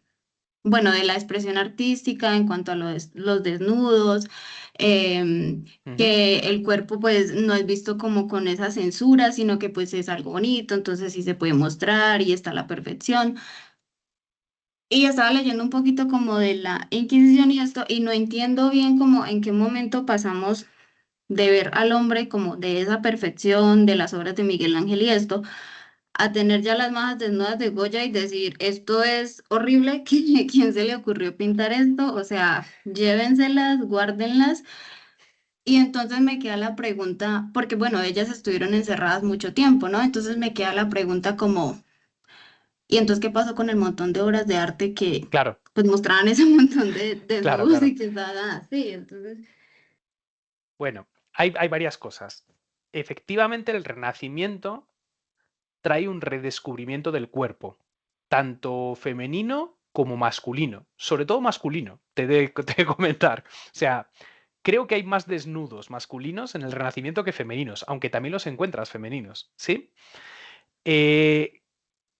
bueno, de la expresión artística en cuanto a los desnudos, ujú, que el cuerpo pues no es visto como con esa censura, sino que pues es algo bonito, entonces sí se puede mostrar y está la perfección. Y estaba leyendo un poquito como de la Inquisición y esto, y no entiendo bien como en qué momento pasamos de ver al hombre como de esa perfección de las obras de Miguel Ángel y esto a tener ya las majas desnudas de Goya y decir, esto es horrible, ¿quién se le ocurrió pintar esto? O sea, llévenselas, guárdenlas. Y entonces me queda la pregunta, porque bueno, ellas estuvieron encerradas mucho tiempo, ¿no? Entonces me queda la pregunta como, ¿y entonces qué pasó con el montón de obras de arte que claro, pues mostraban ese montón de claro, desnudos claro. y que estaban así? Entonces, Bueno, hay varias cosas. Efectivamente, el Renacimiento trae un redescubrimiento del cuerpo, tanto femenino como masculino, sobre todo masculino, te de comentar. O sea, creo que hay más desnudos masculinos en el Renacimiento que femeninos, aunque también los encuentras femeninos, ¿sí? Eh,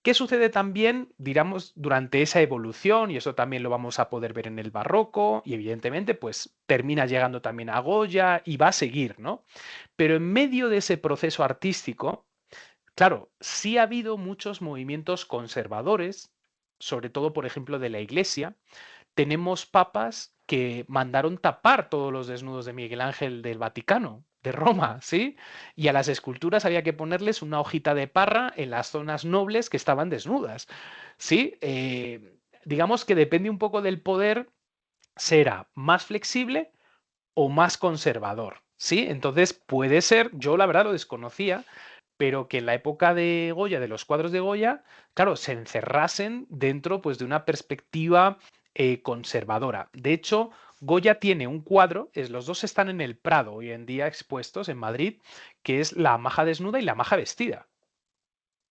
¿Qué sucede también, digamos, durante esa evolución? Y eso también lo vamos a poder ver en el barroco y evidentemente pues termina llegando también a Goya y va a seguir, ¿no? Pero en medio de ese proceso artístico, claro, sí ha habido muchos movimientos conservadores, sobre todo, por ejemplo, de la Iglesia. Tenemos papas que mandaron tapar todos los desnudos de Miguel Ángel del Vaticano, de Roma, ¿sí? Y a las esculturas había que ponerles una hojita de parra en las zonas nobles que estaban desnudas, ¿sí? Digamos que depende un poco del poder, será más flexible o más conservador, ¿sí? Entonces puede ser, yo la verdad lo desconocía, pero que en la época de Goya, de los cuadros de Goya, claro, se encerrasen dentro pues de una perspectiva conservadora. De hecho, Goya tiene un cuadro, los dos están en el Prado hoy en día expuestos en Madrid, que es la maja desnuda y la maja vestida.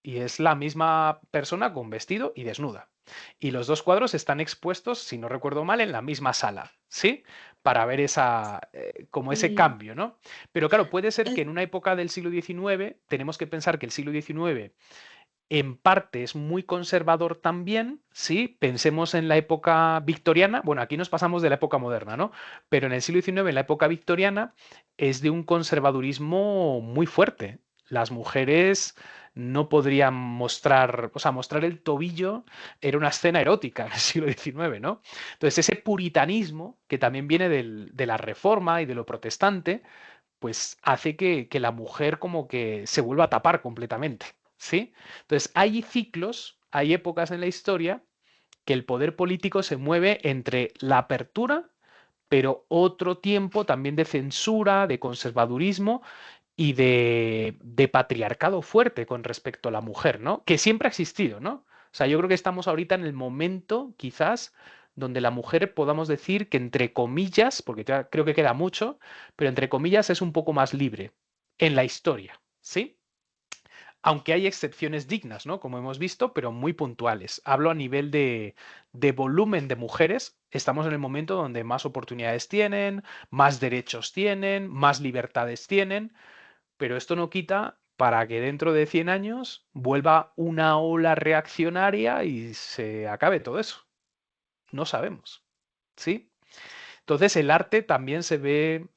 Y es la misma persona con vestido y desnuda. Y los dos cuadros están expuestos, si no recuerdo mal, en la misma sala, ¿sí? Para ver como ese sí, cambio, ¿no? Pero claro, puede ser que es, en una época del siglo XIX, tenemos que pensar que el siglo XIX en parte es muy conservador también, ¿sí? Pensemos en la época victoriana, bueno, aquí nos pasamos de la época moderna, ¿no? Pero en el siglo XIX, en la época victoriana, es de un conservadurismo muy fuerte. Las mujeres no podrían mostrar, o sea, mostrar el tobillo era una escena erótica en el siglo XIX, ¿no? Entonces, ese puritanismo, que también viene de la Reforma y de lo protestante, pues hace que la mujer como que se vuelva a tapar completamente, ¿sí? Entonces, hay ciclos, hay épocas en la historia que el poder político se mueve entre la apertura, pero otro tiempo también de censura, de conservadurismo y de patriarcado fuerte con respecto a la mujer, ¿no? Que siempre ha existido, ¿no? O sea, yo creo que estamos ahorita en el momento, quizás, donde la mujer podamos decir que entre comillas, porque ya creo que queda mucho, pero entre comillas es un poco más libre en la historia, ¿sí? Aunque hay excepciones dignas, ¿no? Como hemos visto, pero muy puntuales. Hablo a nivel de volumen de mujeres. Estamos en el momento donde más oportunidades tienen, más derechos tienen, más libertades tienen, pero esto no quita para que dentro de 100 años vuelva una ola reaccionaria y se acabe todo eso. No sabemos, ¿sí? Entonces el arte también se ve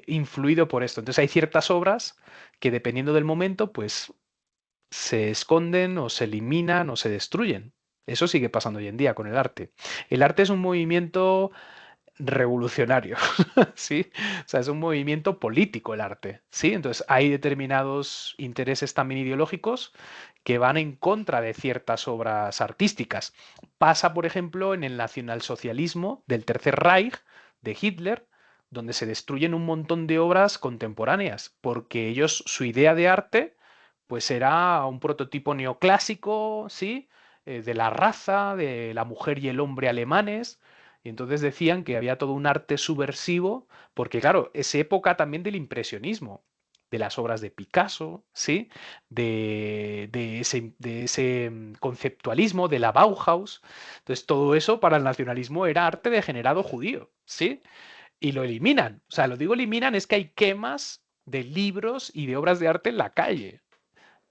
influido por esto. Entonces hay ciertas obras que dependiendo del momento, pues se esconden o se eliminan o se destruyen. Eso sigue pasando hoy en día con el arte. El arte es un movimiento revolucionario, ¿sí? O sea, es un movimiento político el arte, ¿sí? Entonces hay determinados intereses también ideológicos que van en contra de ciertas obras artísticas. Pasa, por ejemplo, en el nacionalsocialismo del Tercer Reich de Hitler, donde se destruyen un montón de obras contemporáneas, porque ellos, su idea de arte, pues era un prototipo neoclásico, ¿sí? De la raza, de la mujer y el hombre alemanes, Y entonces decían que había todo un arte subversivo, porque claro, es época también del impresionismo, de las obras de Picasso, ¿sí? De ese conceptualismo, de la Bauhaus. Entonces, todo eso para el nacionalismo era arte degenerado judío, ¿sí? Y lo eliminan. O sea, lo digo eliminan, es que hay quemas de libros y de obras de arte en la calle.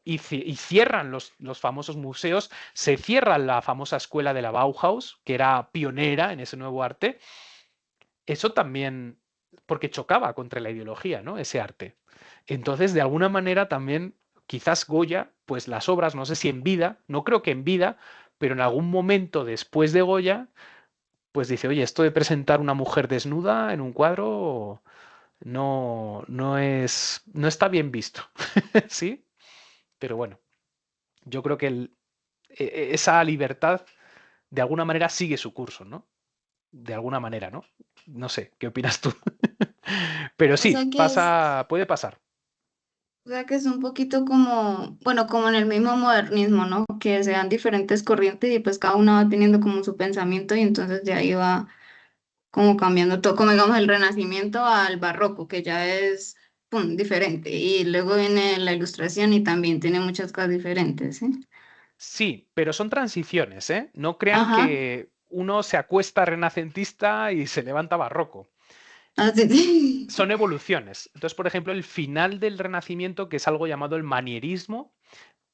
Y cierran los famosos museos, se cierra la famosa escuela de la Bauhaus, que era pionera en ese nuevo arte. Eso también, porque chocaba contra la ideología, ¿no? Ese arte. Entonces, de alguna manera también, quizás Goya, pues las obras, no sé si en vida, no creo que en vida, pero en algún momento después de Goya, pues dice, oye, esto de presentar una mujer desnuda en un cuadro no está bien visto, ¿sí? Pero bueno, yo creo que esa libertad de alguna manera sigue su curso, ¿no? De alguna manera, ¿no? No sé, ¿qué opinas tú? Pero O sí, sea que es, puede pasar. o sea que es un poquito como, bueno, como en el mismo modernismo, ¿no? Que sean diferentes corrientes y pues cada una va teniendo como su pensamiento y entonces de ahí va como cambiando todo, como digamos el Renacimiento al Barroco, que ya es pum, diferente. Y luego viene la Ilustración y también tiene muchas cosas diferentes, ¿sí? Sí, pero son transiciones, ¿eh? No crean Ajá, que uno se acuesta renacentista y se levanta barroco. así, sí. Son evoluciones. Entonces, por ejemplo, el final del Renacimiento, que es algo llamado el manierismo,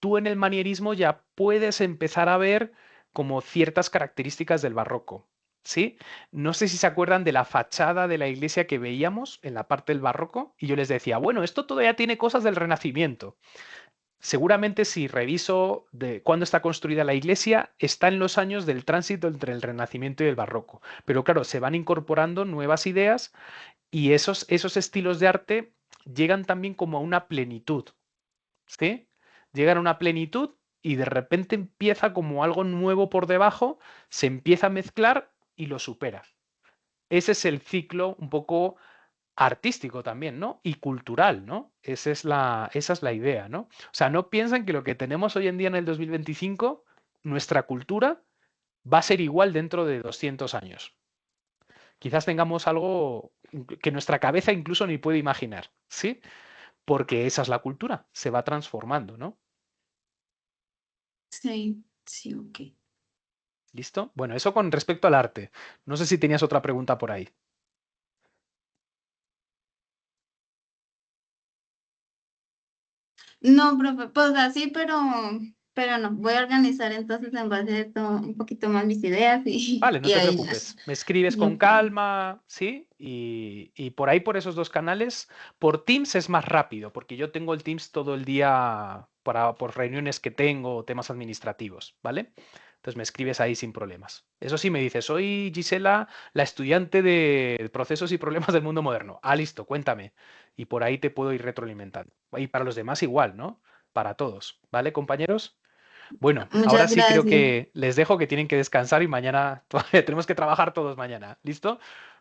tú en el manierismo ya puedes empezar a ver como ciertas características del barroco, ¿sí? No sé si se acuerdan de la fachada de la iglesia que veíamos en la parte del barroco y yo les decía, bueno, esto todavía tiene cosas del Renacimiento. Seguramente si reviso de cuándo está construida la iglesia, está en los años del tránsito entre el Renacimiento y el Barroco. Pero claro, se van incorporando nuevas ideas y esos estilos de arte llegan también como a una plenitud, ¿sí? Llegan a una plenitud y de repente empieza como algo nuevo por debajo, se empieza a mezclar y lo supera. Ese es el ciclo un poco artístico también, ¿no? Y cultural, ¿no? Esa es la idea, ¿no? O sea, no piensan que lo que tenemos hoy en día en el 2025, nuestra cultura, va a ser igual dentro de 200 años. Quizás tengamos algo que nuestra cabeza incluso ni puede imaginar, ¿sí? Porque esa es la cultura, se va transformando, ¿no? Sí, sí, ok. ¿Listo? Bueno, eso con respecto al arte. No sé si tenías otra pregunta por ahí. No, profe, pues así, pero no, voy a organizar entonces en base a esto un poquito más mis ideas Vale, no y te ahí ya. preocupes. Me escribes con No, calma, ¿sí? Y por ahí, por esos dos canales, por Teams es más rápido, porque yo tengo el Teams todo el día por reuniones que tengo o temas administrativos, ¿vale? Entonces me escribes ahí sin problemas. Eso sí, me dices, soy Gisela, la estudiante de procesos y problemas del mundo moderno. Ah, listo, cuéntame. Y por ahí te puedo ir retroalimentando. Y para los demás igual, ¿no? Para todos, ¿vale, compañeros? Bueno, ahora muchas sí creo gracias. que les dejo que tienen que descansar y mañana todavía tenemos que trabajar todos mañana. ¿Listo?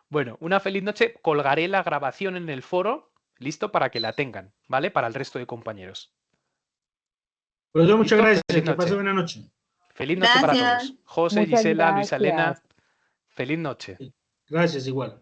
Bueno, una feliz noche. Colgaré la grabación en el foro, listo, para que la tengan, ¿vale? Para el resto de compañeros. Profesor, muchas ¿Listo? gracias. Feliz Que pase noche. buena noche. Feliz noche para Gracias. todos. José, Muchas Gisela, Luisa gracias. Elena, feliz noche. Gracias, igual.